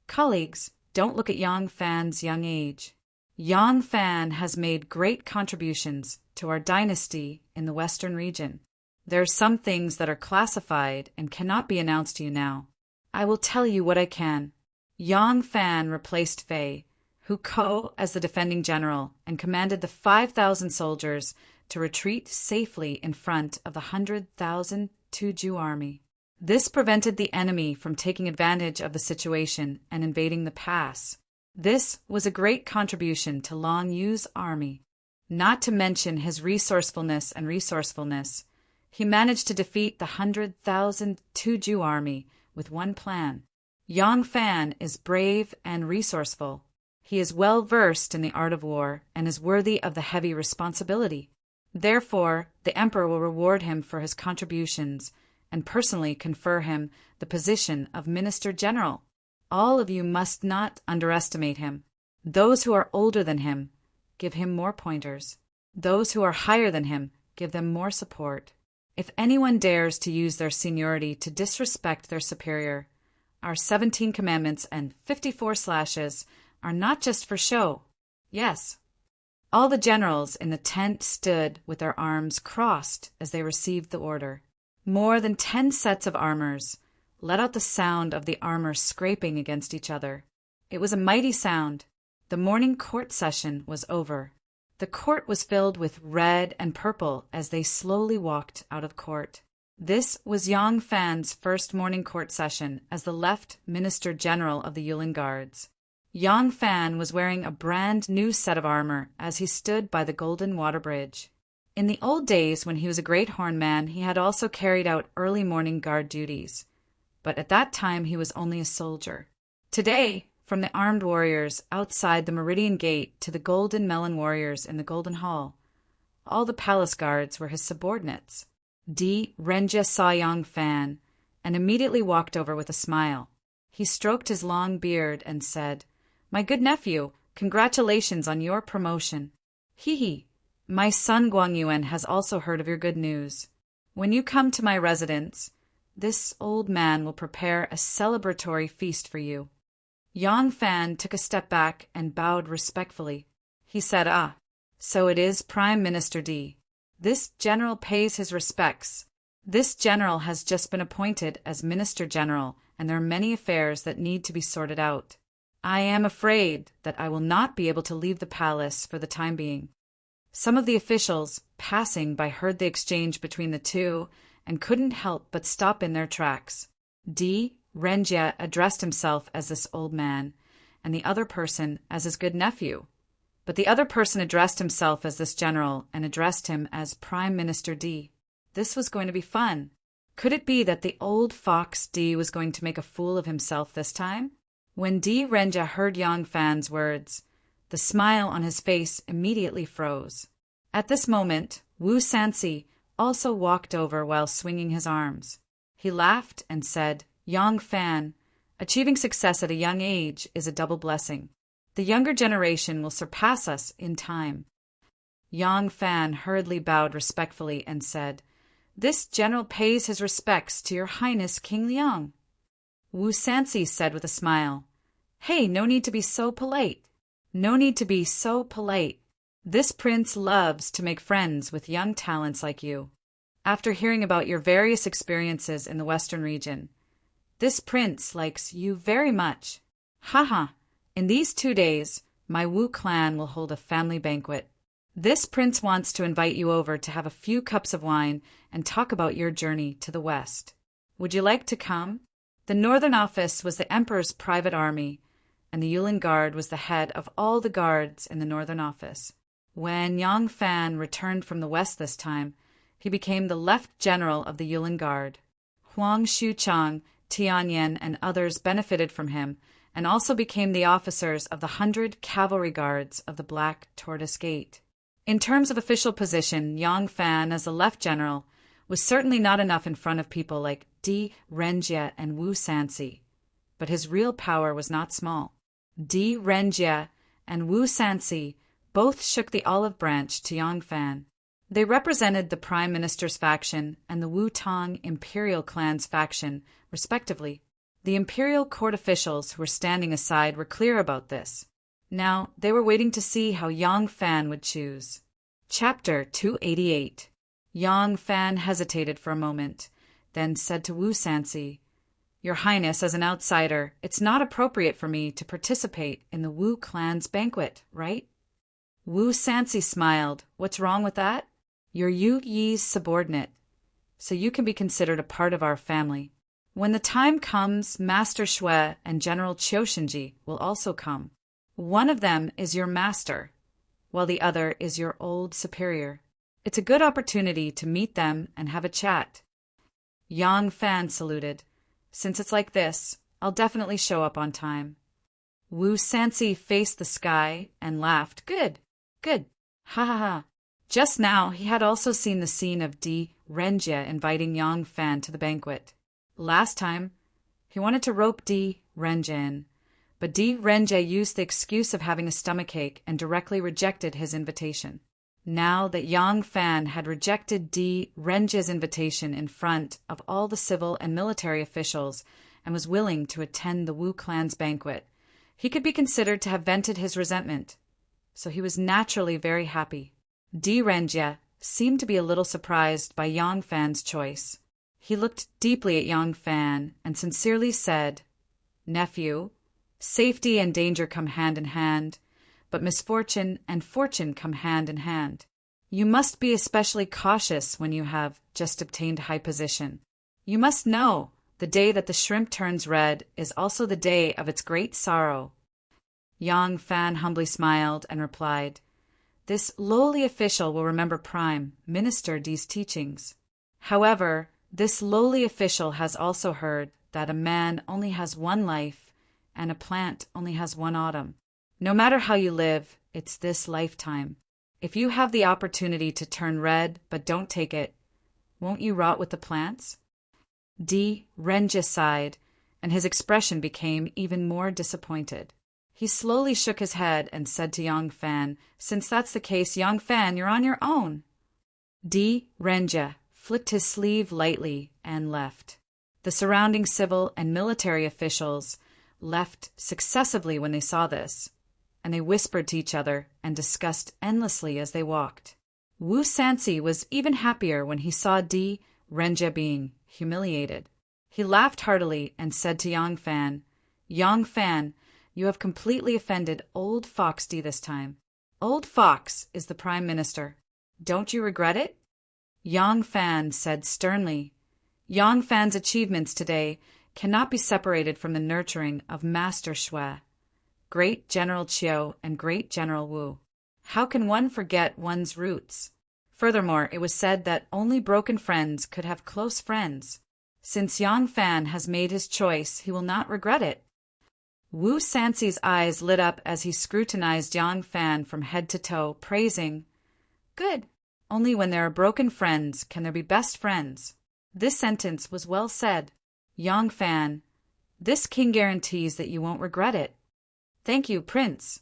[SPEAKER 1] Colleagues, don't look at Yang Fan's young age. Yang Fan has made great contributions to our dynasty in the Western region. There are some things that are classified and cannot be announced to you now. I will tell you what I can. Yang Fan replaced Fei, who as the defending general and commanded the 5,000 soldiers to retreat safely in front of the 100,000 Tuju army. This prevented the enemy from taking advantage of the situation and invading the pass. This was a great contribution to Long Yu's army. Not to mention his resourcefulness. He managed to defeat the 100,000 Tuju army with one plan. Yang Fan is brave and resourceful. He is well versed in the art of war and is worthy of the heavy responsibility. Therefore, the emperor will reward him for his contributions and personally confer him the position of Minister General. All of you must not underestimate him. Those who are older than him, give him more pointers. Those who are higher than him, give them more support. If anyone dares to use their seniority to disrespect their superior, our 17 commandments and 54 slashes are not just for show. Yes. All the generals in the tent stood with their arms crossed as they received the order. More than 10 sets of armors let out the sound of the armor scraping against each other. It was a mighty sound. The morning court session was over. The court was filled with red and purple as they slowly walked out of court. This was Yang Fan's first morning court session as the left Minister General of the Yulin Guards. Yang Fan was wearing a brand new set of armor as he stood by the Golden Water Bridge. In the old days when he was a great horn man, he had also carried out early morning guard duties. But at that time he was only a soldier. Today, from the armed warriors outside the Meridian Gate to the Golden Melon warriors in the Golden Hall, all the palace guards were his subordinates. Renja saw Yang Fan and immediately walked over with a smile. He stroked his long beard and said, "My good nephew, congratulations on your promotion. Hee. My son Guangyuan has also heard of your good news. When you come to my residence, this old man will prepare a celebratory feast for you." Yang Fan took a step back and bowed respectfully. He said, "So it is Prime Minister D. This general pays his respects. This general has just been appointed as Minister General, and there are many affairs that need to be sorted out. I am afraid that I will not be able to leave the palace for the time being." Some of the officials, passing by, heard the exchange between the two and couldn't help but stop in their tracks. Renjia addressed himself as this old man, and the other person as his good nephew. But the other person addressed himself as this general and addressed him as Prime Minister D. This was going to be fun. Could it be that the old fox D was going to make a fool of himself this time? When Renjia heard Yang Fan's words, the smile on his face immediately froze. At this moment, Wu Sansi also walked over while swinging his arms. He laughed and said, "Yang Fan, achieving success at a young age is a double blessing. The younger generation will surpass us in time." Yang Fan hurriedly bowed respectfully and said, "This general pays his respects to your Highness King Liang." Wu Sansi said with a smile, "Hey, no need to be so polite. No need to be so polite. This prince loves to make friends with young talents like you. After hearing about your various experiences in the Western region, this prince likes you very much. Haha, in these 2 days, my Wu clan will hold a family banquet. This prince wants to invite you over to have a few cups of wine and talk about your journey to the west. Would you like to come?" The Northern Office was the emperor's private army, and the Yulin Guard was the head of all the guards in the Northern Office. When Yang Fan returned from the west this time, he became the left general of the Yulin Guard. Huang Xuchang, Tianyan, and others benefited from him, and also became the officers of the 100 cavalry guards of the Black Tortoise Gate. In terms of official position, Yang Fan, as the left general, was certainly not enough in front of people like Renjia and Wu Sansi, but his real power was not small. Renjia and Wu Sansi both shook the olive branch to Yang Fan. They represented the Prime Minister's faction and the Wu Tong Imperial Clan's faction, respectively. The imperial court officials who were standing aside were clear about this. Now they were waiting to see how Yang Fan would choose. Chapter 288. Yang Fan hesitated for a moment, then said to Wu Sansi, "Your Highness, as an outsider, it's not appropriate for me to participate in the Wu clan's banquet, right?" Wu Sansi smiled. "What's wrong with that? You're Yu Yi's subordinate, so you can be considered a part of our family. When the time comes, Master Shui and General Qiushenji will also come. One of them is your master, while the other is your old superior. It's a good opportunity to meet them and have a chat." Yang Fan saluted. "Since it's like this, I'll definitely show up on time." Wu Sansi faced the sky and laughed. Good. Ha ha ha. Just now, he had also seen the scene of Di Renjie inviting Yang Fan to the banquet. Last time, he wanted to rope Di Renjie in, but Di Renjie used the excuse of having a stomachache and directly rejected his invitation. Now that Yang Fan had rejected Di Renjie's invitation in front of all the civil and military officials and was willing to attend the Wu clan's banquet, he could be considered to have vented his resentment, so he was naturally very happy. Di Renjie seemed to be a little surprised by Yang Fan's choice. He looked deeply at Yang Fan and sincerely said, "Nephew, safety and danger come hand in hand, but misfortune and fortune come hand in hand. You must be especially cautious when you have just obtained high position. You must know the day that the shrimp turns red is also the day of its great sorrow." Yang Fan humbly smiled and replied, "This lowly official will remember Prime Minister Di's teachings. However, this lowly official has also heard that a man only has one life and a plant only has one autumn. No matter how you live, it's this lifetime. If you have the opportunity to turn red but don't take it, won't you rot with the plants?" Di Renjie sighed, and his expression became even more disappointed. He slowly shook his head and said to Yang Fan, "Since that's the case, Yang Fan, you're on your own." Di Renjie flicked his sleeve lightly and left. The surrounding civil and military officials left successively when they saw this, and they whispered to each other and discussed endlessly as they walked. Wu Sansi was even happier when he saw Di Renjie being humiliated. He laughed heartily and said to Yang Fan, "Yang Fan, you have completely offended Old Fox Di this time. Old Fox is the Prime Minister. Don't you regret it?" Yang Fan said sternly, "Yang Fan's achievements today cannot be separated from the nurturing of Master Shui, Great General Qiu, and Great General Wu. How can one forget one's roots? Furthermore, it was said that only broken friends could have close friends. Since Yang Fan has made his choice, he will not regret it." Wu Sansi's eyes lit up as he scrutinized Yang Fan from head to toe, praising, "Good. Only when there are broken friends can there be best friends." This sentence was well said. "Yang Fan, this king guarantees that you won't regret it." "Thank you, Prince."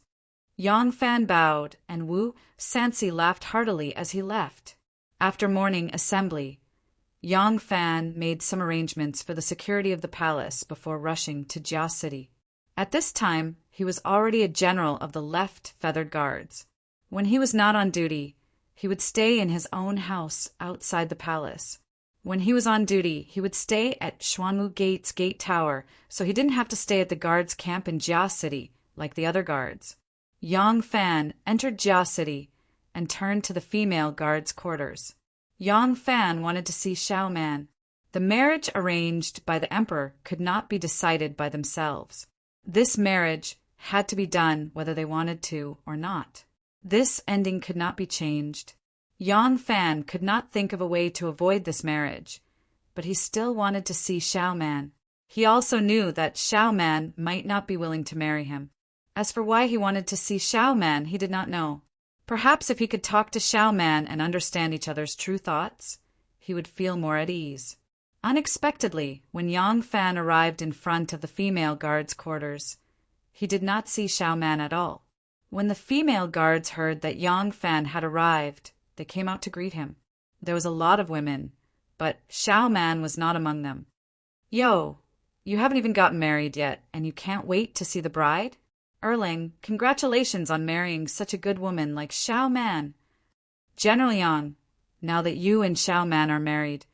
[SPEAKER 1] Yang Fan bowed, and Wu Sansi laughed heartily as he left. After morning assembly, Yang Fan made some arrangements for the security of the palace before rushing to Jia City. At this time, he was already a general of the left feathered guards. When he was not on duty, he would stay in his own house outside the palace. When he was on duty, he would stay at Xuanwu Gate's gate tower, so he didn't have to stay at the guards' camp in Jia City like the other guards. Yang Fan entered Jia City and turned to the female guards' quarters. Yang Fan wanted to see Xiao Man. The marriage arranged by the emperor could not be decided by themselves. This marriage had to be done whether they wanted to or not. This ending could not be changed. Yang Fan could not think of a way to avoid this marriage, but he still wanted to see Xiao Man. He also knew that Xiao Man might not be willing to marry him. As for why he wanted to see Xiao Man, he did not know. Perhaps if he could talk to Xiao Man and understand each other's true thoughts, he would feel more at ease. Unexpectedly, when Yang Fan arrived in front of the female guards' quarters, he did not see Xiao Man at all. When the female guards heard that Yang Fan had arrived, they came out to greet him. There was a lot of women, but Xiao Man was not among them. "Yo, you haven't even gotten married yet, and you can't wait to see the bride? Erling, congratulations on marrying such a good woman like Xiao Man." "General Yang, now that you and Xiao Man are married.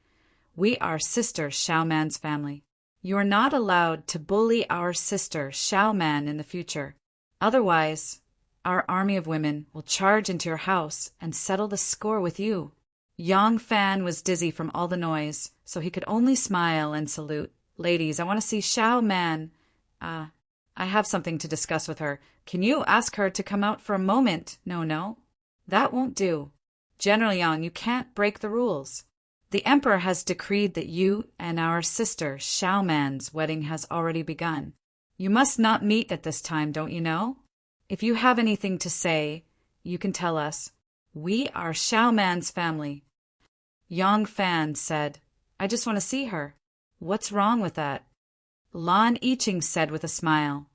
[SPEAKER 1] We are sister Xiao Man's family. You are not allowed to bully our sister Xiao Man in the future. Otherwise, our army of women will charge into your house and settle the score with you." Yang Fan was dizzy from all the noise, so he could only smile and salute. "Ladies, I want to see Xiao Man. I have something to discuss with her. Can you ask her to come out for a moment?" No, that won't do. General Yang, you can't break the rules. The emperor has decreed that you and our sister Xiao Man's wedding has already begun. You must not meet at this time, don't you know? If you have anything to say, you can tell us. We are Xiao Man's family." Yang Fan said, "I just want to see her." "What's wrong with that?" Lan Yiqing said with a smile,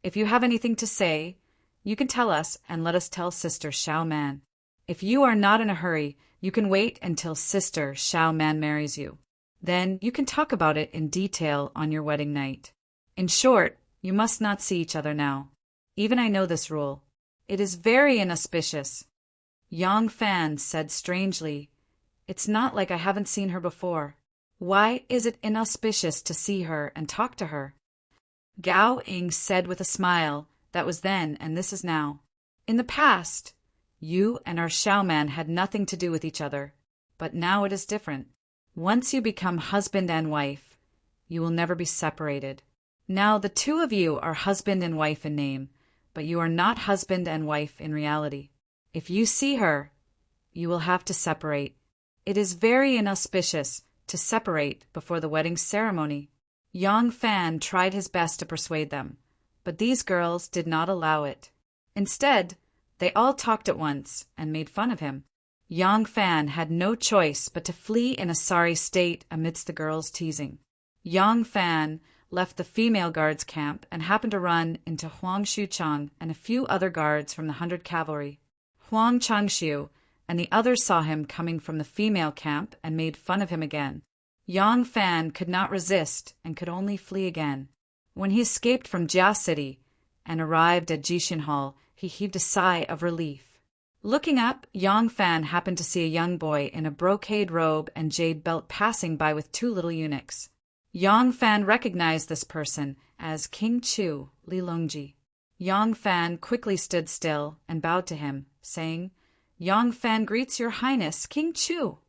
[SPEAKER 1] "If you have anything to say, you can tell us and let us tell Sister Xiao Man. If you are not in a hurry, you can wait until Sister Xiao Man marries you. Then you can talk about it in detail on your wedding night. In short, you must not see each other now. Even I know this rule. It is very inauspicious." Yang Fan said strangely, "It's not like I haven't seen her before. Why is it inauspicious to see her and talk to her?" Gao Ying said with a smile, "That was then and this is now. In the past, you and our Xiao Man had nothing to do with each other, but now it is different. Once you become husband and wife, you will never be separated. Now the two of you are husband and wife in name, but you are not husband and wife in reality. If you see her, you will have to separate. It is very inauspicious to separate before the wedding ceremony." Yang Fan tried his best to persuade them, but these girls did not allow it. Instead, they all talked at once and made fun of him. Yang Fan had no choice but to flee in a sorry state amidst the girls' teasing. Yang Fan left the female guards' camp and happened to run into Huang Shuchang and a few other guards from the 100 Cavalry. Huang Changshu and the others saw him coming from the female camp and made fun of him again. Yang Fan could not resist and could only flee again. When he escaped from Jia City and arrived at Jishin Hall, he heaved a sigh of relief. Looking up, Yang Fan happened to see a young boy in a brocade robe and jade belt passing by with two little eunuchs. Yang Fan recognized this person as King Chu Li Longji. Yang Fan quickly stood still and bowed to him, saying, "Yang Fan greets your highness, King Chu."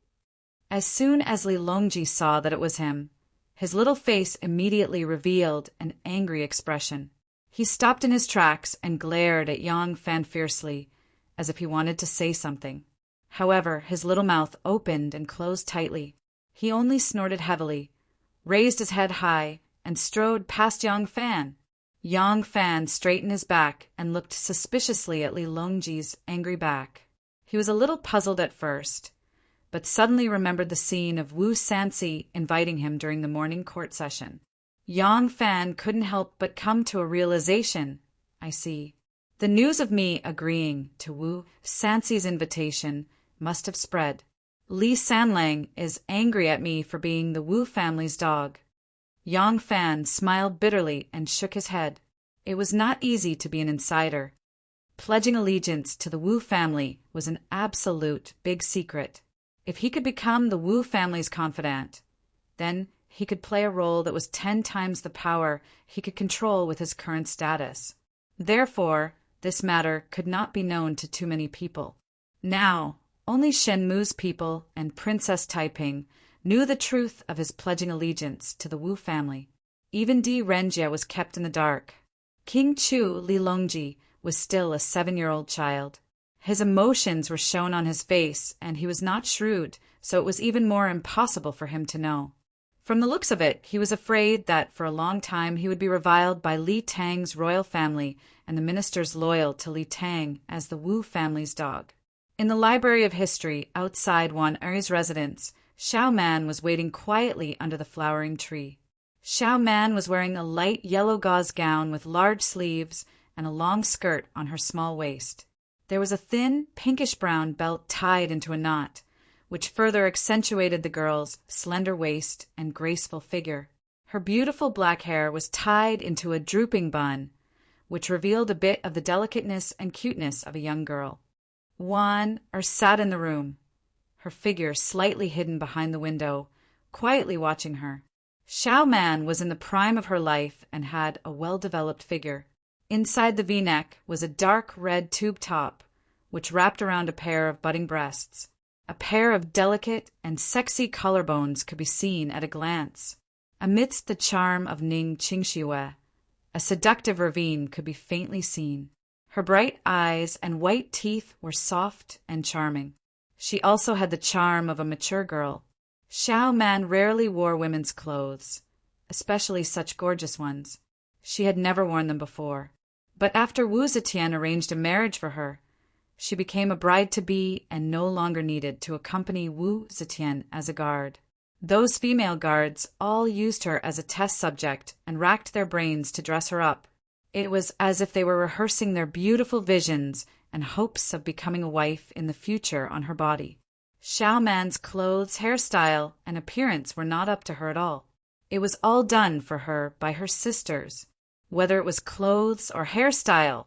[SPEAKER 1] As soon as Li Longji saw that it was him, his little face immediately revealed an angry expression. He stopped in his tracks and glared at Yang Fan fiercely, as if he wanted to say something. However, his little mouth opened and closed tightly. He only snorted heavily, raised his head high, and strode past Yang Fan. Yang Fan straightened his back and looked suspiciously at Li Longji's angry back. He was a little puzzled at first, but suddenly remembered the scene of Wu Sansi inviting him during the morning court session. Yang Fan couldn't help but come to a realization. I see. The news of me agreeing to Wu Sansi's invitation must have spread. Li Sanlang is angry at me for being the Wu family's dog. Yang Fan smiled bitterly and shook his head. It was not easy to be an insider. Pledging allegiance to the Wu family was an absolute big secret. If he could become the Wu family's confidant, then he could play a role that was 10 times the power he could control with his current status. Therefore, this matter could not be known to too many people. Now, only Shenmu's people and Princess Taiping knew the truth of his pledging allegiance to the Wu family. Even Di Renjia was kept in the dark. King Chu Li Longji was still a 7-year-old child. His emotions were shown on his face, and he was not shrewd, so it was even more impossible for him to know. From the looks of it, he was afraid that for a long time he would be reviled by Li Tang's royal family and the ministers loyal to Li Tang as the Wu family's dog. In the Library of History outside Wan Er's residence, Xiao Man was waiting quietly under the flowering tree. Xiao Man was wearing a light yellow gauze gown with large sleeves and a long skirt on her small waist. There was a thin, pinkish-brown belt tied into a knot, which further accentuated the girl's slender waist and graceful figure. Her beautiful black hair was tied into a drooping bun, which revealed a bit of the delicateness and cuteness of a young girl. Wan sat in the room. her figure slightly hidden behind the window, quietly watching her. Xiao Man was in the prime of her life and had a well-developed figure. Inside the V-neck was a dark red tube top, which wrapped around a pair of budding breasts. A pair of delicate and sexy collarbones could be seen at a glance. Amidst the charm of Ning Qingxiue, a seductive ravine could be faintly seen. Her bright eyes and white teeth were soft and charming. She also had the charm of a mature girl. Xiao Man rarely wore women's clothes, especially such gorgeous ones. She had never worn them before. But after Wu Zetian arranged a marriage for her, she became a bride-to-be and no longer needed to accompany Wu Zetian as a guard. Those female guards all used her as a test subject and racked their brains to dress her up. It was as if they were rehearsing their beautiful visions and hopes of becoming a wife in the future on her body. Xiao Man's clothes, hairstyle, and appearance were not up to her at all. It was all done for her by her sisters. Whether it was clothes or hairstyle,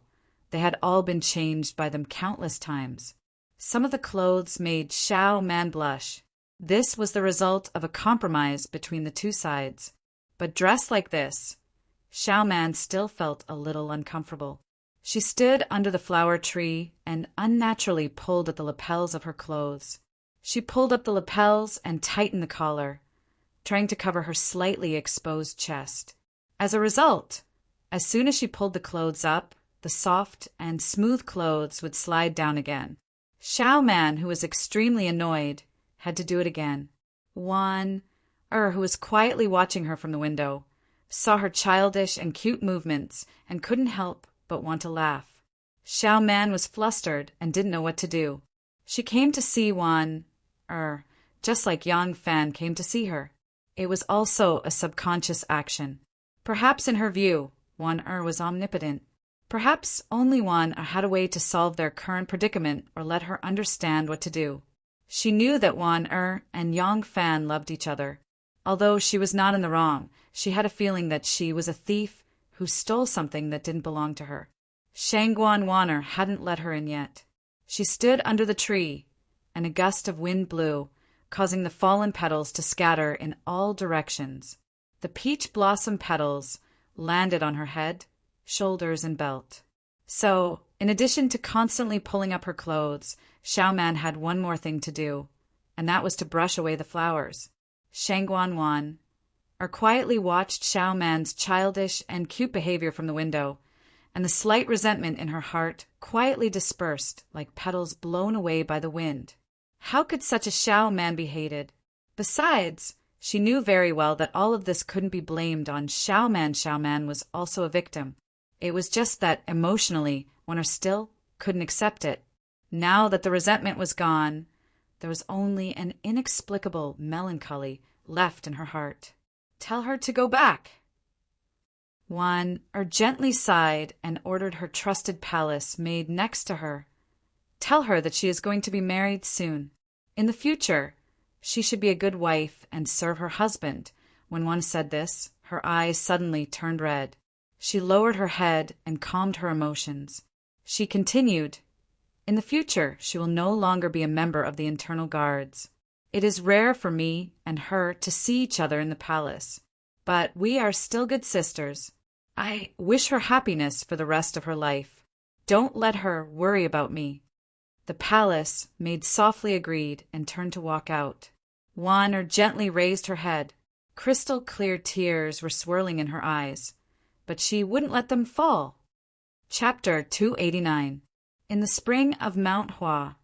[SPEAKER 1] they had all been changed by them countless times. Some of the clothes made Xiao Man blush. This was the result of a compromise between the two sides. But dressed like this, Xiao Man still felt a little uncomfortable. She stood under the flower tree and unnaturally pulled at the lapels of her clothes. She pulled up the lapels and tightened the collar, trying to cover her slightly exposed chest. As a result, as soon as she pulled the clothes up, the soft and smooth clothes would slide down again. Xiao Man, who was extremely annoyed, had to do it again. Wan who was quietly watching her from the window, saw her childish and cute movements and couldn't help but want to laugh. Xiao Man was flustered and didn't know what to do. She came to see Wan, just like Yang Fan came to see her. It was also a subconscious action. Perhaps in her view, Wan was omnipotent. Perhaps only Wan had a way to solve their current predicament or let her understand what to do. She knew that Wan and Yang Fan loved each other. Although she was not in the wrong, she had a feeling that she was a thief who stole something that didn't belong to her. Shangguan Wan'er hadn't let her in yet. She stood under the tree, and a gust of wind blew, causing the fallen petals to scatter in all directions. The peach blossom petals landed on her head, shoulders, and belt. So, in addition to constantly pulling up her clothes, Xiao Man had one more thing to do, and that was to brush away the flowers. Shangguan Wan quietly watched Xiao Man's childish and cute behavior from the window, and the slight resentment in her heart quietly dispersed like petals blown away by the wind. How could such a Xiao Man be hated? Besides, she knew very well that all of this couldn't be blamed on Xiao Man. Xiao Man was also a victim. It was just that emotionally, Wan'er still couldn't accept it. Now that the resentment was gone, there was only an inexplicable melancholy left in her heart. Tell her to go back. Wan gently sighed and ordered her trusted palace maid next to her. Tell her that she is going to be married soon. In the future, she should be a good wife and serve her husband. When Wan said this, her eyes suddenly turned red. She lowered her head and calmed her emotions. She continued, "In the future, she will no longer be a member of the internal guards. It is rare for me and her to see each other in the palace, but we are still good sisters. I wish her happiness for the rest of her life. Don't let her worry about me." The palace maid softly agreed and turned to walk out. Wan gently raised her head. Crystal clear tears were swirling in her eyes, but she wouldn't let them fall. Chapter 289. In the spring of Mount Hua,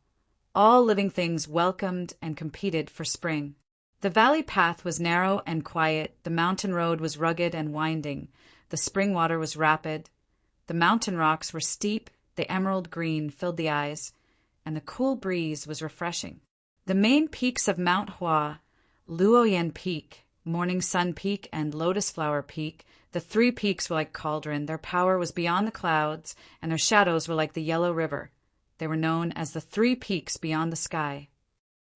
[SPEAKER 1] all living things welcomed and competed for spring. The valley path was narrow and quiet, the mountain road was rugged and winding, the spring water was rapid, the mountain rocks were steep, the emerald green filled the eyes, and the cool breeze was refreshing. The main peaks of Mount Hua, Luoyan Peak, Morning Sun Peak, and Lotus Flower Peak, the three peaks were like cauldron. Their power was beyond the clouds, and their shadows were like the Yellow River. They were known as the three peaks beyond the sky.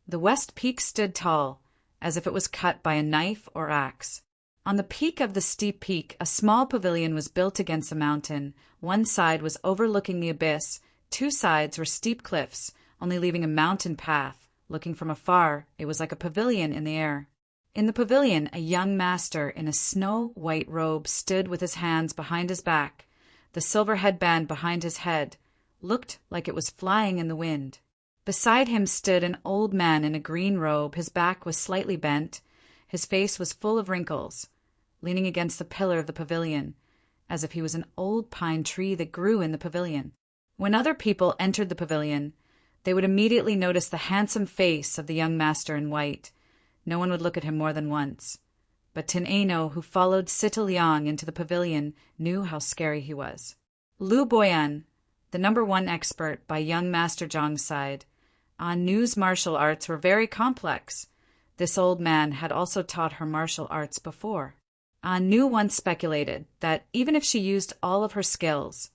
[SPEAKER 1] The West Peak stood tall, as if it was cut by a knife or axe. On the peak of the steep peak, a small pavilion was built against the mountain. One side was overlooking the abyss, two sides were steep cliffs, only leaving a mountain path, Looking from afar, it was like a pavilion in the air. In the pavilion, a young master in a snow-white robe stood with his hands behind his back. The silver headband behind his head looked like it was flying in the wind. Beside him stood an old man in a green robe. His back was slightly bent. His face was full of wrinkles, leaning against the pillar of the pavilion, as if he was an old pine tree that grew in the pavilion. When other people entered the pavilion, they would immediately notice the handsome face of the young master in white. No one would look at him more than once. But Tin Ano, who followed Sita Liang into the pavilion, knew how scary he was. Lu Boyan, the #1 expert by young Master Zhang's side, Anu's martial arts were very complex. This old man had also taught her martial arts before. Anu once speculated that even if she used all of her skills,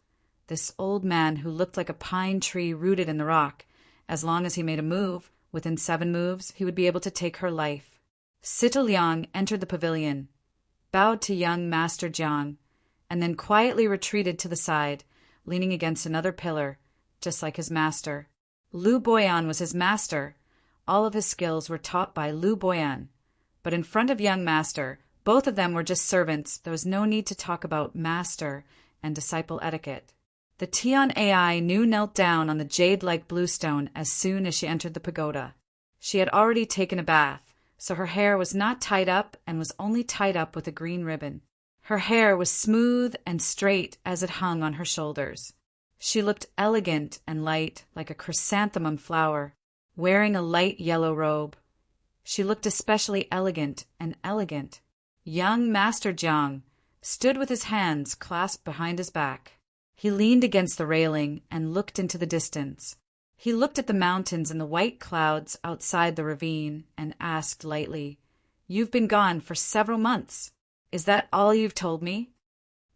[SPEAKER 1] this old man who looked like a pine tree rooted in the rock, as long as he made a move, within 7 moves, he would be able to take her life. Sita Liang entered the pavilion, bowed to young Master Zhang, and then quietly retreated to the side, leaning against another pillar, just like his master. Lu Boyan was his master. All of his skills were taught by Lu Boyan. But in front of young master, both of them were just servants. There was no need to talk about master and disciple etiquette. The Tian AI Nu knelt down on the jade-like bluestone as soon as she entered the pagoda. She had already taken a bath, so her hair was not tied up and was only tied up with a green ribbon. Her hair was smooth and straight as it hung on her shoulders. She looked elegant and light, like a chrysanthemum flower, wearing a light yellow robe. She looked especially elegant and elegant. Young Master Zhang stood with his hands clasped behind his back. He leaned against the railing and looked into the distance. He looked at the mountains and the white clouds outside the ravine and asked lightly, "You've been gone for several months. Is that all you've told me?"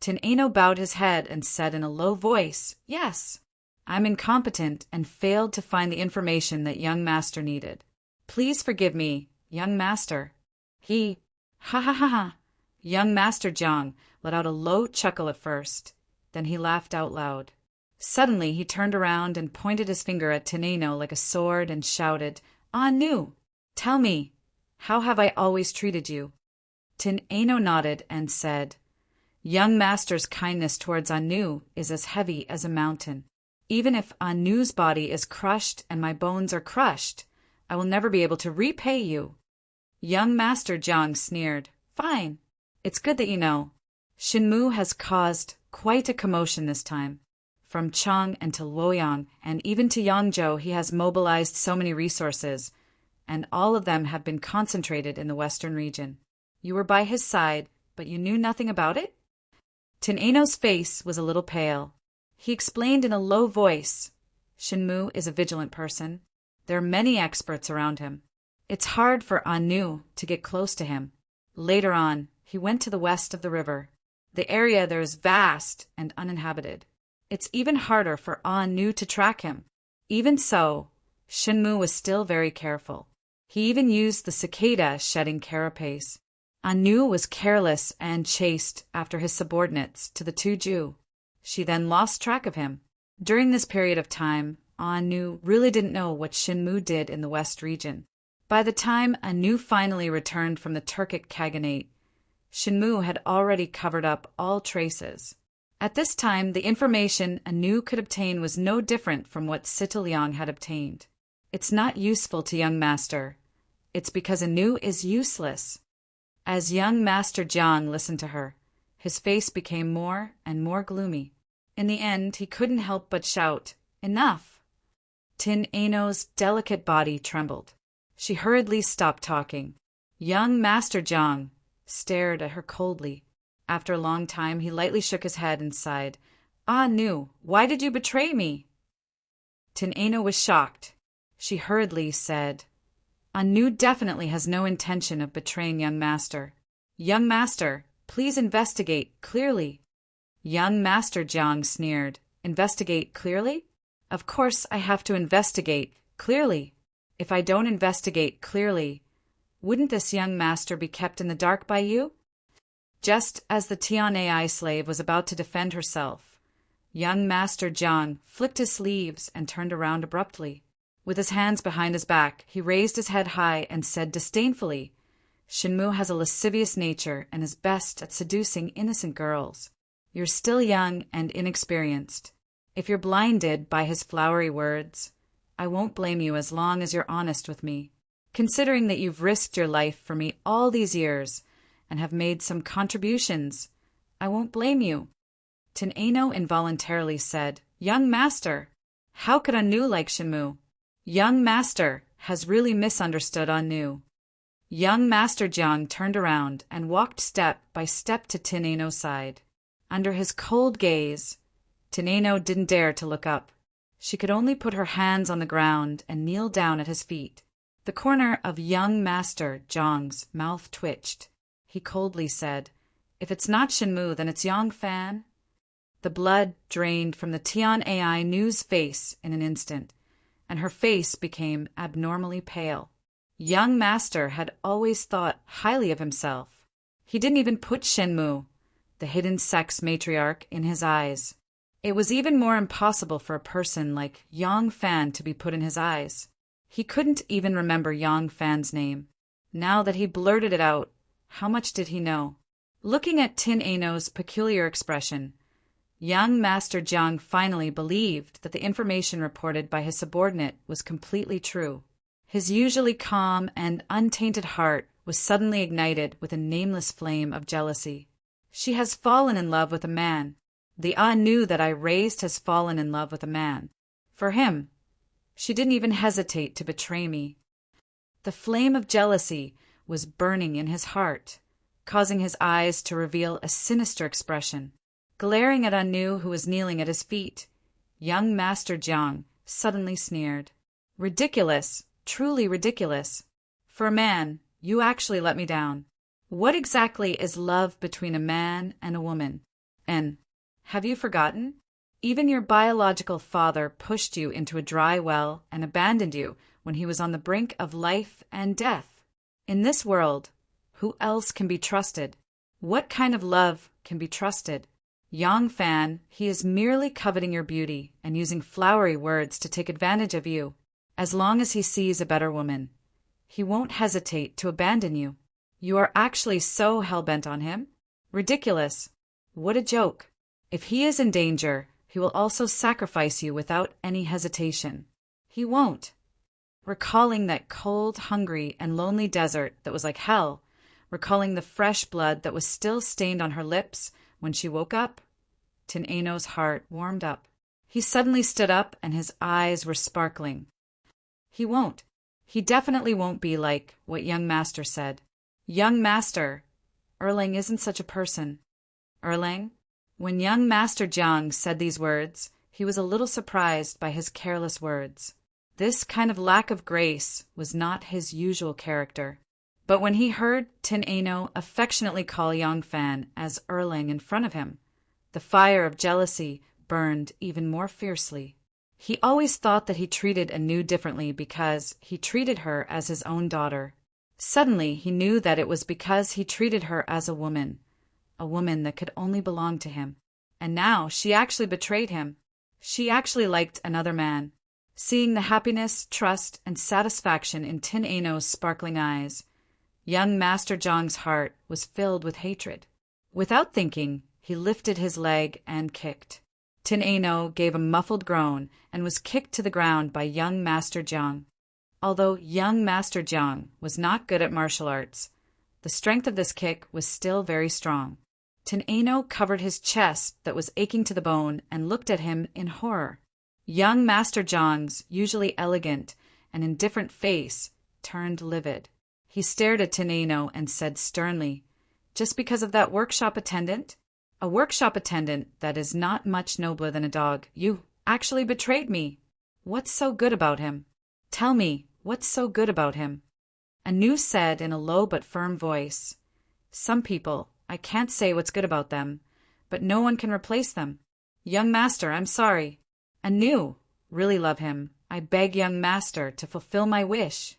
[SPEAKER 1] Tin Ano bowed his head and said in a low voice, "Yes. I'm incompetent and failed to find the information that young master needed. Please forgive me, young master." Ha ha ha ha. Young Master Zhang let out a low chuckle at first. Then he laughed out loud. Suddenly he turned around and pointed his finger at Tin Ano like a sword and shouted, "Anu, tell me, how have I always treated you?" Tin Ano nodded and said, "Young master's kindness towards Anu is as heavy as a mountain. Even if Anu's body is crushed and my bones are crushed, I will never be able to repay you." Young Master Zhang sneered, "Fine. It's good that you know. Shinmu has caused quite a commotion this time. From Chang and to Luoyang and even to Yangzhou he has mobilized so many resources, and all of them have been concentrated in the western region. You were by his side, but you knew nothing about it?" Tin Ano's face was a little pale. He explained in a low voice, "Shinmu is a vigilant person. There are many experts around him. It's hard for Anu to get close to him. Later on, he went to the west of the river. The area there is vast and uninhabited. It's even harder for Anu to track him. Even so, Shinmu was still very careful. He even used the cicada shedding carapace. Anu was careless and chased after his subordinates to the Tuju. She then lost track of him. During this period of time, Anu really didn't know what Shinmu did in the west region. By the time Anu finally returned from the Turkic Khaganate, Shinmu had already covered up all traces. At this time, the information Anu could obtain was no different from what Sita Liang had obtained. It's not useful to young master. It's because Anu is useless. As young Master Zhang listened to her, his face became more and more gloomy. In the end, he couldn't help but shout, "Enough!" Tin Ano's delicate body trembled. She hurriedly stopped talking. Young Master Zhang stared at her coldly. After a long time, he lightly shook his head and sighed, "Nu, why did you betray me?" Tin Ano was shocked. She hurriedly said, "Nu definitely has no intention of betraying young master. Young master, please investigate clearly." Young Master Zhang sneered, "Investigate clearly? Of course I have to investigate clearly. If I don't investigate clearly, wouldn't this young master be kept in the dark by you?" Just as the Tian AI slave was about to defend herself, young Master Zhang flicked his sleeves and turned around abruptly. With his hands behind his back, he raised his head high and said disdainfully, Shinmu has a lascivious nature and is best at seducing innocent girls. You're still young and inexperienced. If you're blinded by his flowery words, I won't blame you as long as you're honest with me. Considering that you've risked your life for me all these years and have made some contributions, I won't blame you. Teneno involuntarily said, Young master, how could Anu like Shinmu? Young master has really misunderstood Anu. Young Master Jiang turned around and walked step by step to Teneno's side. Under his cold gaze, Teneno didn't dare to look up. She could only put her hands on the ground and kneel down at his feet. The corner of young Master Jiang's mouth twitched. He coldly said, If it's not Shinmu, then it's Yang Fan. The blood drained from the Tian Ai Nu's face in an instant, and her face became abnormally pale. Young Master had always thought highly of himself. He didn't even put Shinmu, the hidden sex matriarch, in his eyes. It was even more impossible for a person like Yang Fan to be put in his eyes. He couldn't even remember Yang Fan's name. Now that he blurted it out, how much did he know? Looking at Tin Eno's peculiar expression, young Master Jiang finally believed that the information reported by his subordinate was completely true. His usually calm and untainted heart was suddenly ignited with a nameless flame of jealousy. She has fallen in love with a man. The Anu that I raised has fallen in love with a man. For him, she didn't even hesitate to betray me. The flame of jealousy was burning in his heart, causing his eyes to reveal a sinister expression. Glaring at Anu, who was kneeling at his feet, young Master Jiang suddenly sneered. Ridiculous, truly ridiculous. For a man, you actually let me down. What exactly is love between a man and a woman? And have you forgotten? Even your biological father pushed you into a dry well and abandoned you when he was on the brink of life and death. In this world, who else can be trusted? What kind of love can be trusted? Yang Fan, he is merely coveting your beauty and using flowery words to take advantage of you. As long as he sees a better woman, he won't hesitate to abandon you. You are actually so hell-bent on him? Ridiculous. What a joke. If he is in danger, he will also sacrifice you without any hesitation. He won't. Recalling that cold, hungry, and lonely desert that was like hell, recalling the fresh blood that was still stained on her lips when she woke up, Tin Eno's heart warmed up. He suddenly stood up and his eyes were sparkling. He won't. He definitely won't be like what young Master said. Young Master, Erlang isn't such a person. Erlang? When young Master Jiang said these words, he was a little surprised by his careless words. This kind of lack of grace was not his usual character. But when he heard Tin Eno affectionately call Yang Fan as Erlang in front of him, the fire of jealousy burned even more fiercely. He always thought that he treated Anu differently because he treated her as his own daughter. Suddenly he knew that it was because he treated her as a woman that could only belong to him. And now she actually betrayed him. She actually liked another man. Seeing the happiness, trust, and satisfaction in Tin Eno's sparkling eyes, young Master Jiang's heart was filled with hatred. Without thinking, he lifted his leg and kicked. Tin Eno gave a muffled groan and was kicked to the ground by young Master Jiang. Although young Master Jiang was not good at martial arts, the strength of this kick was still very strong. Tin Eno covered his chest that was aching to the bone and looked at him in horror. Young Master Jiang's usually elegant and indifferent face turned livid. He stared at Tin Eno and said sternly, "Just because of that workshop attendant? A workshop attendant that is not much nobler than a dog. You actually betrayed me. What's so good about him? Tell me, what's so good about him?" Anu said in a low but firm voice, "Some people, I can't say what's good about them, but no one can replace them. Young Master, I'm sorry. Anu, really love him. I beg young Master to fulfill my wish."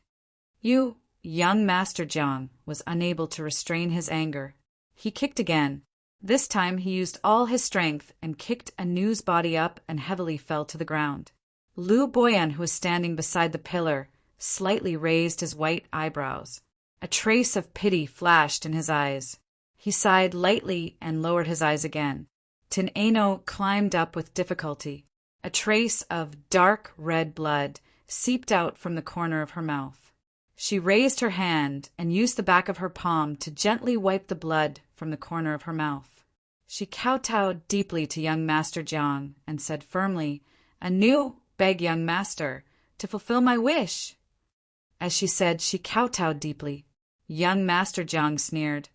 [SPEAKER 1] Young Master Jiang was unable to restrain his anger. He kicked again. This time he used all his strength and kicked Anu's body up and heavily fell to the ground. Lu Boyan, who was standing beside the pillar, slightly raised his white eyebrows. A trace of pity flashed in his eyes. He sighed lightly and lowered his eyes again. Tin Eno climbed up with difficulty. A trace of dark red blood seeped out from the corner of her mouth. She raised her hand and used the back of her palm to gently wipe the blood from the corner of her mouth. She kowtowed deeply to young Master Jiang and said firmly, "Anu, beg young master to fulfill my wish." As she said, she kowtowed deeply. Young Master Jiang sneered,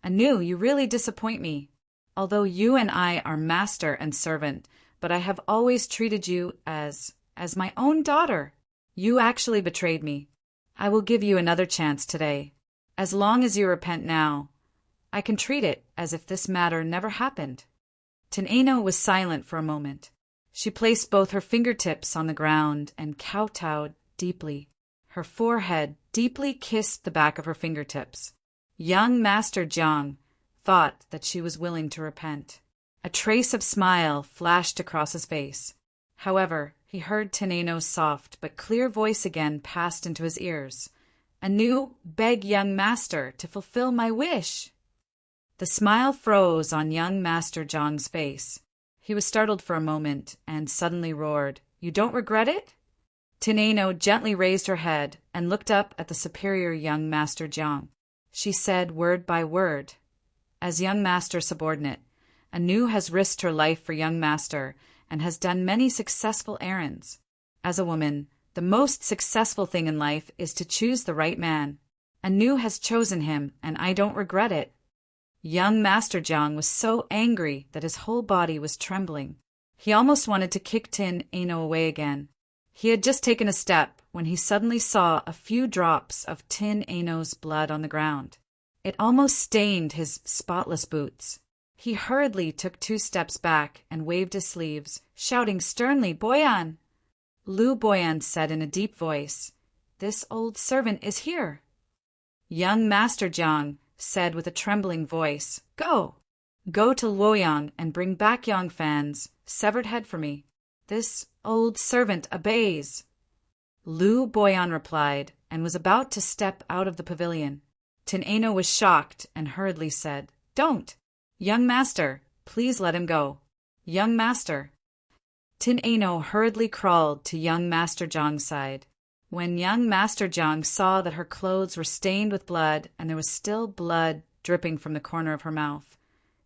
[SPEAKER 1] "Anu, you really disappoint me. Although you and I are master and servant, but I have always treated you as my own daughter. You actually betrayed me. I will give you another chance today. As long as you repent now, I can treat it as if this matter never happened." Tin Eno was silent for a moment. She placed both her fingertips on the ground and kowtowed deeply. Her forehead deeply kissed the back of her fingertips. Young Master Jiang thought that she was willing to repent. A trace of smile flashed across his face. However, he heard Tin Eno's soft but clear voice again passed into his ears. "Anu, beg young master to fulfill my wish." The smile froze on young Master Jiang's face. He was startled for a moment and suddenly roared, "You don't regret it?" Tin Eno gently raised her head and looked up at the superior young Master Jiang. She said word by word, "As young master subordinate, Anu has risked her life for young master and has done many successful errands. As a woman, the most successful thing in life is to choose the right man. Anu has chosen him, and I don't regret it." Young Master Jiang was so angry that his whole body was trembling. He almost wanted to kick Tin Eno away again. He had just taken a step when he suddenly saw a few drops of Tin Eno's blood on the ground. It almost stained his spotless boots. He hurriedly took 2 steps back and waved his sleeves, shouting sternly, "Boyan!" Lu Boyan said in a deep voice, "This old servant is here." Young Master Jiang said with a trembling voice, "Go! Go to Luoyang and bring back Yongfan's severed head for me. This old servant obeys." Lu Boyan replied and was about to step out of the pavilion. Tin Eno was shocked and hurriedly said, "Don't! Young master, please let him go. Young master." Tin Eno hurriedly crawled to young Master Jiang's side. When young Master Jiang saw that her clothes were stained with blood and there was still blood dripping from the corner of her mouth,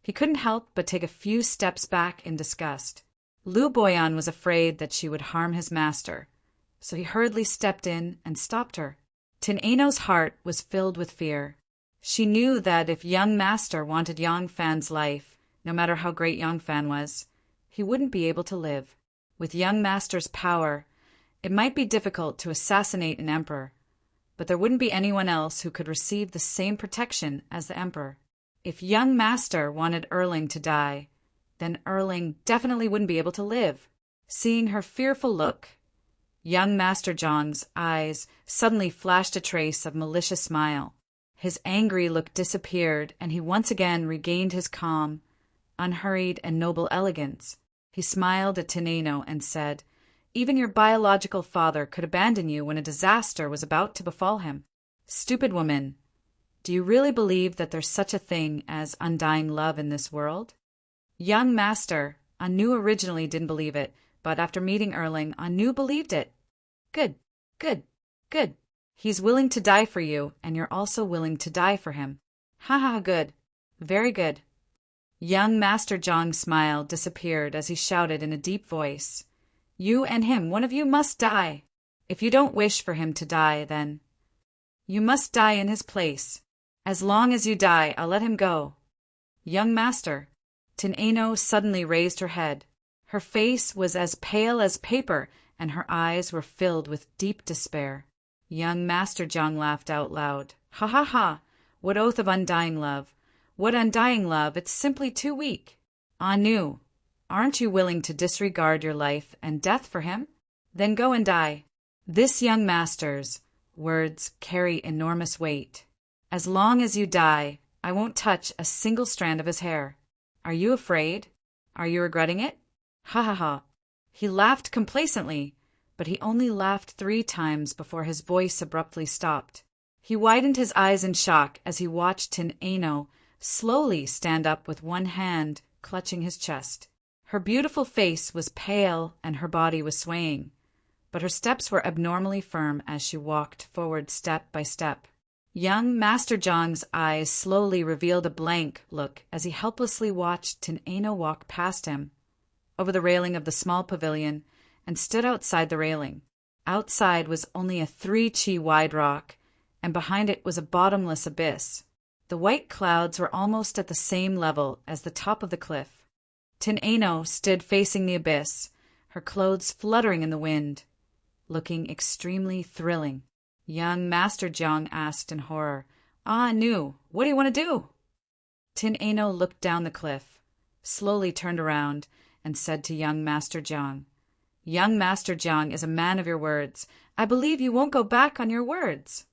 [SPEAKER 1] he couldn't help but take a few steps back in disgust. Lu Boyan was afraid that she would harm his master, so he hurriedly stepped in and stopped her. Tin Eno's heart was filled with fear. She knew that if young master wanted Yongfan's life, no matter how great Yongfan was, he wouldn't be able to live. With young master's power, it might be difficult to assassinate an emperor, but there wouldn't be anyone else who could receive the same protection as the emperor. If young master wanted Erling to die, then Erling definitely wouldn't be able to live. Seeing her fearful look, young Master Jiang's eyes suddenly flashed a trace of malicious smile. His angry look disappeared, and he once again regained his calm, unhurried, and noble elegance. He smiled at Tin Eno and said, "Even your biological father could abandon you when a disaster was about to befall him. Stupid woman, do you really believe that there's such a thing as undying love in this world?" Young master, Anu originally didn't believe it, but after meeting Erling, Anu believed it. Good, good, good. He's willing to die for you, and you're also willing to die for him. Ha ha, good. Very good. Young Master Jiang's smile disappeared as he shouted in a deep voice, "You and him, one of you must die. If you don't wish for him to die, then you must die in his place. As long as you die, I'll let him go." Young master. Tin Eno suddenly raised her head. Her face was as pale as paper, and her eyes were filled with deep despair. Young Master Jiang laughed out loud. "Ha ha ha! What oath of undying love! What undying love! It's simply too weak. Anu, aren't you willing to disregard your life and death for him? Then go and die." This young master's words carry enormous weight. "As long as you die, I won't touch a single strand of his hair. Are you afraid? Are you regretting it?" Ha ha ha. He laughed complacently, but he only laughed 3 times before his voice abruptly stopped. He widened his eyes in shock as he watched Tin Ano slowly stand up with one hand clutching his chest. Her beautiful face was pale and her body was swaying, but her steps were abnormally firm as she walked forward step by step. Young Master Zhang's eyes slowly revealed a blank look as he helplessly watched Tin Ano walk past him, over the railing of the small pavilion, and stood outside the railing. Outside was only a 3 chi wide rock, and behind it was a bottomless abyss. The white clouds were almost at the same level as the top of the cliff. Tin Ano stood facing the abyss, her clothes fluttering in the wind, looking extremely thrilling. Young Master Zhang asked in horror, "Ah, Nu, what do you want to do?" Tin Ano looked down the cliff, slowly turned around, and said to young Master Zhang, "Young Master Zhang is a man of your words. I believe you won't go back on your words."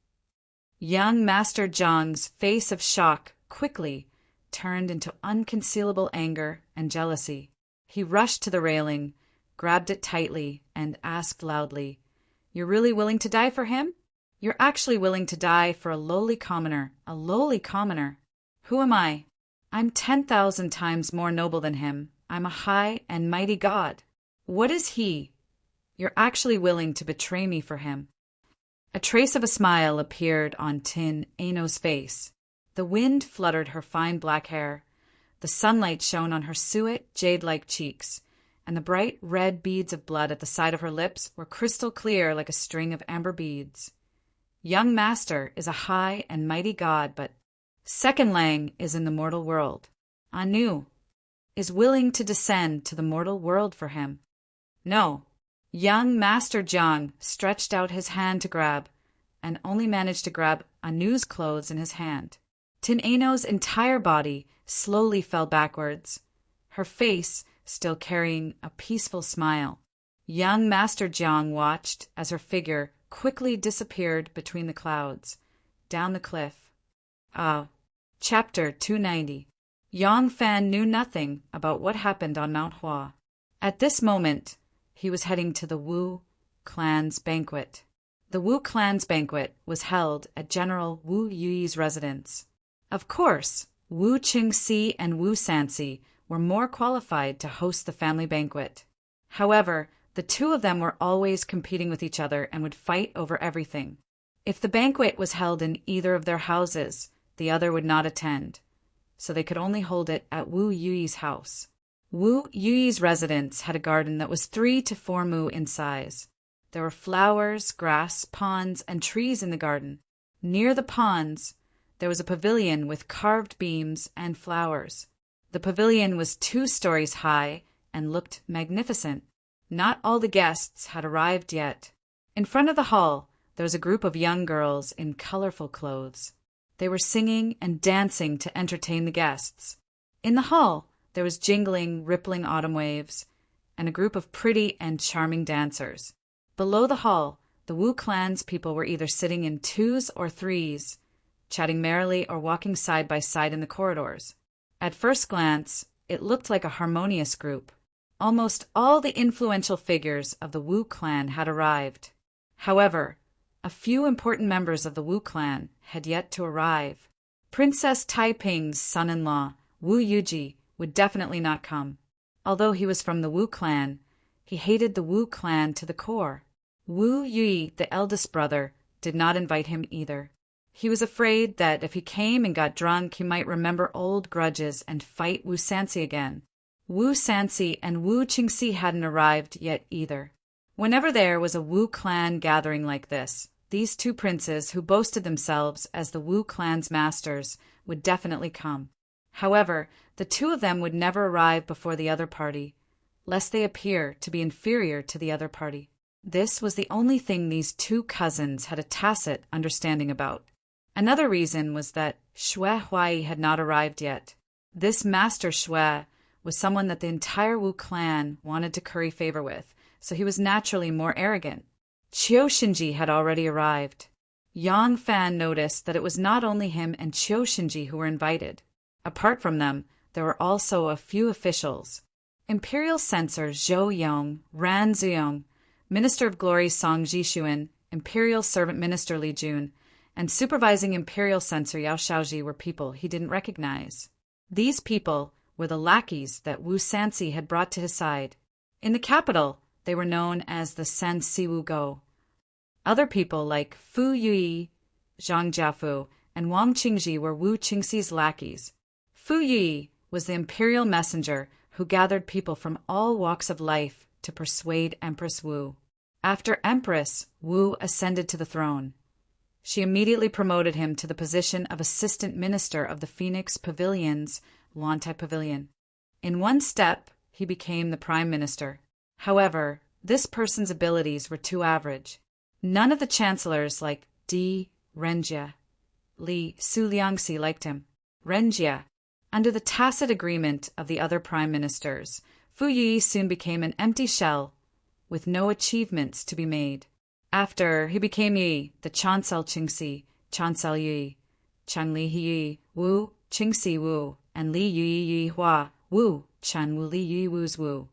[SPEAKER 1] Young Master Zhang's face of shock quickly turned into unconcealable anger and jealousy. He rushed to the railing, grabbed it tightly, and asked loudly, "You're really willing to die for him? You're actually willing to die for a lowly commoner, a lowly commoner. Who am I? I'm 10,000 times more noble than him. I'm a high and mighty god. What is he? You're actually willing to betray me for him." A trace of a smile appeared on Tin Ano's face. The wind fluttered her fine black hair. The sunlight shone on her suet, jade-like cheeks, and the bright red beads of blood at the side of her lips were crystal clear like a string of amber beads. Young Master is a high and mighty god, but Second Lang is in the mortal world. Anu is willing to descend to the mortal world for him. No. Young Master Zhang stretched out his hand to grab, and only managed to grab Anu's clothes in his hand. Tin Ano's entire body slowly fell backwards, her face still carrying a peaceful smile. Young Master Zhang watched as her figure quickly disappeared between the clouds, down the cliff. Chapter 290. Yang Fan knew nothing about what happened on Mount Hua. At this moment, he was heading to the Wu clan's banquet. The Wu clan's banquet was held at General Wu Yui's residence. Of course, Wu Qingxi and Wu Sanxi were more qualified to host the family banquet. However, the two of them were always competing with each other and would fight over everything. If the banquet was held in either of their houses, the other would not attend, so they could only hold it at Wu Yui's house. Wu Yui's residence had a garden that was 3 to 4 mu in size. There were flowers, grass, ponds, and trees in the garden. Near the ponds, there was a pavilion with carved beams and flowers. The pavilion was 2 stories high and looked magnificent. Not all the guests had arrived yet. In front of the hall, there was a group of young girls in colorful clothes. They were singing and dancing to entertain the guests. In the hall, there was jingling, rippling autumn waves, and a group of pretty and charming dancers. Below the hall, the Wu clan's people were either sitting in 2s or 3s, chatting merrily or walking side by side in the corridors. At first glance, it looked like a harmonious group. Almost all the influential figures of the Wu clan had arrived. However, a few important members of the Wu clan had yet to arrive. Princess Taiping's son-in-law, Wu Yuji, would definitely not come. Although he was from the Wu clan, he hated the Wu clan to the core. Wu Yui, the eldest brother, did not invite him either. He was afraid that if he came and got drunk, he might remember old grudges and fight Wu Sanxi again. Wu Sanxi and Wu Qingxi hadn't arrived yet either. Whenever there was a Wu clan gathering like this, these 2 princes, who boasted themselves as the Wu clan's masters, would definitely come. However, the 2 of them would never arrive before the other party, lest they appear to be inferior to the other party. This was the only thing these 2 cousins had a tacit understanding about. Another reason was that Xue Huai had not arrived yet. This Master Xue was someone that the entire Wu clan wanted to curry favor with, so he was naturally more arrogant. Qiu Shinji had already arrived. Yang Fan noticed that it was not only him and Qiu Shinji who were invited. Apart from them, there were also a few officials. Imperial Censor Zhou Yong, Ran Ziyong, Minister of Glory Song Jishuan, Imperial Servant Minister Li Jun, and Supervising Imperial Censor Yao Shaoji were people he didn't recognize. These people were the lackeys that Wu Sanci had brought to his side. In the capital, they were known as the San Siwu Go. Other people like Fu Yui, Zhang Jiafu, and Wang Qingji were Wu Qingxi's lackeys. Fu Yui was the imperial messenger who gathered people from all walks of life to persuade Empress Wu. After Empress Wu ascended to the throne, she immediately promoted him to the position of assistant minister of the Phoenix Pavilion's Lantai Pavilion. In one step, he became the prime minister. However, this person's abilities were too average. None of the chancellors like Di Renjie, Li Suliangxi liked him. Renjie, under the tacit agreement of the other prime ministers, Fu Yi soon became an empty shell with no achievements to be made. After he became Yi, the Chancel Qingxi, Chancel Yi, Chan Li Yi, Wu, Qingxi Wu, and Li Yi Hua, Wu, Chan Wu Li Yi Wu's Wu.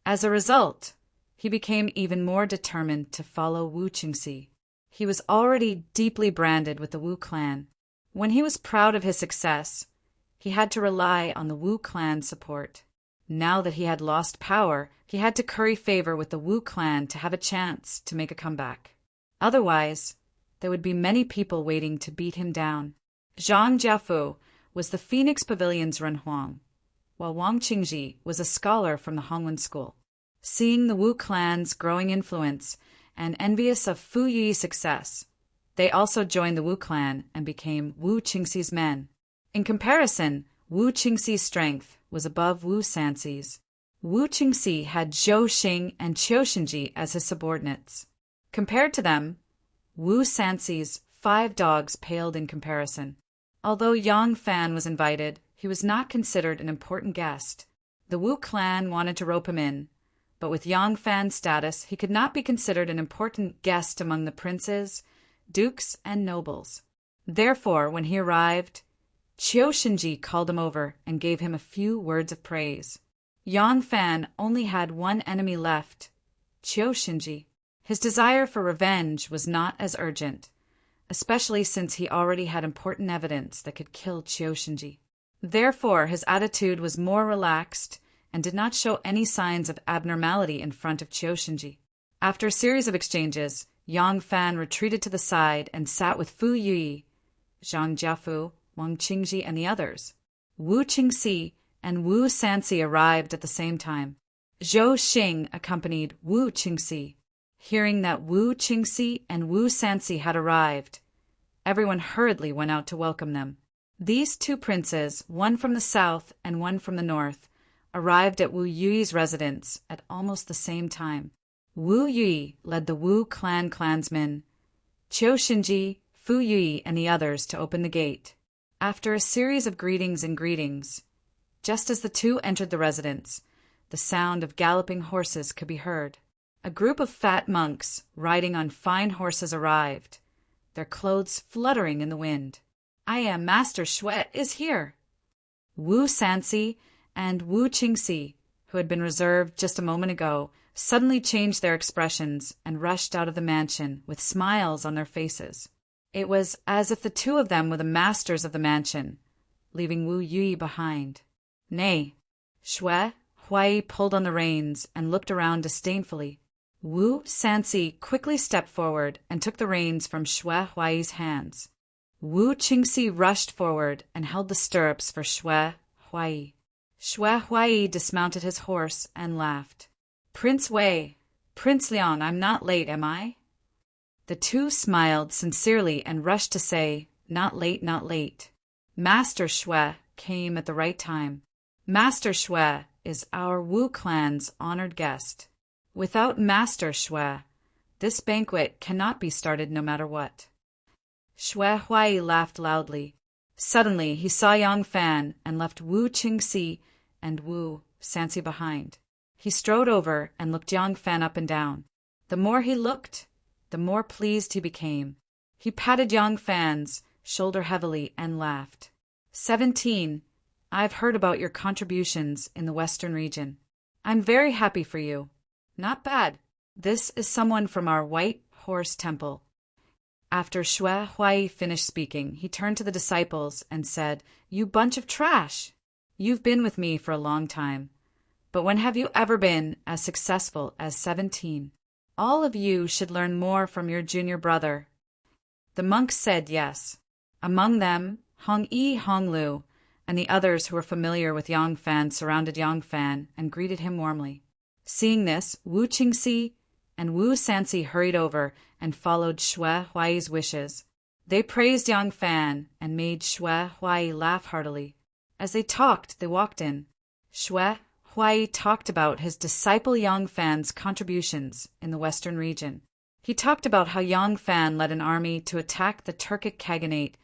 [SPEAKER 1] As a result, he became even more determined to follow Wu Qingxi. He was already deeply branded with the Wu clan. When he was proud of his success, he had to rely on the Wu clan's support. Now that he had lost power, he had to curry favor with the Wu clan to have a chance to make a comeback. Otherwise, there would be many people waiting to beat him down. Zhang Jiafu was the Phoenix Pavilion's Renhuang, while Wang Qingji was a scholar from the Hongwen school. Seeing the Wu clan's growing influence and envious of Fu Yi's success, they also joined the Wu clan and became Wu Qingxi's men. In comparison, Wu Qingxi's strength was above Wu Sanci's. Wu Qingxi had Zhou Xing and Qiu Xinji as his subordinates. Compared to them, Wu Sanci's 5 dogs paled in comparison. Although Yang Fan was invited, he was not considered an important guest. The Wu clan wanted to rope him in, but with Yang Fan's status, he could not be considered an important guest among the princes, dukes, and nobles. Therefore, when he arrived, Qiu Xinji called him over and gave him a few words of praise. Yang Fan only had one enemy left, Qiu Xinji. His desire for revenge was not as urgent, especially since he already had important evidence that could kill Qiu Xinji. Therefore, his attitude was more relaxed and did not show any signs of abnormality in front of Qiu Xinji. After a series of exchanges, Yang Fan retreated to the side and sat with Fu Yui, Zhang Jiafu, Wang Qingji, and the others. Wu Qingxi and Wu Sanci arrived at the same time. Zhou Xing accompanied Wu Qingxi. Hearing that Wu Qingxi and Wu Sanci had arrived, everyone hurriedly went out to welcome them. These 2 princes, one from the south and one from the north, arrived at Wu Yui's residence at almost the same time. Wu Yui led the Wu clan clansmen, Qiu Xinji, Fu Yui, and the others to open the gate. After a series of greetings, just as the 2 entered the residence, the sound of galloping horses could be heard. A group of fat monks riding on fine horses arrived, their clothes fluttering in the wind. "I am Master Xue is here." Wu Sanci and Wu Qingxi, who had been reserved just a moment ago, suddenly changed their expressions and rushed out of the mansion with smiles on their faces. It was as if the 2 of them were the masters of the mansion, leaving Wu Yui behind. "Nay." Xue Huai pulled on the reins and looked around disdainfully. Wu Sanci quickly stepped forward and took the reins from Xue Huai's hands. Wu Qingxi rushed forward and held the stirrups for Xue Huai. Xue Huai dismounted his horse and laughed. "Prince Wei, Prince Liang, I'm not late, am I?" The 2 smiled sincerely and rushed to say, "Not late, not late." Master Xue came at the right time. Master Xue is our Wu clan's honored guest. Without Master Xue, this banquet cannot be started no matter what. Xue Huai laughed loudly. Suddenly, he saw Yang Fan and left Wu Qingxi and Wu Sanci behind. He strode over and looked Yang Fan up and down. The more he looked, the more pleased he became. He patted Yang Fan's shoulder heavily and laughed. 17. I've heard about your contributions in the Western region. I'm very happy for you. Not bad. This is someone from our White Horse Temple." After Xue Huai finished speaking, he turned to the disciples and said, "You bunch of trash! You've been with me for a long time. But when have you ever been as successful as 17? All of you should learn more from your junior brother." The monks said yes. Among them, Hong Yi Honglu and the others who were familiar with Yang Fan surrounded Yang Fan and greeted him warmly. Seeing this, Wu Qingxi and Wu Sanxi hurried over and followed Xue Huai's wishes. They praised Yang Fan and made Xue Huai laugh heartily. As they talked, they walked in. Xue Huai talked about his disciple Yang Fan's contributions in the western region. He talked about how Yang Fan led an army to attack the Turkic Khaganate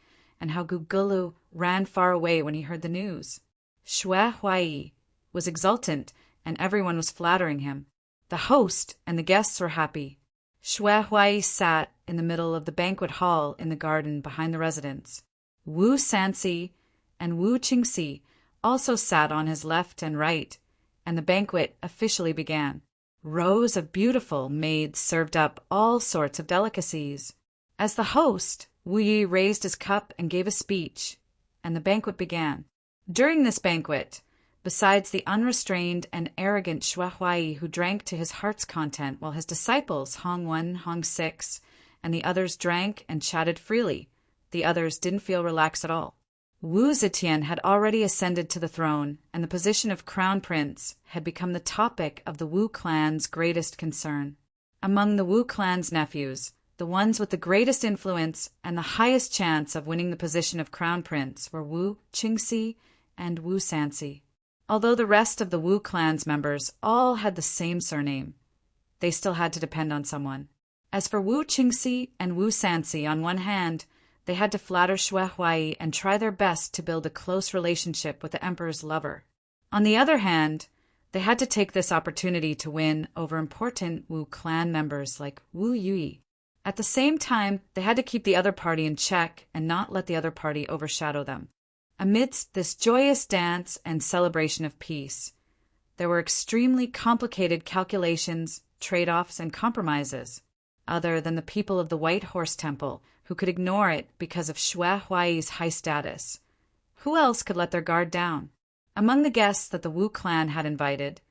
[SPEAKER 1] and how Gugulu ran far away when he heard the news. Xue Huai was exultant and everyone was flattering him. The host and the guests were happy. Xue Huai sat in the middle of the banquet hall in the garden behind the residence. Wu Sanxi and Wu Qingxi also sat on his left and right, and the banquet officially began. Rows of beautiful maids served up all sorts of delicacies. As the host, Wu Yi raised his cup and gave a speech, and the banquet began. During this banquet, besides the unrestrained and arrogant Xue Huai who drank to his heart's content while his disciples Hong 1, Hong 6, and the others drank and chatted freely, the others didn't feel relaxed at all. Wu Zetian had already ascended to the throne, and the position of crown prince had become the topic of the Wu clan's greatest concern. Among the Wu clan's nephews, the ones with the greatest influence and the highest chance of winning the position of crown prince were Wu Qingxi and Wu Sanxi. Although the rest of the Wu clan's members all had the same surname, they still had to depend on someone. As for Wu Qingxi and Wu Sanxi, on one hand, they had to flatter Xue Huai and try their best to build a close relationship with the emperor's lover. On the other hand, they had to take this opportunity to win over important Wu clan members like Wu Yui. At the same time, they had to keep the other party in check and not let the other party overshadow them. Amidst this joyous dance and celebration of peace, there were extremely complicated calculations, trade-offs, and compromises, other than the people of the White Horse Temple, who could ignore it because of Xue Huai's high status. Who else could let their guard down? Among the guests that the Wu clan had invited,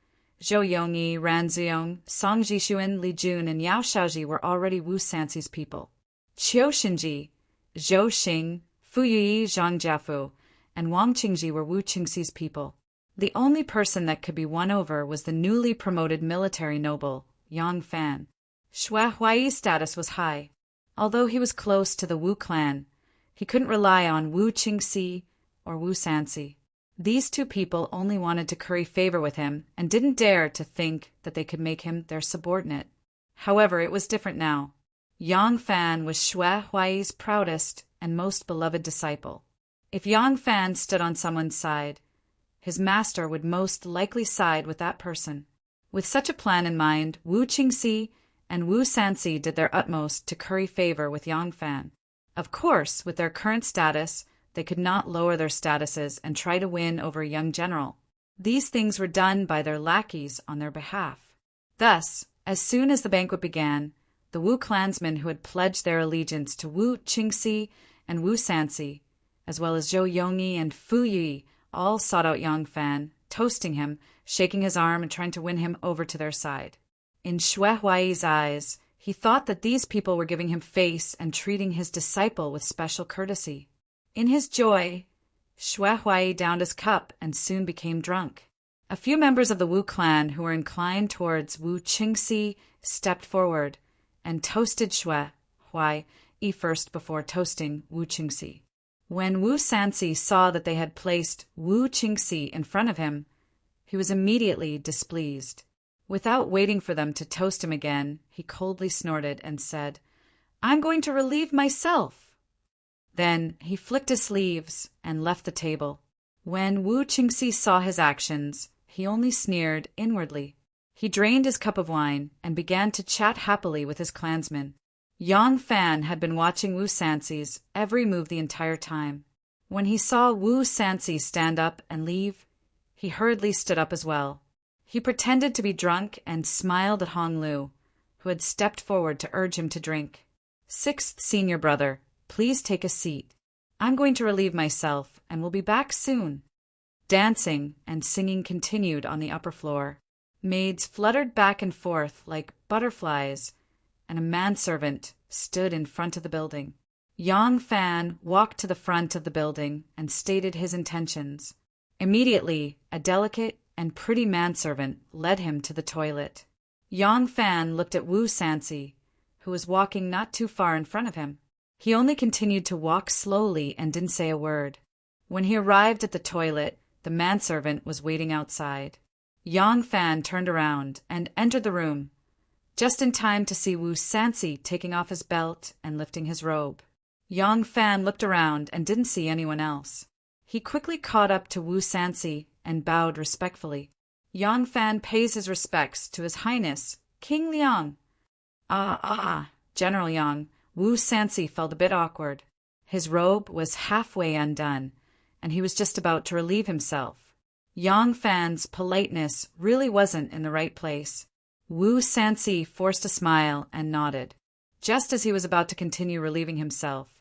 [SPEAKER 1] Zhou Yongyi, Ran Ziong, Song Jishuan, Li Jun, and Yao Shaoji were already Wu Sanxi's people. Qiu Xinji, Zhou Xing, Fu Yuyi, Zhang Jiafu, and Wang Qingji were Wu Qingxi's people. The only person that could be won over was the newly promoted military noble, Yang Fan. Xue Huai's status was high. Although he was close to the Wu clan, he couldn't rely on Wu Qingxi or Wu Sanxi. These two people only wanted to curry favor with him and didn't dare to think that they could make him their subordinate. However, it was different now. Yang Fan was Xue Huai's proudest and most beloved disciple. If Yang Fan stood on someone's side, his master would most likely side with that person. With such a plan in mind, Wu Qingxi and Wu Sanxi did their utmost to curry favor with Yang Fan. Of course, with their current status, they could not lower their statuses and try to win over a young general. These things were done by their lackeys on their behalf. Thus, as soon as the banquet began, the Wu clansmen who had pledged their allegiance to Wu Qingxi and Wu Sanxi, as well as Zhou Yongyi and Fu Yi, all sought out Yang Fan, toasting him, shaking his arm, and trying to win him over to their side. In Xue Huai's eyes, he thought that these people were giving him face and treating his disciple with special courtesy. In his joy, Xue Huai downed his cup and soon became drunk. A few members of the Wu clan who were inclined towards Wu Qingxi stepped forward and toasted Xue Huai first before toasting Wu Qingxi. When Wu Sanxi saw that they had placed Wu Qingxi in front of him, he was immediately displeased. Without waiting for them to toast him again, he coldly snorted and said, "I'm going to relieve myself." Then he flicked his sleeves and left the table. When Wu Qingxi saw his actions, he only sneered inwardly. He drained his cup of wine and began to chat happily with his clansmen. Yang Fan had been watching Wu Sanxi's every move the entire time. When he saw Wu Sanxi stand up and leave, he hurriedly stood up as well. He pretended to be drunk and smiled at Hong Lu, who had stepped forward to urge him to drink. "Sixth senior brother, please take a seat. I'm going to relieve myself, and will be back soon." Dancing and singing continued on the upper floor. Maids fluttered back and forth like butterflies, and a manservant stood in front of the building. Yang Fan walked to the front of the building and stated his intentions. Immediately, a delicate and pretty manservant led him to the toilet. Yang Fan looked at Wu Sansi, who was walking not too far in front of him. He only continued to walk slowly and didn't say a word. When he arrived at the toilet, the manservant was waiting outside. Yang Fan turned around and entered the room, just in time to see Wu Sansi taking off his belt and lifting his robe. Yang Fan looked around and didn't see anyone else. He quickly caught up to Wu Sansi and bowed respectfully. "Yang Fan pays his respects to His Highness, King Liang." General Yang. Wu Sansi felt a bit awkward. His robe was halfway undone, and he was just about to relieve himself. Yang Fan's politeness really wasn't in the right place. Wu Sansi forced a smile and nodded. Just as he was about to continue relieving himself,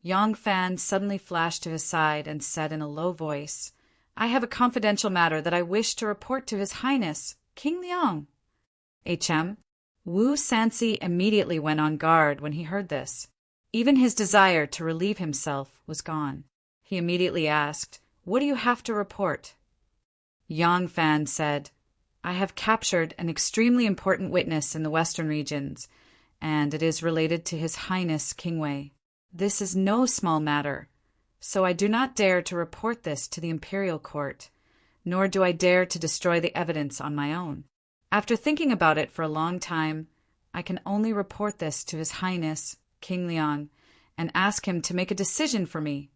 [SPEAKER 1] Yang Fan suddenly flashed to his side and said in a low voice, "I have a confidential matter that I wish to report to His Highness, King Liang." HM. Wu Sansi immediately went on guard when he heard this. Even his desire to relieve himself was gone. He immediately asked, "What do you have to report?" Yang Fan said, "I have captured an extremely important witness in the western regions, and it is related to His Highness King Wei. This is no small matter, so I do not dare to report this to the imperial court, nor do I dare to destroy the evidence on my own. After thinking about it for a long time, I can only report this to His Highness, King Liang, and ask him to make a decision for me